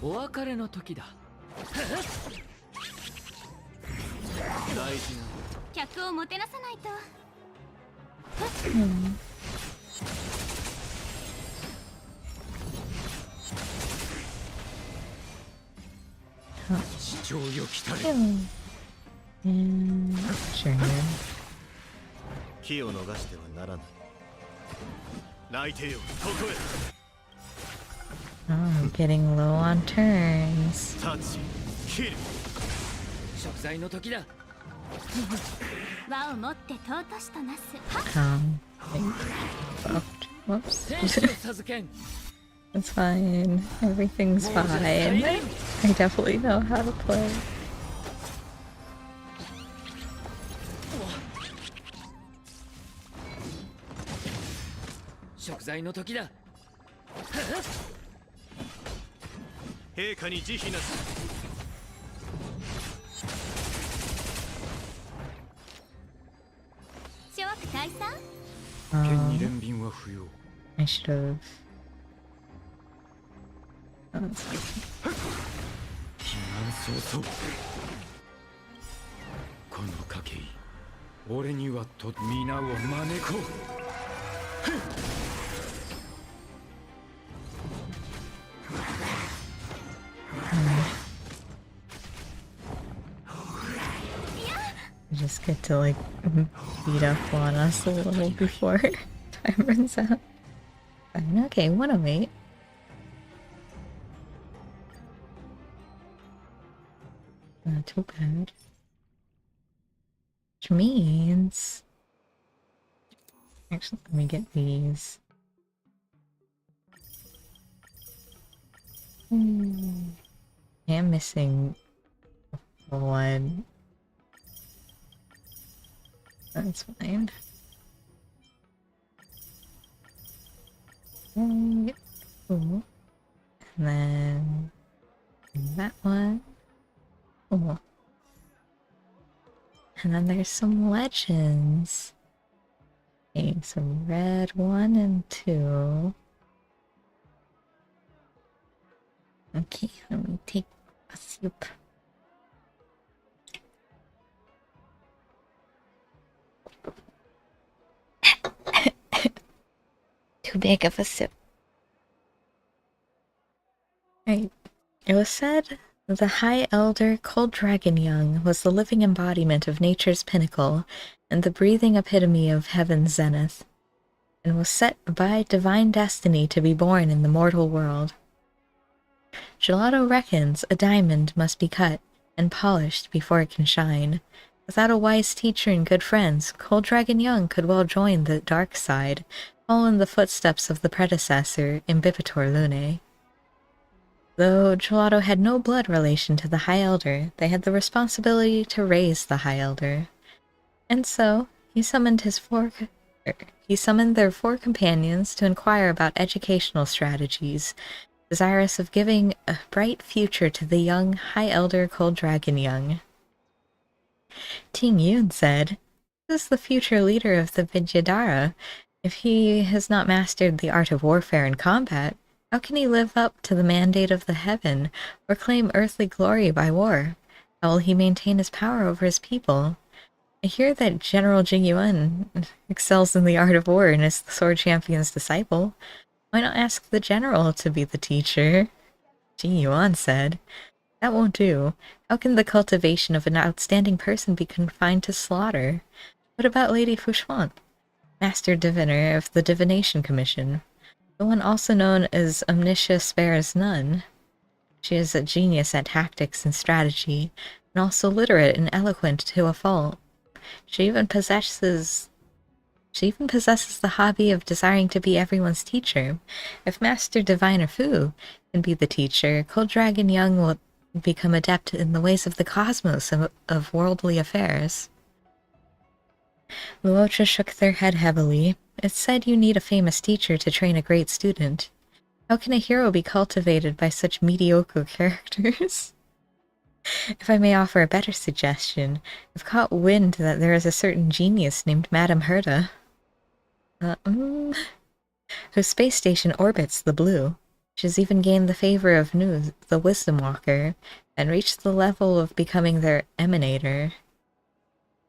B: お別れの時だ。
D: 大事な
C: 客をもてなさないと
E: 市長よ来たれ。
A: And sure.
D: 気を逃してはならない泣いてよここへ
A: Oh, getting low on turns.
D: 立ち切る
B: 食材の時だ。
C: 和をもって尊しとなすは
A: Fucked. Whoops.
B: 天使を授けん。
A: It's fine. Everything's fine. I definitely know how to play.
B: 食材の時だ。
D: 陛下に慈悲なし
C: 諸悪退散
E: 剣に
A: Um,
E: 連便は不要。
A: I should have. Oh, that's fine.
E: 避難早々。この賭け俺にはと皆を招こう。
A: I just get to like beat up on us a little before time runs out. Fine, okay, 108. Not too bad. Which means... Actually, let me get these. I am missing one. That's fine. Yep. Cool. And then that one. Cool. And then there's some legends. Okay, so red 1 and 2. Okay, let me take a sip. Too big of a sip. Right. It was said the High Elder Cold Dragon Young was the living embodiment of nature's pinnacle and the breathing epitome of heaven's zenith, and was set by divine destiny to be born in the mortal world. Gelato reckons a diamond must be cut and polished before it can shine. Without a wise teacher and good friends, Cold Dragon Young could well join the dark side, follow in the footsteps of the predecessor, Imbibitor Lune. Though Gelato had no blood relation to the High Elder, they had the responsibility to raise the High Elder. And so, he summoned their 4 companions to inquire about educational strategies, desirous of giving a bright future to the young High Elder Cold Dragon Young. Ting Yun said, "This is the future leader of the Vidyadhara. If he has not mastered the art of warfare and combat, how can he live up to the mandate of the heaven or claim earthly glory by war? How will he maintain his power over his people? I hear that General Jingyuan excels in the art of war and is the sword champion's disciple. Why not ask the general to be the teacher? Jing Yuan said. That won't do. How can the cultivation of an outstanding person be confined to slaughter? What about Lady Fouchevant, Master Diviner of the Divination Commission, the one also known as Omnitia Spares None? She is a genius at tactics and strategy, and also literate and eloquent to a fault. She even possesses the hobby of desiring to be everyone's teacher. If Master Diviner Fu can be the teacher, Cold Dragon Young will become adept in the ways of the cosmos of worldly affairs. Luocha shook their head heavily. It's said you need a famous teacher to train a great student. How can a hero be cultivated by such mediocre characters? If I may offer a better suggestion, I've caught wind that there is a certain genius named Madame Herta, whose space station orbits the blue. She has even gained the favor of Nu, the Wisdom Walker, and reached the level of becoming their emanator.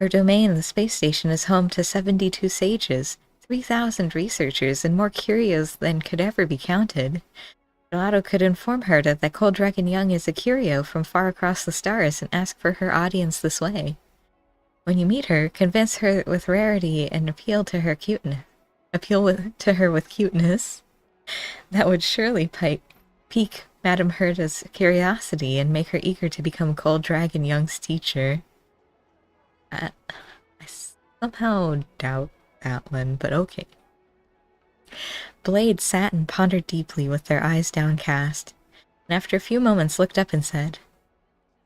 A: Her domain, the space station, is home to 72 sages, 3,000 researchers, and more curios than could ever be counted. Gelato could inform her that Cold Dragon Young is a curio from far across the stars and ask for her audience this way. When you meet her, convince her with rarity and appeal to her with cuteness. That would surely pique Madame Herta's curiosity and make her eager to become Cold Dragon Young's teacher. I somehow doubt that one, but okay. Blade sat and pondered deeply with their eyes downcast, and after a few moments looked up and said,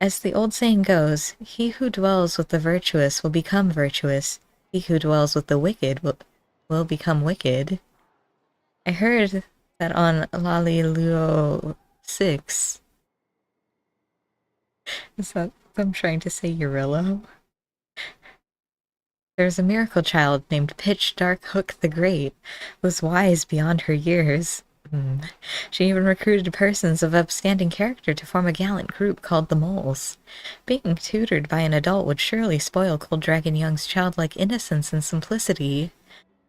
A: As the old saying goes, he who dwells with the virtuous will become virtuous, he who dwells with the wicked will become wicked. I heard that on Laliluo 6... Is that I'm trying to say Eurillo? There's a miracle child named Pitch Dark Hook the Great, who was wise beyond her years. She even recruited persons of upstanding character to form a gallant group called the Moles. Being tutored by an adult would surely spoil Cold Dragon Young's childlike innocence and simplicity.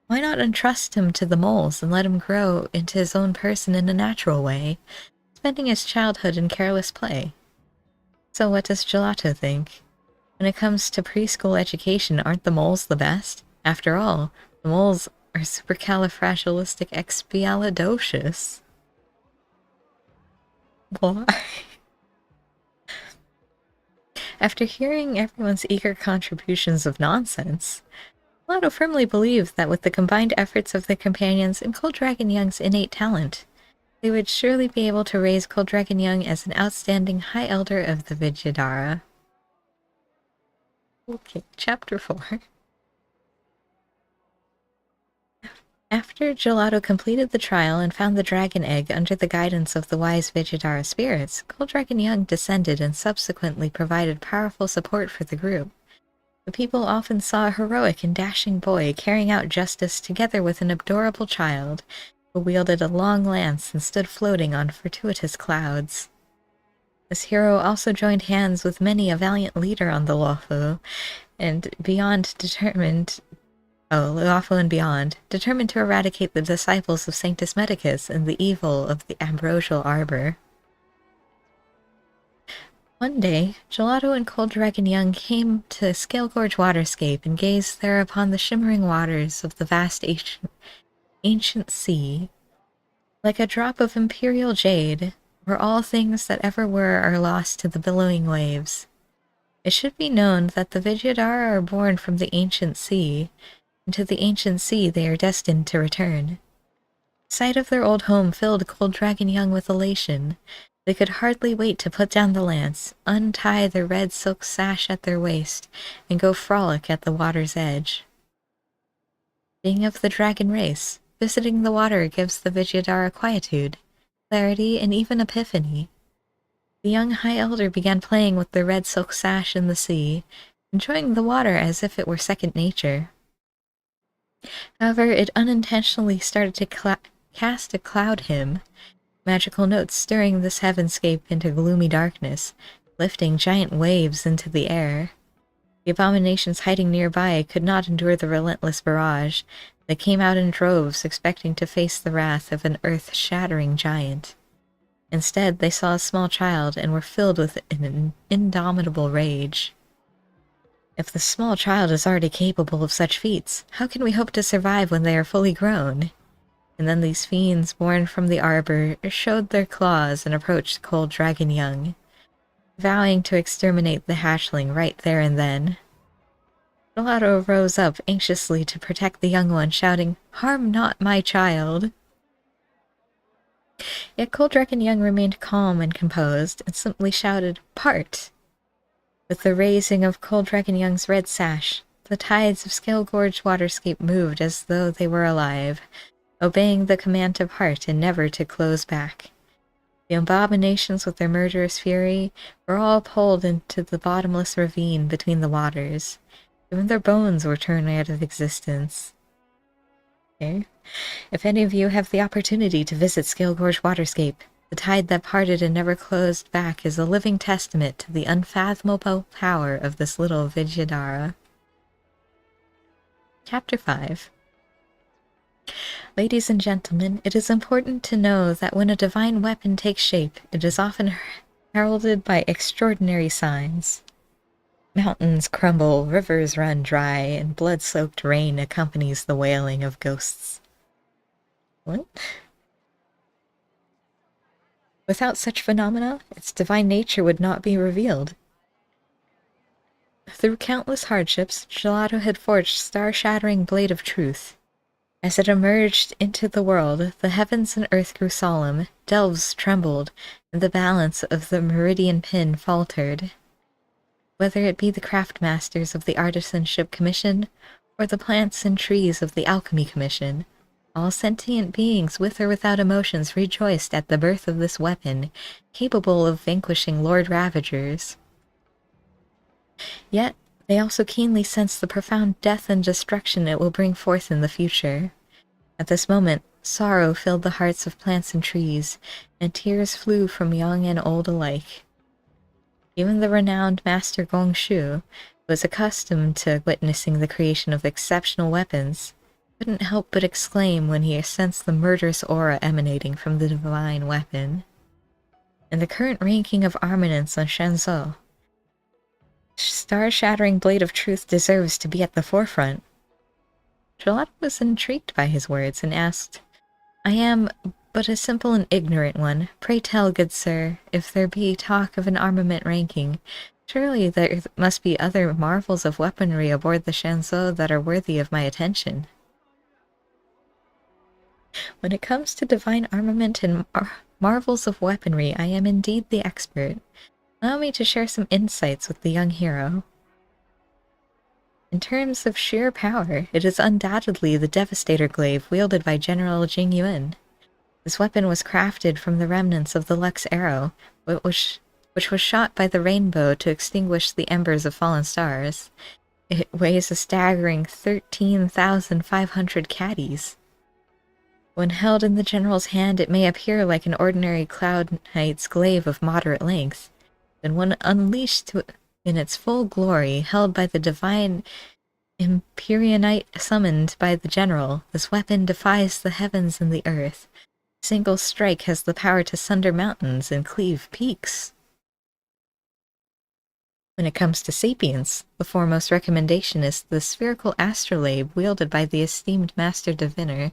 A: Why not entrust him to the Moles and let him grow into his own person in a natural way, spending his childhood in careless play? So what does Gelato think? When it comes to preschool education, aren't the moles the best? After all, the moles are supercalifragilisticexpialidocious. Why? After hearing everyone's eager contributions of nonsense, Lotto firmly believed that with the combined efforts of their companions and Cold Dragon Young's innate talent, they would surely be able to raise Cold Dragon Young as an outstanding High Elder of the Vidyadhara. Okay, Chapter 4. After Gelato completed the trial and found the dragon egg under the guidance of the wise Vidyadhara spirits, Cold Dragon Young descended and subsequently provided powerful support for the group. The people often saw a heroic and dashing boy carrying out justice together with an adorable child who wielded a long lance and stood floating on fortuitous clouds. This hero also joined hands with many a valiant leader on the Luofu, and determined to eradicate the disciples of Sanctus Medicus and the evil of the Ambrosial Arbor. One day, Gelato and Cold Dragon Young came to Scale Gorge Waterscape and gazed there upon the shimmering waters of the vast ancient sea. Like a drop of imperial jade, where all things that ever were are lost to the billowing waves. It should be known that the Vidyadhara are born from the ancient sea, and to the ancient sea they are destined to return. Sight of their old home filled Cold Dragon Young with elation. They could hardly wait to put down the lance, untie the red silk sash at their waist, and go frolic at the water's edge. Being of the dragon race, visiting the water gives the Vidyadhara quietude, clarity, and even epiphany. The young High Elder began playing with the red silk sash in the sea, enjoying the water as if it were second nature. However, it unintentionally started to cast a cloud hymn, magical notes stirring this heavenscape into gloomy darkness, lifting giant waves into the air. The abominations hiding nearby could not endure the relentless barrage. They came out in droves, expecting to face the wrath of an earth-shattering giant. Instead, they saw a small child and were filled with an indomitable rage. If the small child is already capable of such feats, how can we hope to survive when they are fully grown? And then these fiends born from the arbor showed their claws and approached Cold Dragon Young, vowing to exterminate the hatchling right there and then. Gelato rose up anxiously to protect the young one, shouting, "Harm not my child!" Yet Cold Dragon Young remained calm and composed, and simply shouted, "Part!" With the raising of Cold Dragon Young's red sash, the tides of Scale Gorge Waterscape moved as though they were alive, obeying the command to part and never to close back. The abominations with their murderous fury were all pulled into the bottomless ravine between the waters. Even their bones were turned out of existence. Okay. If any of you have the opportunity to visit Scale Gorge Waterscape, the tide that parted and never closed back is a living testament to the unfathomable power of this little Vidyadhara. Chapter 5. Ladies and gentlemen, it is important to know that when a divine weapon takes shape, it is often heralded by extraordinary signs. Mountains crumble, rivers run dry, and blood-soaked rain accompanies the wailing of ghosts. What? Without such phenomena, its divine nature would not be revealed. Through countless hardships, Gelato had forged star-shattering Blade of Truth. As it emerged into the world, the heavens and earth grew solemn, delves trembled, and the balance of the meridian pin faltered. Whether it be the craftmasters of the Artisanship Commission, or the plants and trees of the Alchemy Commission, all sentient beings with or without emotions rejoiced at the birth of this weapon, capable of vanquishing Lord Ravagers. Yet, they also keenly sensed the profound death and destruction it will bring forth in the future. At this moment, sorrow filled the hearts of plants and trees, and tears flew from young and old alike. Even the renowned Master Gongshu, who was accustomed to witnessing the creation of exceptional weapons, couldn't help but exclaim when he sensed the murderous aura emanating from the divine weapon. In the current ranking of armaments on Shenzhou, star-shattering Blade of Truth deserves to be at the forefront. Gelato was intrigued by his words and asked, "I am but a simple and ignorant one. Pray tell, good sir, if there be talk of an armament ranking, surely there must be other marvels of weaponry aboard the Shenzhou that are worthy of my attention." When it comes to divine armament and marvels of weaponry, I am indeed the expert. Allow me to share some insights with the young hero. In terms of sheer power, it is undoubtedly the Devastator Glaive wielded by General Jing Yuan. This weapon was crafted from the remnants of the Lux Arrow, which was shot by the rainbow to extinguish the embers of fallen stars. It weighs a staggering 13,500 caddies. When held in the general's hand, it may appear like an ordinary Cloud Knight's glaive of moderate length, and when unleashed in its full glory, held by the divine Imperianite summoned by the general, this weapon defies the heavens and the earth. A single strike has the power to sunder mountains and cleave peaks. When it comes to sapience, the foremost recommendation is the spherical astrolabe wielded by the esteemed Master Diviner.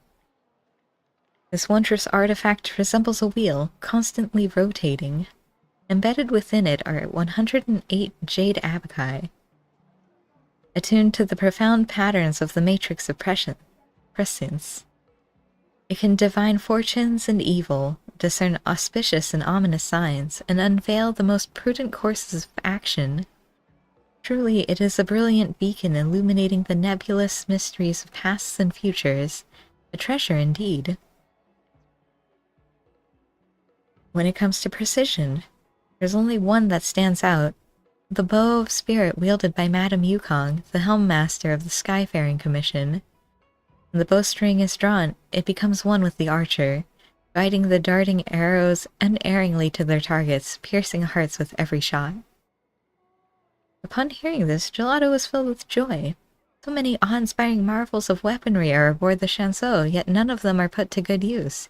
A: This wondrous artifact resembles a wheel, constantly rotating. Embedded within it are 108 jade abaci, attuned to the profound patterns of the matrix of prescience. It can divine fortunes and evil, discern auspicious and ominous signs, and unveil the most prudent courses of action. Truly, it is a brilliant beacon illuminating the nebulous mysteries of pasts and futures, a treasure indeed. When it comes to precision, there's only one that stands out: the bow of spirit wielded by Madame Yukong, the helm master of the Skyfaring Commission. When the bowstring is drawn, it becomes one with the archer, guiding the darting arrows unerringly to their targets, piercing hearts with every shot. Upon hearing this, Gelato was filled with joy. So many awe-inspiring marvels of weaponry are aboard the Chanceau, yet none of them are put to good use.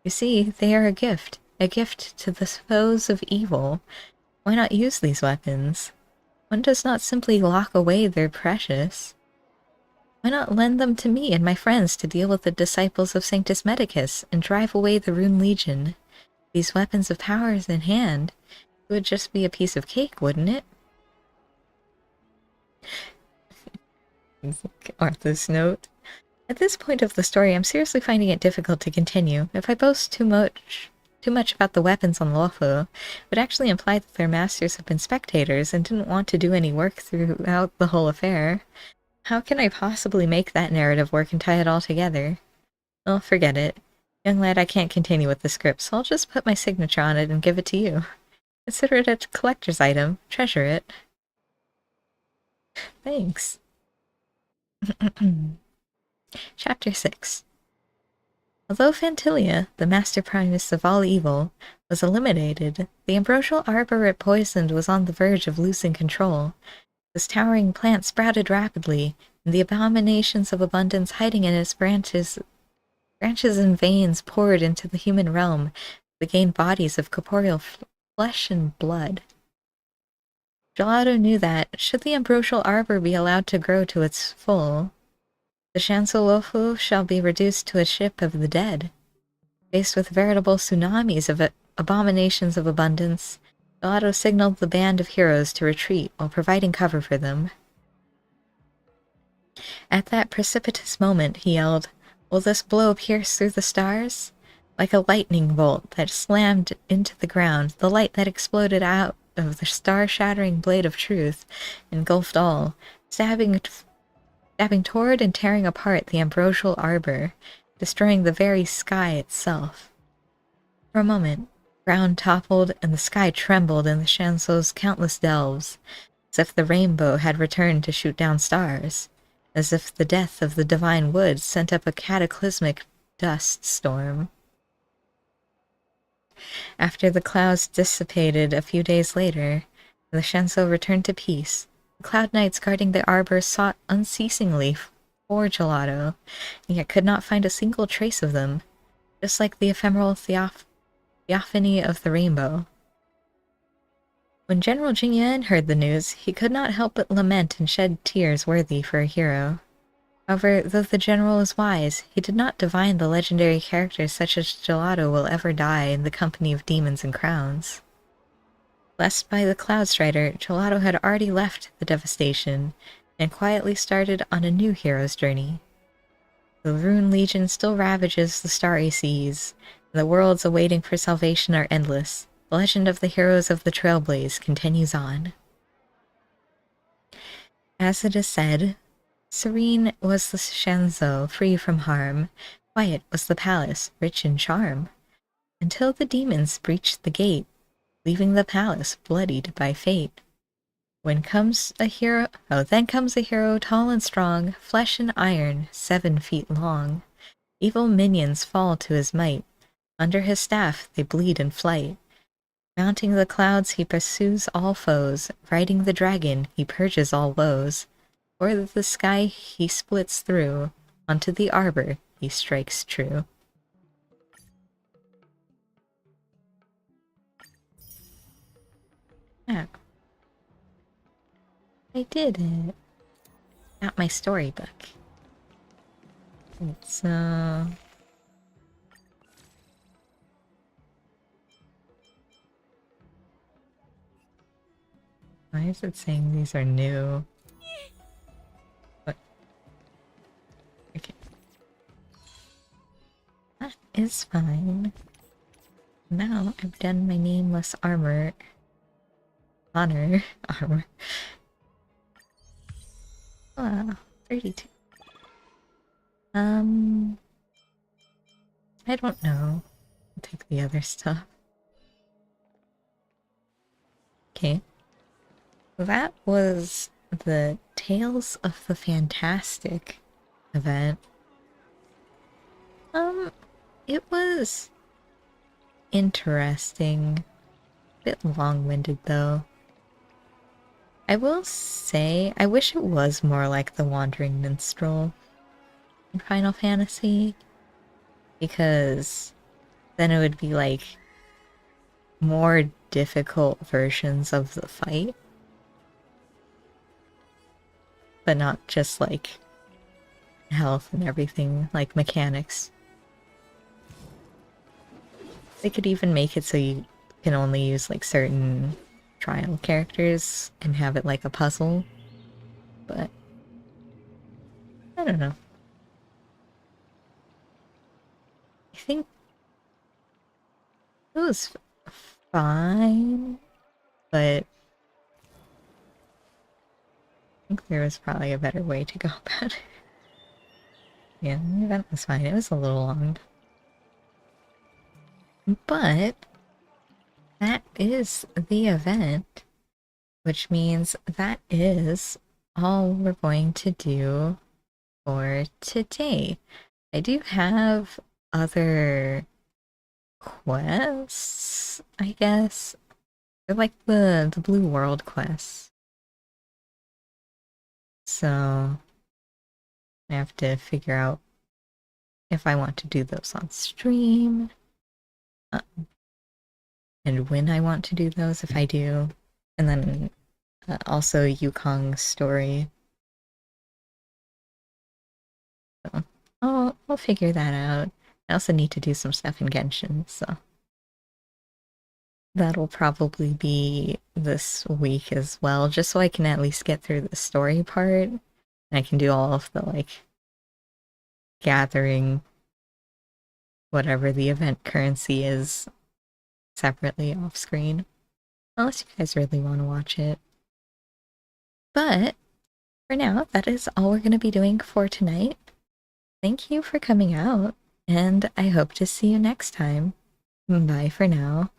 A: You see, they are a gift to the foes of evil. Why not use these weapons? One does not simply lock away their precious. Why not lend them to me and my friends to deal with the disciples of Sanctus Medicus and drive away the Rune Legion? These weapons of powers in hand, it would just be a piece of cake, wouldn't it? Arthur's note. At this point of the story, I'm seriously finding it difficult to continue. If I boast too much about the weapons on Lofu, it would actually imply that their masters have been spectators and didn't want to do any work throughout the whole affair. How can I possibly make that narrative work and tie it all together? Well, forget it. Young lad, I can't continue with the script, so I'll just put my signature on it and give it to you. Consider it a collector's item. Treasure it. Thanks. Chapter 6. Although Phantilia, the master primus of all evil, was eliminated, the ambrosial arbor it poisoned was on the verge of losing control. This towering plant sprouted rapidly, and the abominations of abundance hiding in its branches and veins poured into the human realm to gain bodies of corporeal flesh and blood. Gelato knew that, should the ambrosial arbor be allowed to grow to its full, the Chancellor shall be reduced to a ship of the dead. Faced with veritable tsunamis of abominations of abundance, Gelato signaled the band of heroes to retreat while providing cover for them. At that precipitous moment, he yelled, "Will this blow pierce through the stars?" Like a lightning bolt that slammed into the ground, the light that exploded out of the star-shattering blade of truth engulfed all, stabbing toward and tearing apart the ambrosial arbor, destroying the very sky itself. For a moment, ground toppled and the sky trembled in the Chancellor's countless delves, as if the rainbow had returned to shoot down stars, as if the death of the divine wood sent up a cataclysmic dust storm. After the clouds dissipated a few days later, and the Chancellor returned to peace, the Cloud Knights guarding the arbor sought unceasingly for Gelato, and yet could not find a single trace of them, just like the ephemeral theophany of the rainbow. When General Jingyan heard the news, he could not help but lament and shed tears worthy for a hero. However, though the general is wise, he did not divine the legendary characters such as Gelato will ever die in the company of demons and crowns. Blessed by the Cloud Strider, Gelato had already left the devastation, and quietly started on a new hero's journey. The Rune Legion still ravages the starry seas, and the worlds awaiting for salvation are endless. The legend of the heroes of the Trailblaze continues on. As it is said, serene was the Shanzou, free from harm. Quiet was the palace, rich in charm. Until the demons breached the gate, leaving the palace bloodied by fate. Then comes a hero tall and strong, flesh and iron, 7 feet long. Evil minions fall to his might. Under his staff they bleed in flight. Mounting the clouds he pursues all foes. Riding the dragon he purges all woes. O'er the sky he splits through. Onto the arbor he strikes true. Ah. I did it. Not my storybook. It's, why is it saying these are new? What? Okay. That is fine. Now I've done my nameless honor. Ah, 32. I don't know. I'll take the other stuff. Okay. That was the Tales of the Fantastic event. It was interesting. A bit long-winded though. I will say, I wish it was more like the Wandering Minstrel in Final Fantasy, because then it would be like more difficult versions of the fight, but not just like health and everything, like mechanics. They could even make it so you can only use like certain trial characters and have it like a puzzle, but I don't know. I think it was fine, but I think there was probably a better way to go about it. Yeah, the event was fine. It was a little long. But that is the event, which means that is all we're going to do for today. I do have other quests, I guess. They're like the Blue World quests. So I have to figure out if I want to do those on stream. And when I want to do those, if I do. And then also Yukong's story. So I'll figure that out. I also need to do some stuff in Genshin, so that'll probably be this week as well, just so I can at least get through the story part. And I can do all of the like gathering whatever the event currency is separately off screen. Unless you guys really want to watch it. But for now, that is all we're going to be doing for tonight. Thank you for coming out, and I hope to see you next time. Bye for now.